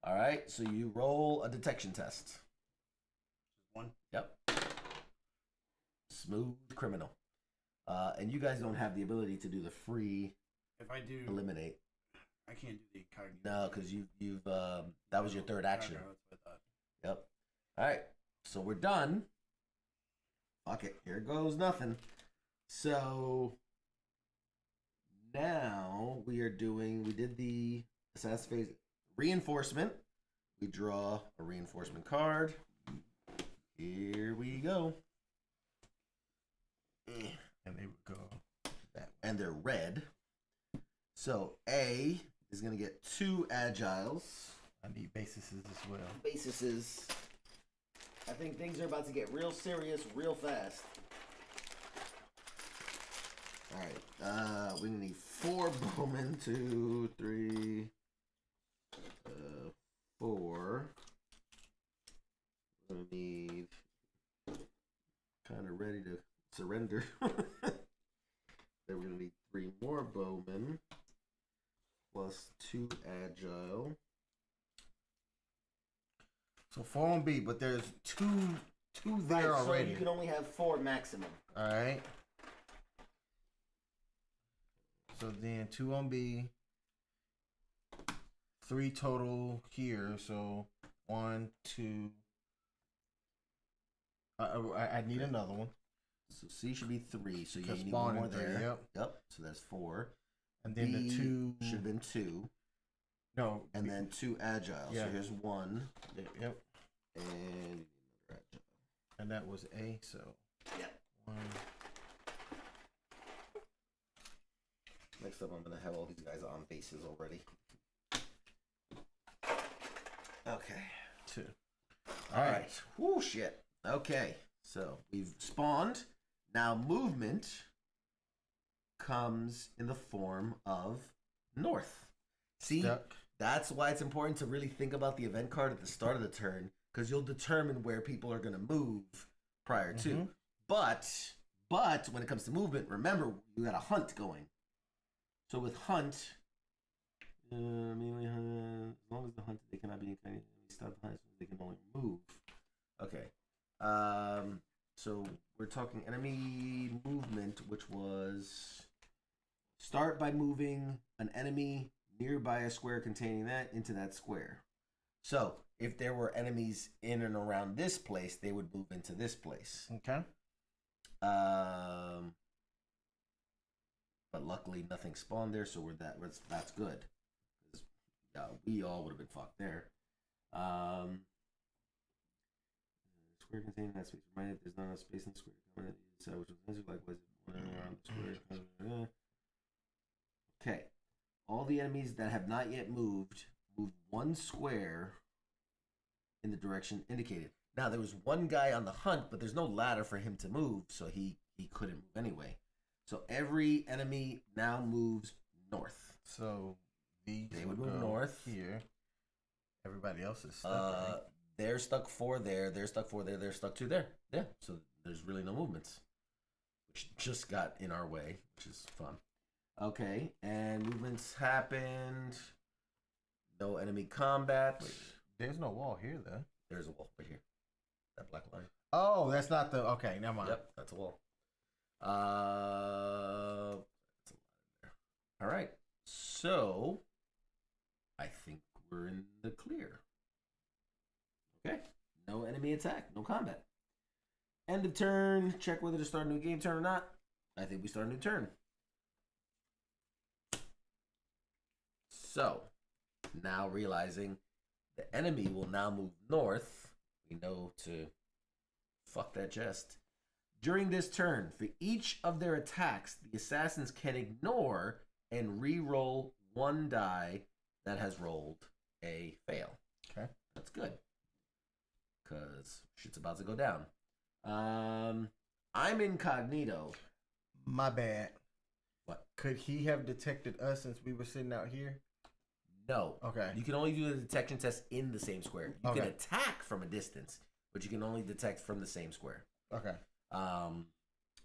All right. So you roll a detection test. 1. Yep. Smooth criminal. And you guys don't have the ability to do the free If I do, eliminate. I can't do the incognito. No, because you've that was your third action. Okay, that's what I thought. Yep. All right. So we're done. Fuck it. Here goes nothing. So now we did the assassin phase reinforcement. We draw a reinforcement card. Here we go. And they would go that way. And they're red. So A is going to get 2 agiles. I need bases as well. Bases. I think things are about to get real serious real fast. Alright, we need 4 bowmen. 2, 3, 4. We're gonna need kind of ready to surrender. Then we're gonna need 3 more bowmen plus 2 agile. So 4 on B, but there's two there already. So you can only have 4 maximum. All right. So then 2 on B, 3 total here. So 1, 2. I need another one. So C should be 3. So Because you need 1 spawn more in 3, there. yep. So that's 4. And then B the 2 should have been 2. No. And then 2 agile. Yeah. So here's 1. Yep. And another agile. And that was A. So Yeah. 1. Next up, I'm gonna have all these guys on bases already. Okay. 2. All right. Whoo, shit. Okay. So we've spawned. Now movement comes in the form of north. See, Stuck. that's why it's important to really think about the event card at the start of the turn, because you'll determine where people are gonna move prior to. But when it comes to movement, remember you got a hunt going. So with hunt, mainly hunt, as long as the hunt they cannot be incognito, stop the hunt, so they can only move. Okay. So we're talking enemy movement, which was start by moving an enemy nearby a square containing that into that square. So if there were enemies in and around this place, they would move into this place. Okay. But luckily nothing spawned there, so that's good. We all would have been fucked there. Square containing that space. Reminded there's not enough space in the square. So which was likewise around the square. Okay. All the enemies that have not yet moved, move 1 square in the direction indicated. Now, there was one guy on the hunt, but there's no ladder for him to move, so he couldn't move anyway. So every enemy now moves north. So these They would would move go north. here. Everybody else is stuck. Right? They're stuck 4 there. They're stuck 4 there. They're stuck 2 there. Yeah, so there's really no movements, which just got in our way, which is fun. Okay, and movements happened. No enemy combat. Wait, there's no wall here, though. There's a wall right here. That black line. Oh, that's not the. Okay, never mind. Yep, that's a wall. That's a lot in there. All right, so I think we're in the clear. Okay, no enemy attack, no combat. End of turn. Check whether to start a new game turn or not. I think we start a new turn. So, now realizing the enemy will now move north, we know to fuck that chest. During this turn, for each of their attacks, the assassins can ignore and re-roll 1 die that has rolled a fail. Okay. That's good. Because shit's about to go down. I'm incognito. My bad. What? Could he have detected us since we were sitting out here? No. Okay. You can only do the detection test in the same square. You can Okay. attack from a distance, but you can only detect from the same square. Okay.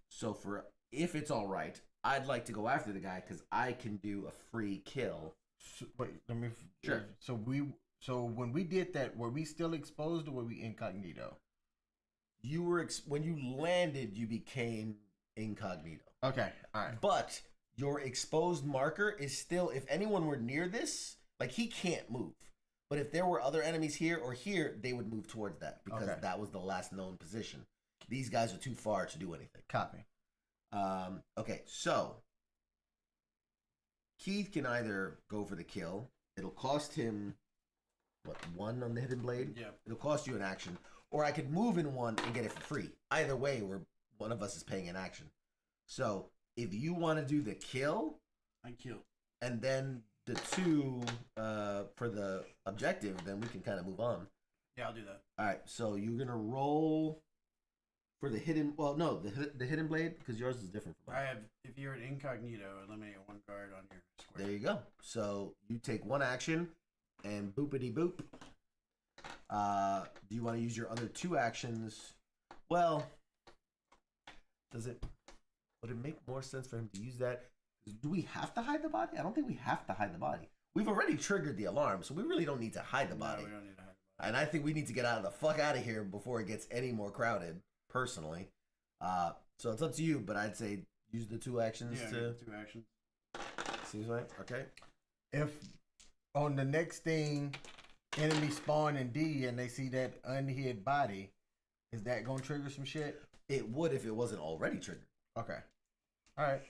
So for if it's all right, I'd like to go after the guy because I can do a free kill. So, wait, let me. Sure. So when we did that, were we still exposed or were we incognito? You were when you landed, you became incognito. Okay. All right. But your exposed marker is still. If anyone were near this, like he can't move. But if there were other enemies here or here, they would move towards that because Okay. that was the last known position. These guys are too far to do anything. Copy. Okay, so Keith can either go for the kill. It'll cost him, 1 on the hidden blade? Yeah. It'll cost you an action. Or I could move in 1 and get it for free. Either way, one of us is paying an action. So if you want to do the kill, I kill. and then the 2 for the objective, then we can kind of move on. Yeah, I'll do that. All right, so you're going to roll for the hidden, the hidden blade, because yours is different from I mine. have, if you're an incognito, eliminate 1 guard on your square. There you go. So you take 1 action and boopity boop. Do you want to use your other 2 actions? Well, would it make more sense for him to use that? Do we have to hide the body? I don't think we have to hide the body. We've already triggered the alarm, so we really don't need to hide the body. No, we don't need to hide the body. And I think we need to get the fuck out of here before it gets any more crowded, personally. So it's up to you, but I'd say use the 2 actions Yeah, to... 2 actions. Seems right? Okay. If on the next thing, enemy spawn in D and they see that unhid body, is that gonna trigger some shit? It would if it wasn't already triggered. Okay. All right.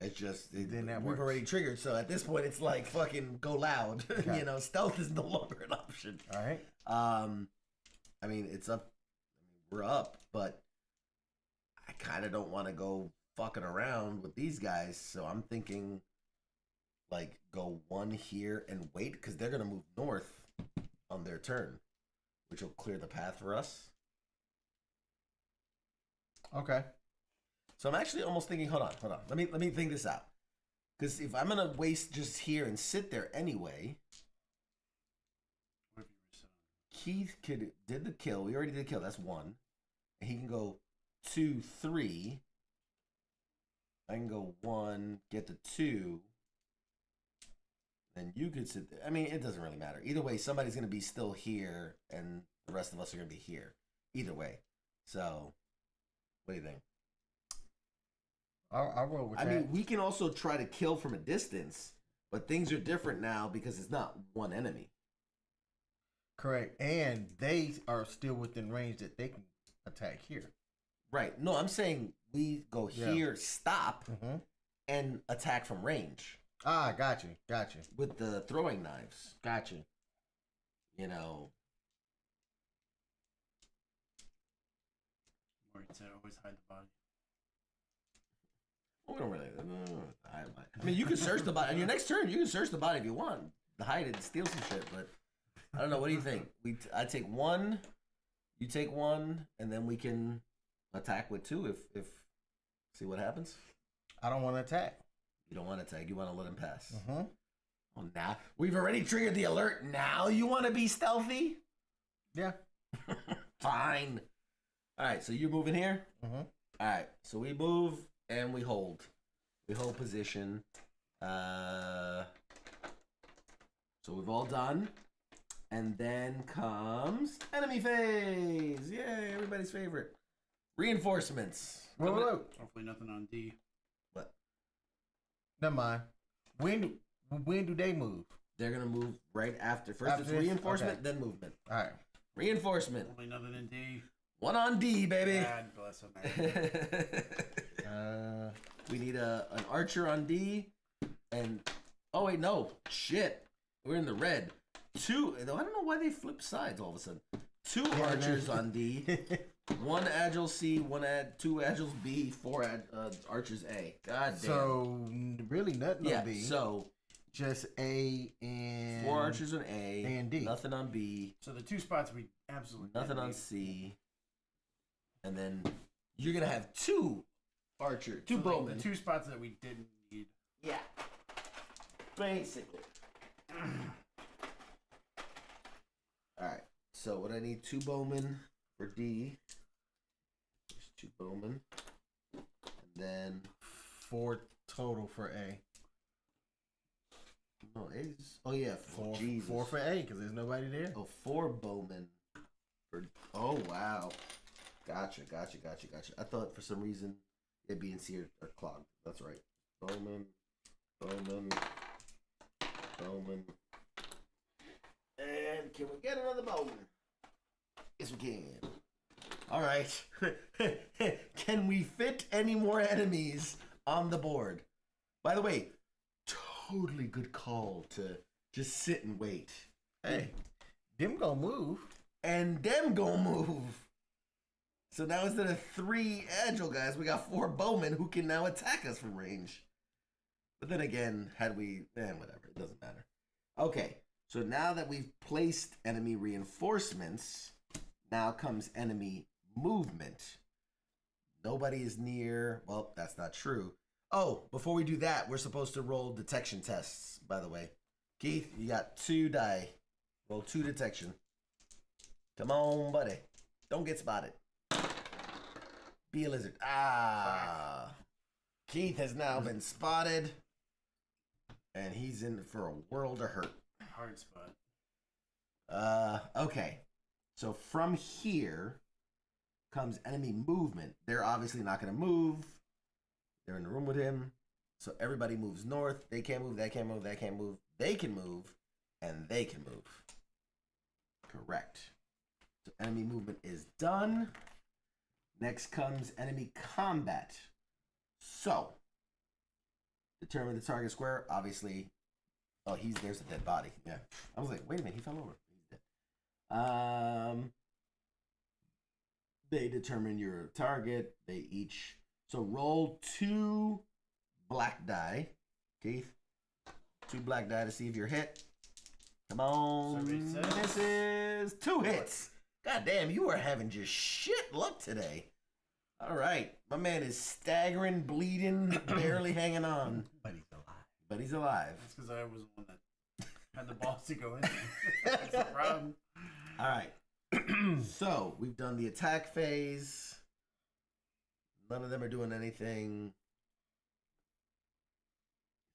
It's just Then that we've works. already triggered, so at this point it's like fucking go loud. Okay. Stealth is no longer an option. All right. I mean it's up. We're up, but I kind of don't want to go fucking around with these guys. So I'm thinking, like, go 1 here and wait because they're gonna move north on their turn, which will clear the path for us. Okay. So I'm actually almost thinking, hold on. Let me think this out. Because if I'm gonna waste just here and sit there anyway, What if you were set on? Keith did the kill. We already did the kill. That's 1, and he can go 2, 3. I can go 1, get the 2. Then you could sit there. I mean, it doesn't really matter. Either way, somebody's gonna be still here, and the rest of us are gonna be here. Either way. So, what do you think? I'll roll with that. I mean, we can also try to kill from a distance, but things are different now because it's not 1 enemy. Correct. And they are still within range that they can attack here. Right. No, I'm saying we go here, stop, Mm-hmm. and attack from range Ah, got you. with the throwing knives. Got you. Or it said always hide the body. We don't really. I mean, you can search the body. On your next turn, you can search the body if you want. hide it and steal some shit, but I don't know. What do you think? I take one, you take one, and then we can attack with two if see what happens. I don't want to attack. You don't want to attack. You want to let him pass. Mm-hmm. Oh, now we've already triggered the alert. Now you want to be stealthy? Yeah. Fine. All right. So you're moving here. Mm-hmm. All right. So we move and we hold. We hold position. So we've all done. And then comes enemy phase. Yay, everybody's favorite. Reinforcements. Whoa. Hopefully nothing on D. What? Never mind. When do they move? They're going to move right after. First After it's this? reinforcement, Okay. then movement. All right. Reinforcement. Hopefully nothing in D. One on D, baby. God bless America. We need an archer on D. And, oh, wait, no. Shit. We're in the red. Two. I don't know why they flip sides all of a sudden. Two archers on D. One agile C, two agiles B, four archers A. God damn. So really nothing yeah, on B. so just A and 4 archers on A and D. Nothing on B. So the 2 spots we absolutely Nothing didn't on need. C. And then you're gonna have 2 So, bowmen. like, the 2 spots that we didn't need. Yeah. Basically. Alright. So what I need 2 bowmen for D. There's 2 bowmen. And then 4 total for A. no A's. Oh yeah, 4. Jesus. 4 for A because there's nobody there. Oh, 4 bowmen. Oh wow. Gotcha. I thought for some reason it'd be in C or clogged. That's right. Bowman. And can we get another bowman? Yes, we can. All right. Can we fit any more enemies on the board? By the way, totally good call to just sit and wait. Hey, them gonna move. And them gonna move. So now instead of 3 agile guys, we got 4 bowmen who can now attack us from range. But then again, whatever, it doesn't matter. Okay, so now that we've placed enemy reinforcements, now comes enemy movement. Nobody is near. Well, that's not true. Oh, before we do that, we're supposed to roll detection tests, by the way. Keith, you got 2 die. Roll 2 detection. Come on, buddy. Don't get spotted. Be a lizard. Keith has now been spotted. And he's in for a world of hurt. Hard spot. Okay. So from here comes enemy movement. They're obviously not going to move. They're in the room with him. So everybody moves north. They can't move. They can't move. They can't move. They can move. And they can move. Correct. So enemy movement is done. Next comes enemy combat. So, determine the target square. Obviously, there's a dead body. Yeah. I was like, wait a minute, he fell over. He's dead. They determine your target. They each. So roll 2 black die. Keith. 2 black die to see if you're hit. Come on. This is 2 hits. God damn, you are having just shit luck today. All right. My man is staggering, bleeding, barely hanging on. But he's alive. That's because I was the one that had the balls to go in there. That's the problem. All right. So, we've done the attack phase. None of them are doing anything.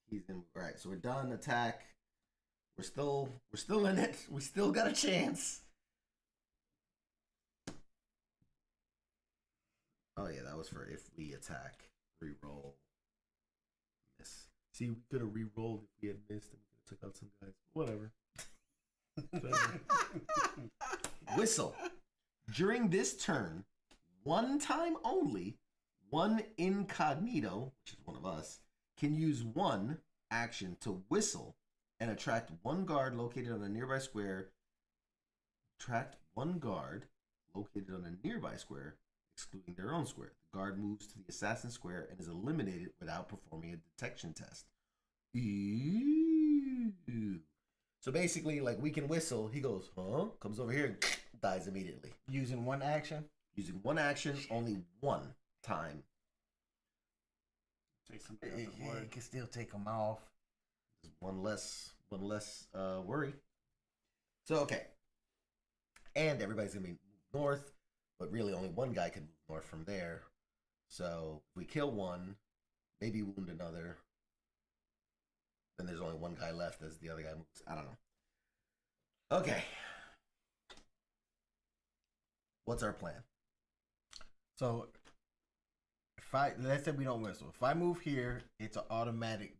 He's in. All right, so we're done attack. We're still in it. We still got a chance. Oh yeah, that was for if we attack, re-roll, miss. See, we could have re-rolled if we had missed and we could have took out some guys. Whatever. Whistle. During this turn, one time only, one incognito, which is one of us, can use one action to whistle and attract one guard located on a nearby square. Attract one guard located on a nearby square, excluding their own square. The guard moves to the assassin square and is eliminated without performing a detection test. Ooh. So basically, like, we can whistle. He goes, huh? Comes over here and dies immediately. Using one action. Using one action, only one time. Take something off the It board. can still take them off. Just one less worry. So, okay. And everybody's going to be north, but really only one guy can move north from there. So if we kill one, maybe wound another, then there's only one guy left as the other guy moves. I don't know. Okay. What's our plan? So let's say we don't whistle. If I move here, it's an automatic.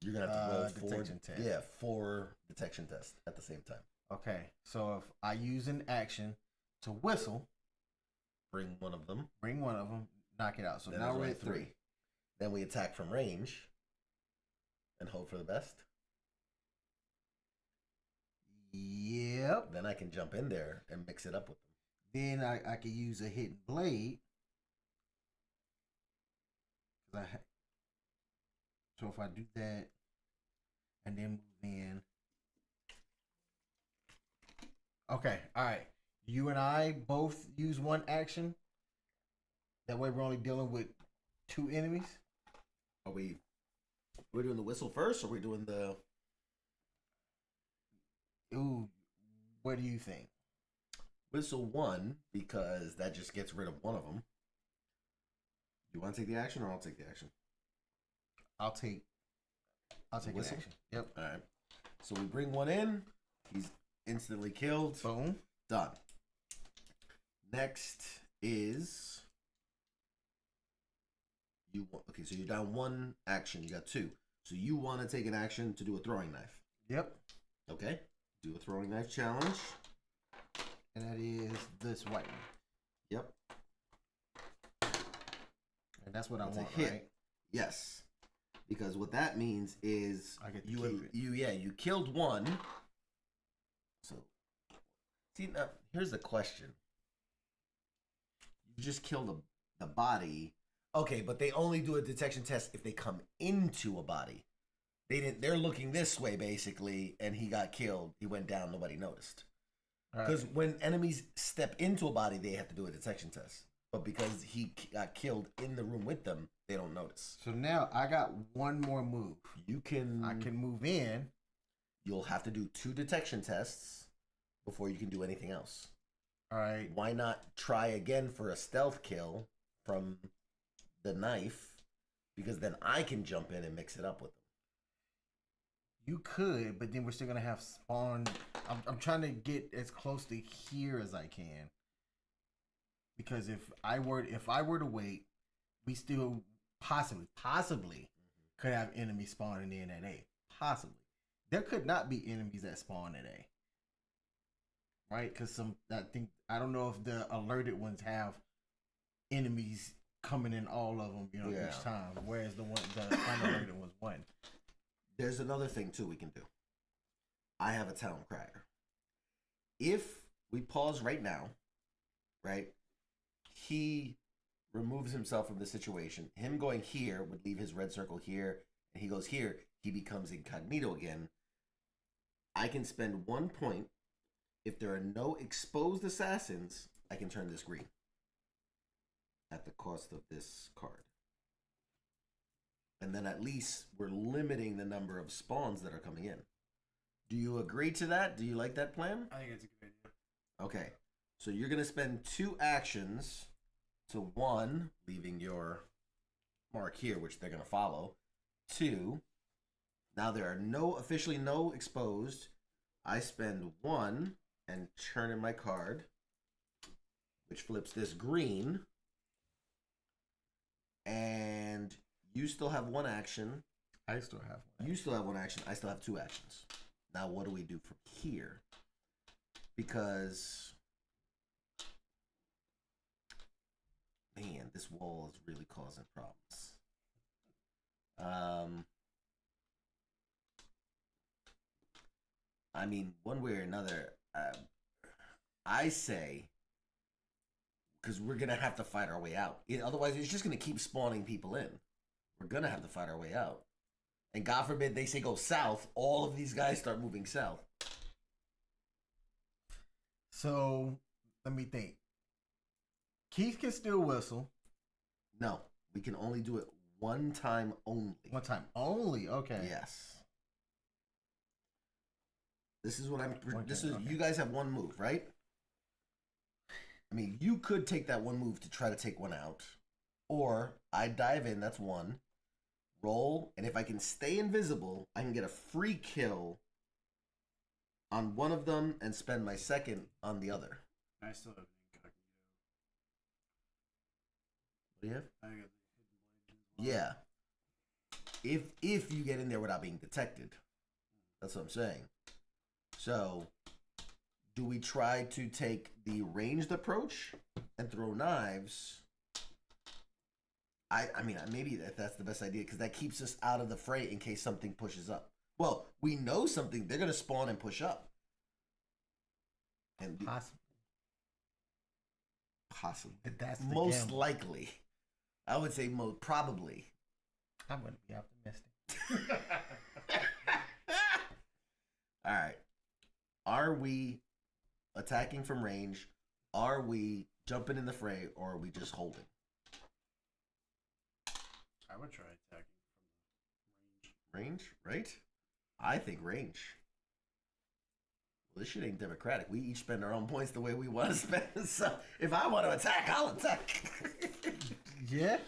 You're going to have to roll detection test. Yeah, 4 detection tests at the same time. Okay, so if I use an action to whistle, Bring one of them. bring one of them, knock it out. So Then now there's we're only at 3. Then we attack from range and hope for the best. Yep. Then I can jump in there and mix it up with them. Then I could use a hidden blade. So if I do that and then move in. Okay, all right. You and I both use one action. That way we're only dealing with 2 enemies. We're doing the whistle first, or are we doing the... Ooh, what do you think? Whistle 1, because that just gets rid of one of them. You want to take the action, or I'll take the action? I'll take an Whistle? action. Yep. All right. So we bring one in. He's instantly killed. Boom. Done. Next is... Okay, so you're down 1 action. You got 2. So you want to take an action to do a throwing knife. Yep. Okay. Do a throwing knife challenge. And that is this white one. Yep. And that's what That's I a want, hit. right? Yes. Because what that means is I get to keep it. you killed one. So see, now here's the question. You just killed the body. Okay, but they only do a detection test if they come into a body. They're looking this way basically, and he got killed. He went down, nobody noticed. Because when enemies step into a body, they have to do a detection test. But because he got killed in the room with them, they don't notice. So now I got one more move. I can move in. You'll have to do 2 detection tests before you can do anything else. All right. Why not try again for a stealth kill from the knife? Because then I can jump in and mix it up with them. You could, but then we're still gonna have spawn. I'm trying to get as close to here as I can. Because if I were to wait, we still possibly could have enemies spawning in at A. Possibly. There could not be enemies that spawn at A. Right? Because I don't know if the alerted ones have enemies coming in, all of them, each time. Whereas the unalerted ones wouldn't. There's another thing too we can do. I have a town crier. If we pause right now, right? He removes himself from the situation. Him going here would leave his red circle here, and he goes here, he becomes incognito again. I can spend 1 point. If there are no exposed assassins, I can turn this green at the cost of this card. And then at least we're limiting the number of spawns that are coming in. Do you agree to that? Do you like that plan? I think it's a good idea. Okay. So you're going to spend 2 actions to 1, leaving your mark here, which they're going to follow. 2, now there are officially no exposed. I spend 1 and turn in my card, which flips this green. And you still have 1 action. I still have one. You still have 1 action. I still have 2 actions. Now what do we do from here? Because, man, this wall is really causing problems. I mean, one way or another, I say, because we're going to have to fight our way out. Otherwise, it's just going to keep spawning people in. We're going to have to fight our way out. And God forbid they say go south, all of these guys start moving south. So let me think. Keith can still whistle. No, we can only do it one time only. One time only. Okay. Yes. This is what I'm. This Okay, is okay. you guys have one move, right? I mean, you could take that one move to try to take one out, or I dive in. That's one. Roll, and if I can stay invisible, I can get a free kill on one of them and spend my second on the other. I still have incognito. What do you have? I got the hidden blade as well. Yeah. If you get in there without being detected. That's what I'm saying. So, do we try to take the ranged approach and throw knives? I mean, maybe that's the best idea because that keeps us out of the fray in case something pushes up. Well, we know something. They're going to spawn and push up. And possibly. That's the Most gamble. likely. I would say probably. I'm going to be optimistic. All right. Are we attacking from range? Are we jumping in the fray? Or are we just holding? I would try attacking from range. Range, right? I think range. Well, this shit ain't democratic. We each spend our own points the way we want to spend. So if I want to attack, I'll attack. Yeah.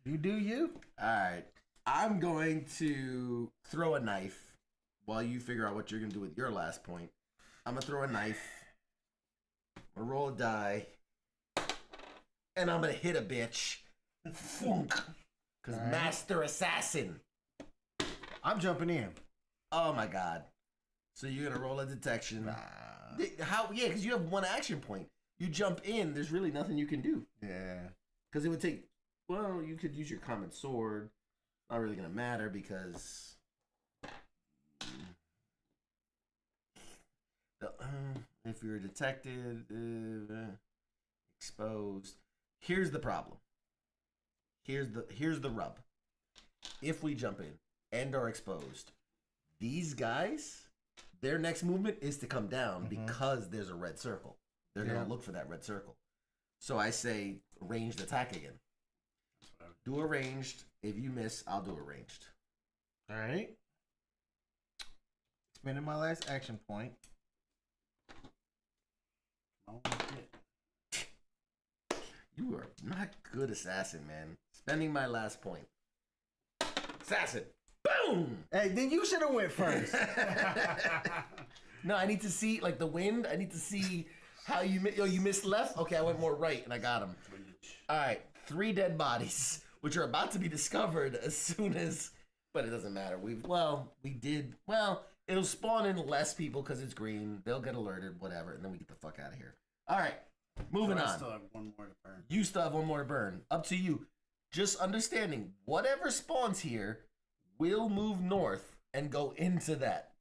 You do you. All right. I'm going to throw a knife while you figure out what you're going to do with your last point. I'm going to throw a knife. I'm going to roll a die. And I'm going to hit a bitch. Funk. Because All right. Master Assassin. I'm jumping in. Oh my God. So you're going to roll a detection. How? Yeah, because you have one action point. You jump in, there's really nothing you can do. Yeah. Because it would take, well, you could use your common sword. Not really going to matter because if you're detected, exposed. Here's the problem. Here's the rub. If we jump in and are exposed, these guys, their next movement is to come down because there's a red circle. They're going to look for that red circle. So I say ranged attack again. Do a ranged. If you miss, I'll do a ranged. All right. Spending my last action point. Come on, hit. You are not good assassin, man. Spending my last point. Assassin. Boom! Hey, then you should have went first. No, I need to see, like, the wind. I need to see how you... you missed left? Okay, I went more right, and I got him. All right. 3 dead bodies, which are about to be discovered as soon as... But it doesn't matter. We did... Well, it'll spawn in less people because it's green. They'll get alerted, whatever, and then we get the fuck out of here. All right. Moving So I on. still have one more to burn. You still have one more to burn. Up to you. Just understanding, whatever spawns here will move north and go into that.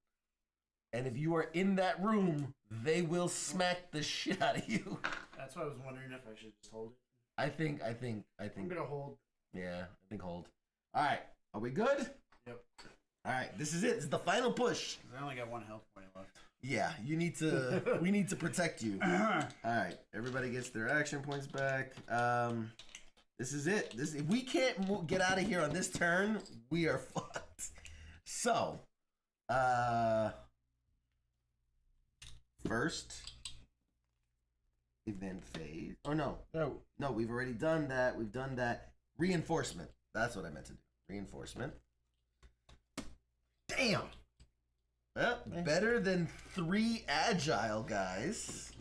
And if you are in that room, they will smack the shit out of you. That's why I was wondering if I should just hold it. I think. I'm gonna hold. Yeah, I think hold. All right, are we good? Yep. All right, this is it. This is the final push. 'Cause I only got 1 health point left. Yeah, you need to. We need to protect you. All right, everybody gets their action points back. This is it. If we can't get out of here on this turn, we are fucked. So, first event phase. Oh no, we've already done that. We've done that. Reinforcement. That's what I meant to do. Reinforcement. Damn. Well, better than 3 agile guys.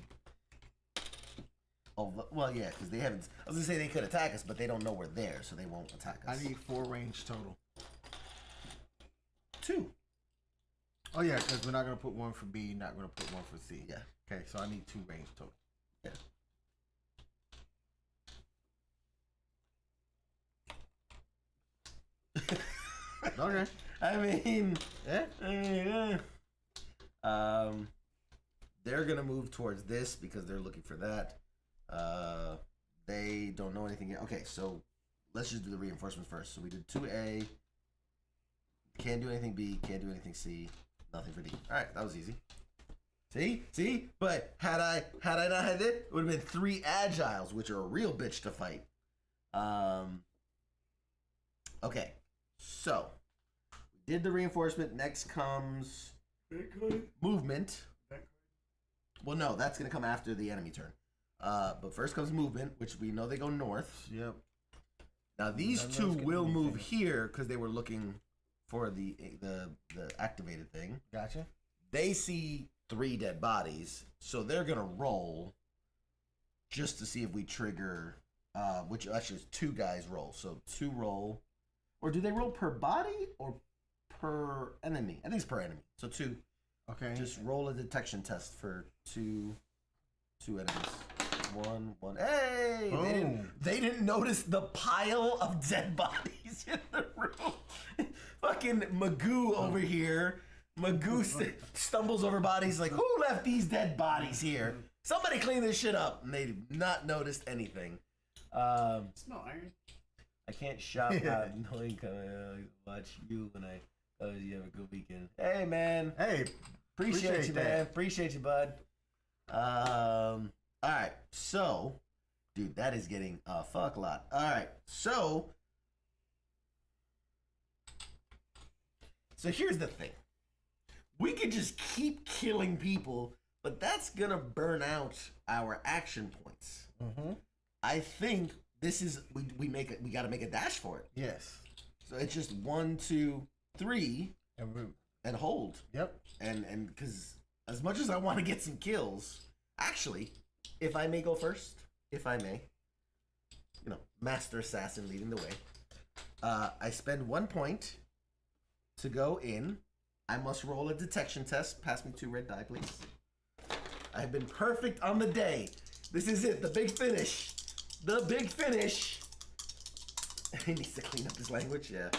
Oh, well, yeah, because they haven't... I was going to say they could attack us, but they don't know we're there, so they won't attack us. I need 4 range total. 2. Oh, yeah, because we're not going to put 1 for B, not going to put 1 for C. Yeah. Okay, so I need 2 range total. Yeah. Okay. I mean... Yeah. They're going to move towards this because they're looking for that. They don't know anything yet. Okay, so let's just do the reinforcements first. So we did 2A, Can't do anything B. Can't do anything C. Nothing for D. All right, that was easy. See? But had I not had it would have been 3 agiles, which are a real bitch to fight. Okay, so we did the reinforcement. Next comes movement. Well, no, that's gonna come after the enemy turn. But first comes movement, which we know they go north. Yep. Now these two will move here because they were looking for the activated thing. Gotcha. They see 3 dead bodies, so they're gonna roll just to see if we trigger. Which actually is 2 guys roll, so 2 roll, or do they roll per body or per enemy? I think it's per enemy. So 2. Okay. Just roll a detection test for 2 enemies. 1. Hey! They didn't notice the pile of dead bodies in the room. Fucking Magoo over here. Magoo stumbles over bodies like, who left these dead bodies here? Somebody clean this shit up. And they did not notice anything. Smell iron. I can't shop out knowing watch you when you have a good weekend. Hey man. Hey, Appreciate you, man. Appreciate you, bud. Alright, so dude, that is getting a fuck lot. Alright, so here's the thing. We could just keep killing people, but that's gonna burn out our action points. Mm-hmm. I think this is we gotta make a dash for it. Yes. So it's just 1, 2, 3 and hold. Yep. And because as much as I want to get some kills, actually, if I may go first, master assassin leading the way. I spend 1 point to go in. I must roll a detection test. Pass me 2 red die, please. I've been perfect on the day. This is it, the big finish. The big finish. He needs to clean up his language, yeah.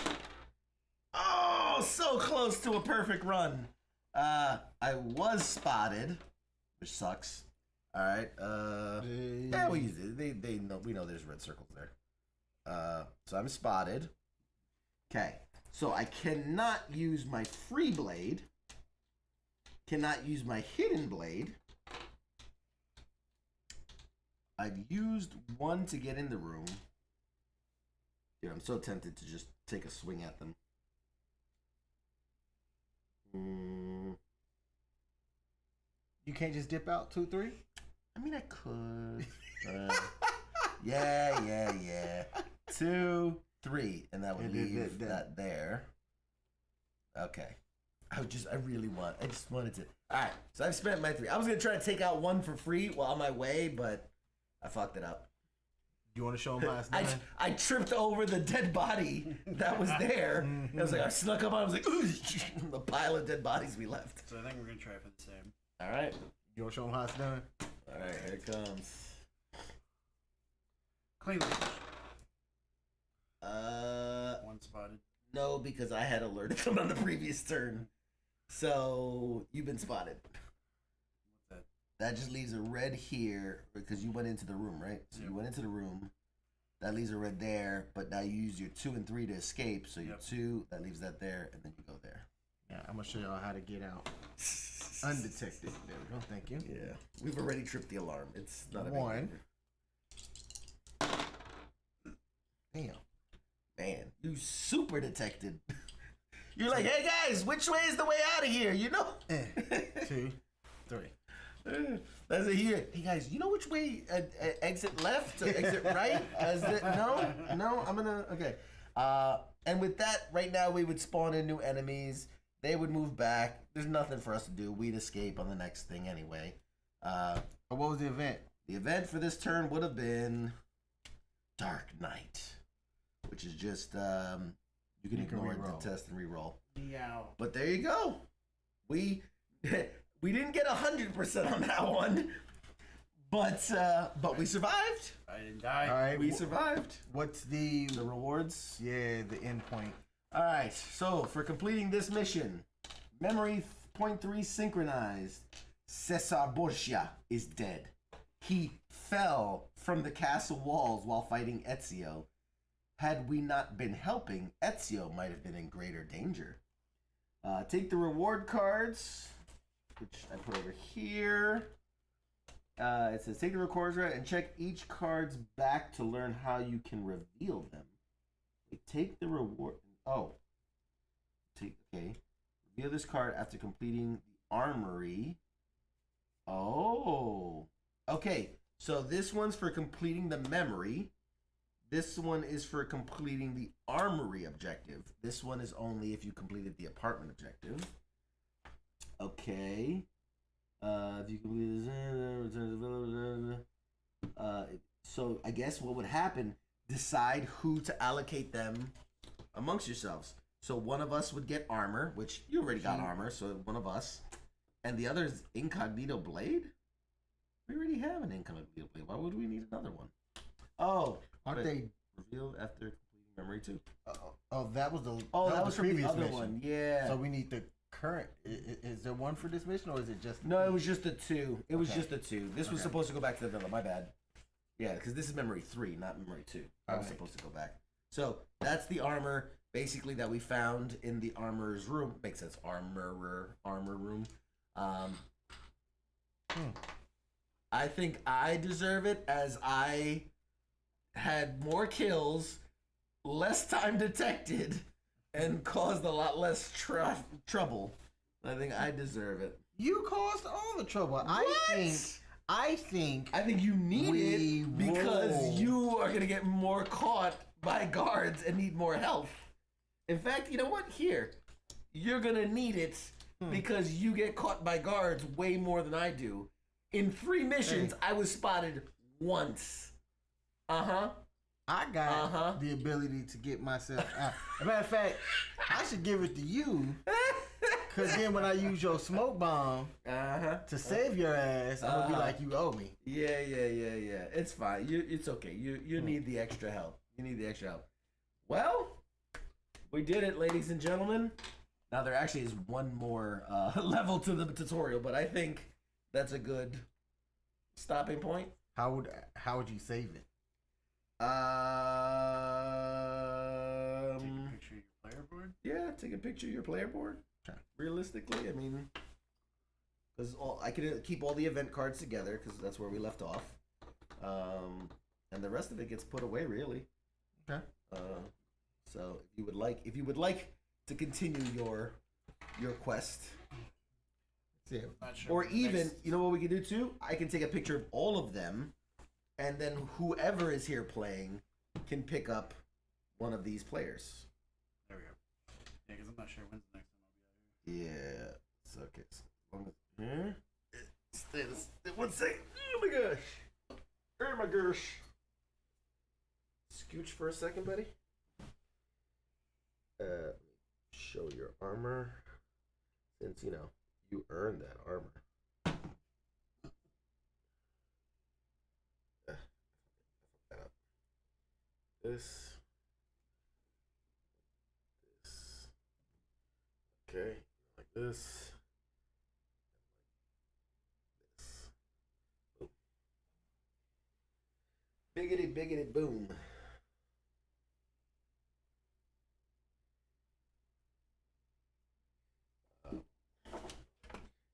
Oh, so close to a perfect run. I was spotted, which sucks. All right. Yeah, we use it. They know. We know there's red circles there. So I'm spotted. Okay. So I cannot use my free blade. Cannot use my hidden blade. I've used 1 to get in the room. Dude, I'm so tempted to just take a swing at them. You can't just dip out 2, 3? I mean, I could. Yeah. 2, 3, and that would leave that there. Okay. I just wanted to. All right, so I've spent my 3. I was gonna try to take out 1 for free while on my way, but I fucked it up. You want to show them how it's done? I tripped over the dead body that was there. I was like, I snuck up on it. I was like, ooh, the pile of dead bodies we left. So I think we're gonna try for the same. All right. You want to show them how it's done? All right, here it comes. Clean language. 1 spotted. No, because I had alerted them on the previous turn. So you've been spotted. What's that? That just leaves a red here because you went into the room, right? So you went into the room. That leaves a red there, but now you use your 2 and 3 to escape. So your 2, that leaves that there, and then you go there. Yeah, I'm gonna show y'all how to get out undetected. There we go. Thank you. Yeah, we've already tripped the alarm. It's not a 1. Damn, man, you super detected. You're like, hey guys, which way is the way out of here? You know? 2, 3. That's it here. Hey guys, you know which way exit left or exit right? No, I'm gonna okay. And with that, right now we would spawn in new enemies. They would move back. There's nothing for us to do. We'd escape on the next thing anyway. What was the event? The event for this turn would have been Dark Knight, which is just you can ignore the test and reroll. Yeah. But there you go. We didn't get 100% on that one, but we survived. I didn't die. All right, We survived. What's the rewards? Yeah, the end point. All right. So for completing this mission, memory point 3 synchronized. Cesar Borgia is dead. He fell from the castle walls while fighting Ezio. Had we not been helping, Ezio might have been in greater danger. Take the reward cards, which I put over here. It says take the records right and check each card's back to learn how you can reveal them. Take the reward. Oh. Okay. Reveal this card after completing the armory. Oh. Okay. So this one's for completing the memory. This one is for completing the armory objective. This one is only if you completed the apartment objective. Okay. If you complete so I guess what would happen, decide who to allocate them amongst yourselves. So one of us would get armor, which you already got armor, so one of us. And the other is incognito blade? We already have an incognito blade. Why would we need another one? Oh, aren't they revealed after completing memory too? That was the that was the from the previous other mission. one. Yeah. So we need the current. Is there one for this mission, or is it just? No, it was just the two. It was just the two. This was Okay. supposed to go back to the villa. My bad. Yeah, because this is memory 3, not memory 2. I was Alright. supposed to go back. So that's the armor, basically, that we found in the armorer's room. Makes sense. Armor room. I think I deserve it, as I had more kills, less time detected, and caused a lot less trouble. I think I deserve it. You caused all the trouble. I think you need we it because roll. you are gonna get more caught by guards and need more health. In fact, you know what? Here, you're gonna need it because you get caught by guards way more than I do. In 3 missions, I was spotted once. I got the ability to get myself out. As a matter of fact, I should give it to you. Because then when I use your smoke bomb to save your ass, I'm going to be like, you owe me. Yeah. It's fine. It's okay. You need the extra help. You need the extra help. Well, we did it, ladies and gentlemen. Now, there actually is one more level to the tutorial, but I think that's a good stopping point. How would you save it? Take a picture of your player board. Yeah, take a picture of your player board. Okay. Realistically, I mean, because I can keep all the event cards together because that's where we left off, and the rest of it gets put away, really. Okay. So if you would like to continue your quest, Yeah. Not sure or what the even next- you know what we can do too, I can take a picture of all of them, and then whoever is here playing can pick up one of these players. There we go. Yeah, because I'm not sure when's the next time I'll be out here. Yeah, it's okay. So as long as, stay 1 second. Oh my gosh. Oh my gosh. Scooch for a second, buddy. Show your armor. Since, you earned that armor. That up. This. Okay, like this. Oh. Biggity boom.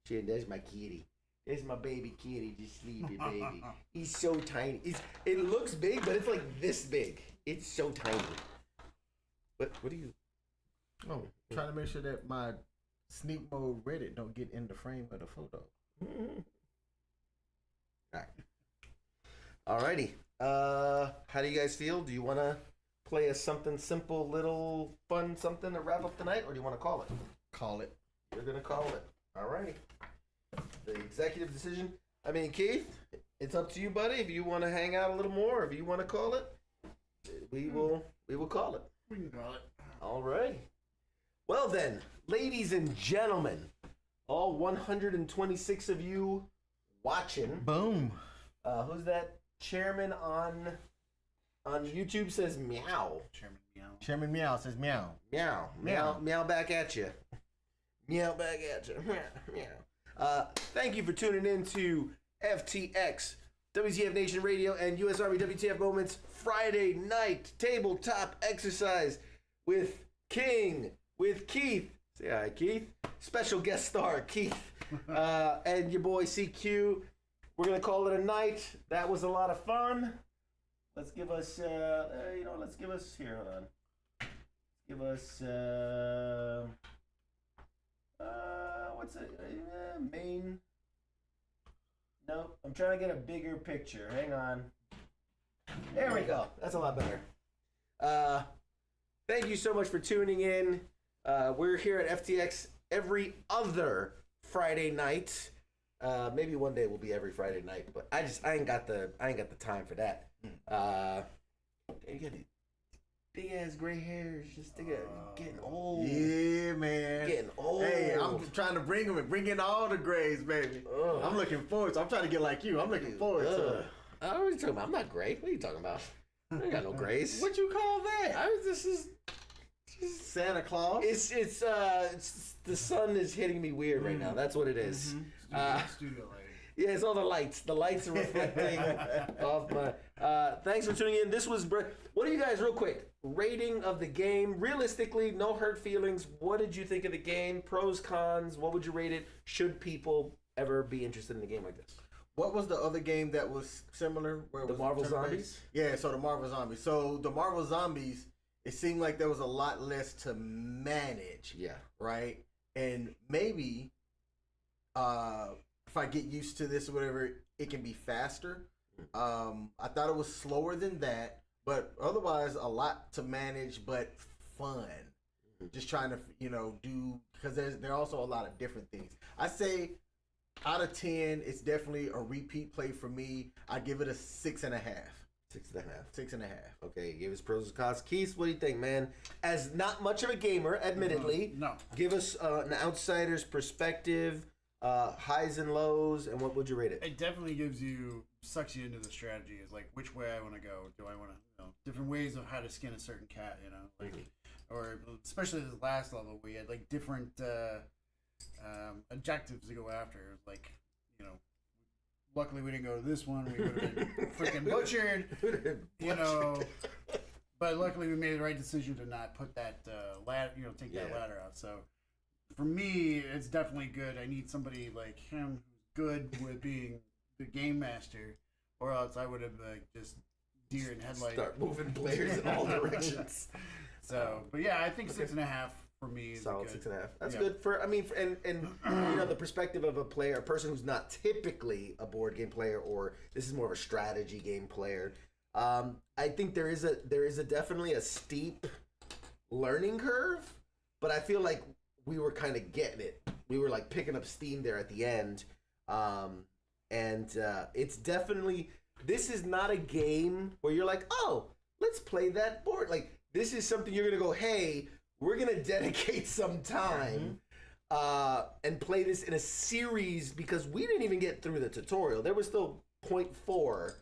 Shit, that's my kitty. That's my baby kitty just sleeping, baby. He's so tiny. It looks big, but it's like this big. It's so tiny. What do you... Oh, trying to make sure that my sneak mode Reddit don't get in the frame of the photo. Alrighty. How do you guys feel? Do you want to play a something simple, little fun something to wrap up the night, or do you want to call it? Call it. You're gonna call it. Alrighty. The executive decision. I mean, Keith, it's up to you, buddy. If you want to hang out a little more, if you want to call it, we will call it. We can call it. Alright. Well then, ladies and gentlemen, all 126 of you watching. Boom. Who's that chairman on YouTube says meow. Chairman Meow. Chairman Meow says meow. Meow. Meow. Meow back at you. Meow back at you. Meow. Thank you for tuning in to FTX, WTF Nation Radio, and US Army WTF Moments Friday night tabletop exercise with King, with Keith, Say hi, Keith. Special guest star, Keith. And your boy CQ. We're going to call it a night. That was a lot of fun. Let's give us, let's give us, here, hold on. Give us, what's it? Main. Nope. I'm trying to get a bigger picture. Hang on. There we go. That's a lot better. Thank you so much for tuning in. We're here at FTX every other Friday night. Maybe one day will be every Friday night, but I ain't got the time for that. You got these big ass gray hairs, just getting old. Yeah, man. Getting old. Hey, I'm trying to bring in all the grays, baby. I'm looking forward to. I'm trying to get like you. I'm looking forward to it. What are you talking about? I'm not gray. What are you talking about? I ain't got no grays. What you call that? This is Santa Claus. it's the sun is hitting me weird right now. That's what it is. Studio lighting. Yeah, it's all the lights. The lights are reflecting off my. Thanks for tuning in. This was. What do you guys, real quick, rating of the game? Realistically, no hurt feelings. What did you think of the game? Pros, cons. What would you rate it? Should people ever be interested in a game like this? What was the other game that was similar? Where it The was Marvel turn-based? Zombies? Yeah, so the Marvel Zombies. So the Marvel Zombies, it seemed like there was a lot less to manage. Yeah. Right? And maybe if I get used to this or whatever, it can be faster. I thought it was slower than that, but otherwise a lot to manage, but fun. Just trying to, do, because there are also a lot of different things. I say out of 10, it's definitely a repeat play for me. I give it a 6.5. 6.5. 6.5. Okay, give us pros and cons. Keith, what do you think, man? As not much of a gamer, admittedly, No. give us an outsider's perspective, highs and lows, and what would you rate it? It definitely sucks you into the strategy. Is like which way I want to go. Do I want to, different ways of how to skin a certain cat, or especially this last level, we had like different objectives to go after. It was like, luckily we didn't go to this one. We would have been freaking butchered, But luckily we made the right decision to not put that ladder, take that ladder out. So for me, it's definitely good. I need somebody like him who's good with being the game master, or else I would have just deer in headlights. Start moving players in all directions. So, but yeah, I think 6.5 for me is Solid good. 6.5. That's good for. And the perspective of a person who's not typically a board game player, or this is more of a strategy game player. I think there is a definitely a steep learning curve, but I feel like we were kind of getting it. We were like picking up steam there at the end, and it's definitely. This is not a game where you're like, oh, let's play that board. Like, this is something you're gonna go, hey, we're gonna dedicate some time and play this in a series, because we didn't even get through the tutorial. There was still 0.4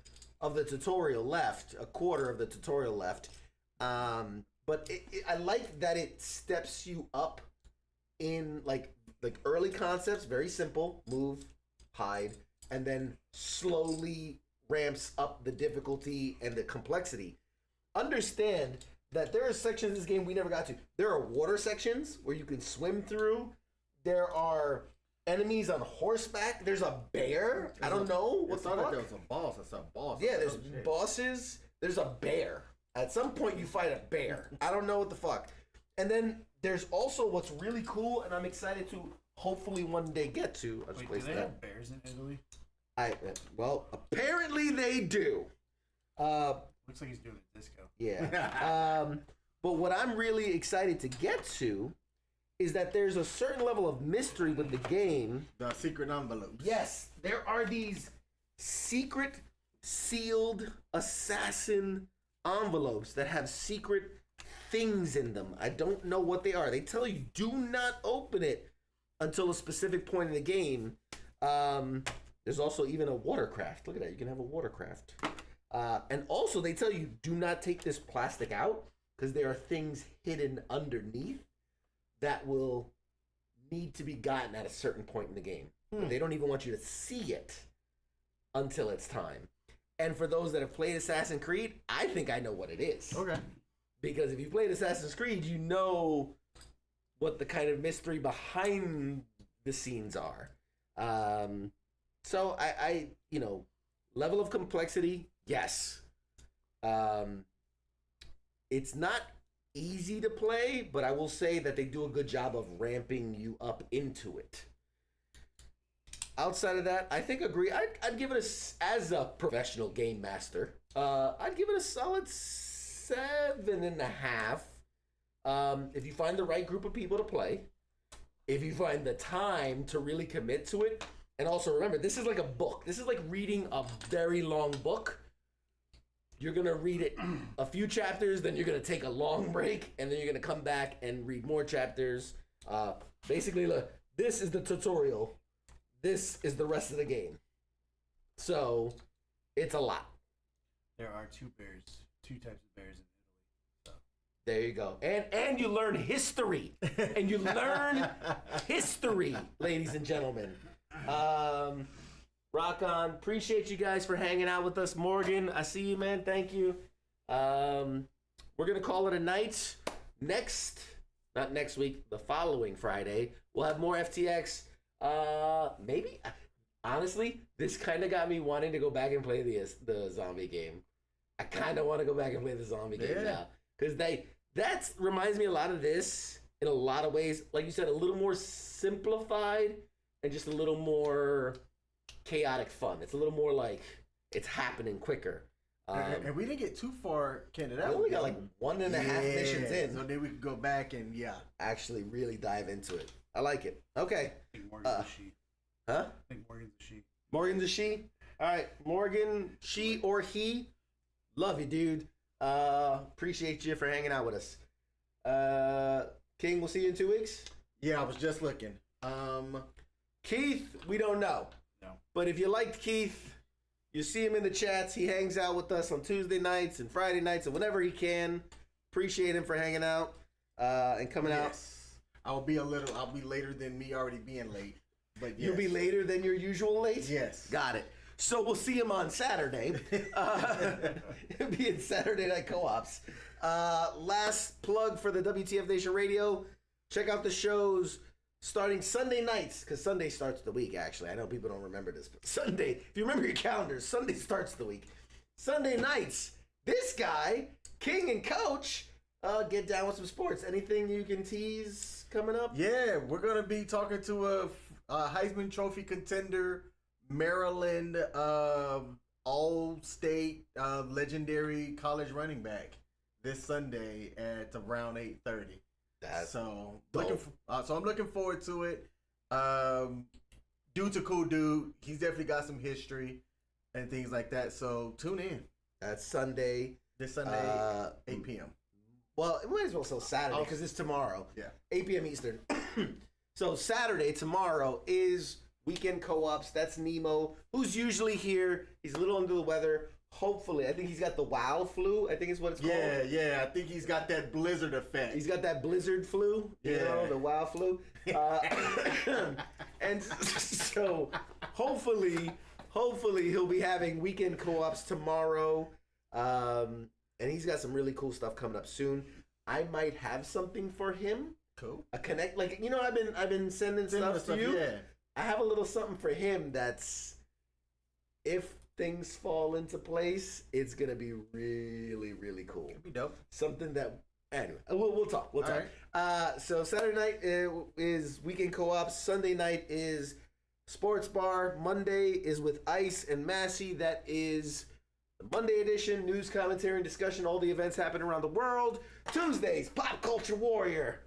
of the tutorial left, a quarter of the tutorial left. But I like that it steps you up in like early concepts, very simple, move, hide, and then slowly ramps up the difficulty and the complexity. Understand that there are sections of this game we never got to. There are water sections where you can swim through. There are enemies on horseback. There's a bear. I don't know what the fuck. There was a boss. I saw a boss. Yeah, there's bosses. There's a bear. At some point, you fight a bear. I don't know what the fuck. And then there's also what's really cool, and I'm excited to hopefully one day get to. I'll just Wait, place do they that. have bears in Italy? Well, apparently they do. Looks like he's doing a disco. Yeah. But what I'm really excited to get to is that there's a certain level of mystery with the game. The secret envelopes. Yes, there are these secret sealed assassin envelopes that have secret things in them. I don't know what they are. They tell you do not open it until a specific point in the game. There's also even a watercraft. Look at that. You can have a watercraft. And also they tell you do not take this plastic out, because there are things hidden underneath that will need to be gotten at a certain point in the game. But they don't even want you to see it until it's time. And for those that have played Assassin's Creed, I think I know what it is. Okay. Because if you played Assassin's Creed, you know what the kind of mystery behind the scenes are. So I level of complexity, yes. It's not easy to play, but I will say that they do a good job of ramping you up into it. Outside of that, I think agree. I'd give it as a professional game master. I'd give it a solid 7.5. If you find the right group of people to play, if you find the time to really commit to it, and also remember, this is like a book. This is like reading a very long book. You're gonna read it a few chapters, then you're gonna take a long break, and then you're gonna come back and read more chapters. Basically, look, this is the tutorial. This is the rest of the game. So, it's a lot. There are two types of bears in Italy. So. There you go. And you learn history. And you learn history, ladies and gentlemen. Rock on. Appreciate you guys for hanging out with us. Morgan, I see you, man. Thank you. We're going to call it a night. Not next week, the following Friday, we'll have more FTX. Maybe, honestly, this kind of got me wanting to go back and play the zombie game. I kind of want to go back and play the zombie game now. Because that reminds me a lot of this in a lot of ways. Like you said, a little more simplified and just a little more chaotic fun. It's a little more like it's happening quicker. And we didn't get too far, Canada. We only got like 1.5 missions in. So then we could go back and actually really dive into it. I like it. Okay. I think Morgan's a she. Huh? I think Morgan's a she. Morgan's a she? All right. Morgan, she or he. Love you, dude. Appreciate you for hanging out with us. King, we'll see you in 2 weeks. Yeah, I was just looking. Keith, we don't know. No. But if you liked Keith, you see him in the chats. He hangs out with us on Tuesday nights and Friday nights and whenever he can. Appreciate him for hanging out and coming out. I'll be later than me already being late. But yes. You'll be later than your usual late? Yes. Got it. So we'll see him on Saturday. It'll be in Saturday Night Co-ops. Last plug for the WTF Nation Radio. Check out the shows starting Sunday nights, because Sunday starts the week, actually. I know people don't remember this, but Sunday, if you remember your calendars, Sunday starts the week. Sunday nights, this guy, King and Coach, get down with some sports. Anything you can tease coming up? Yeah, we're going to be talking to a Heisman Trophy contender, Maryland All-State legendary college running back this Sunday at around 8:30. So I'm looking forward to it. Dude's a cool dude. He's definitely got some history and things like that. So tune in. That's Sunday. This Sunday, 8 p.m. Well, it might as well say Saturday because it's tomorrow. Yeah. 8 p.m. Eastern. So Saturday, tomorrow, is Weekend Co-ops. That's Nemo, who's usually here. He's a little under the weather. Hopefully, I think he's got the WoW flu, I think is what it's called. Yeah, I think he's got that blizzard effect. He's got that blizzard flu, you know, the WoW flu. And so, hopefully he'll be having Weekend Co-ops tomorrow. And he's got some really cool stuff coming up soon. I might have something for him. Cool. A connect, like, you know, I've been sending stuff to you. Yeah. I have a little something for him that's, if things fall into place, it's gonna be really, really cool. It'd be dope. Something that, anyway, we'll talk. We'll talk. Right. So Saturday night is Weekend Co-ops. Sunday night is Sports Bar. Monday is with Ice and Massey. That is the Monday edition, news, commentary, and discussion. All the events happening around the world. Tuesdays, Pop Culture Warrior.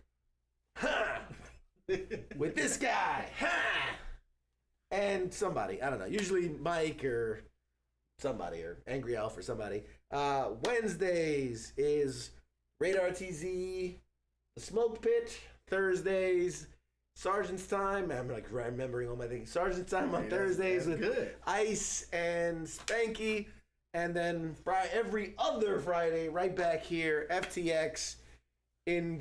With this guy. And somebody, I don't know, usually Mike or somebody, or Angry Elf or somebody. Wednesdays is Radar TZ, The Smoke Pit. Thursdays, Sergeant's Time. I'm like remembering all my things. Sergeant's Time on Thursdays with Ice and Spanky. And then every other Friday, right back here, FTX in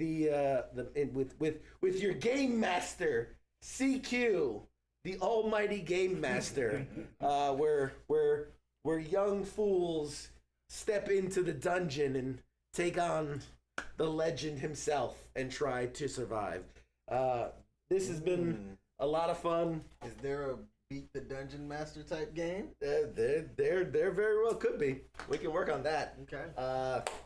with your game master, CQ. The almighty game master, where young fools step into the dungeon and take on the legend himself and try to survive. This has been a lot of fun. Is there a beat the dungeon master type game? There very well could be. We can work on that. Okay.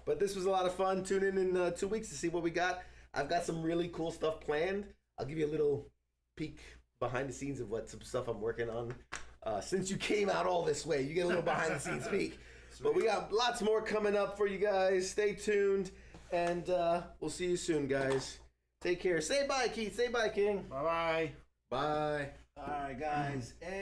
But this was a lot of fun. Tune in 2 weeks to see what we got. I've got some really cool stuff planned. I'll give you a little peek behind the scenes of what some stuff I'm working on. Since you came out all this way, you get a little behind the scenes peek. But we got lots more coming up for you guys. Stay tuned, and we'll see you soon, guys. Take care. Say bye, Keith. Say bye, King. Bye-bye. Bye. All right, guys. And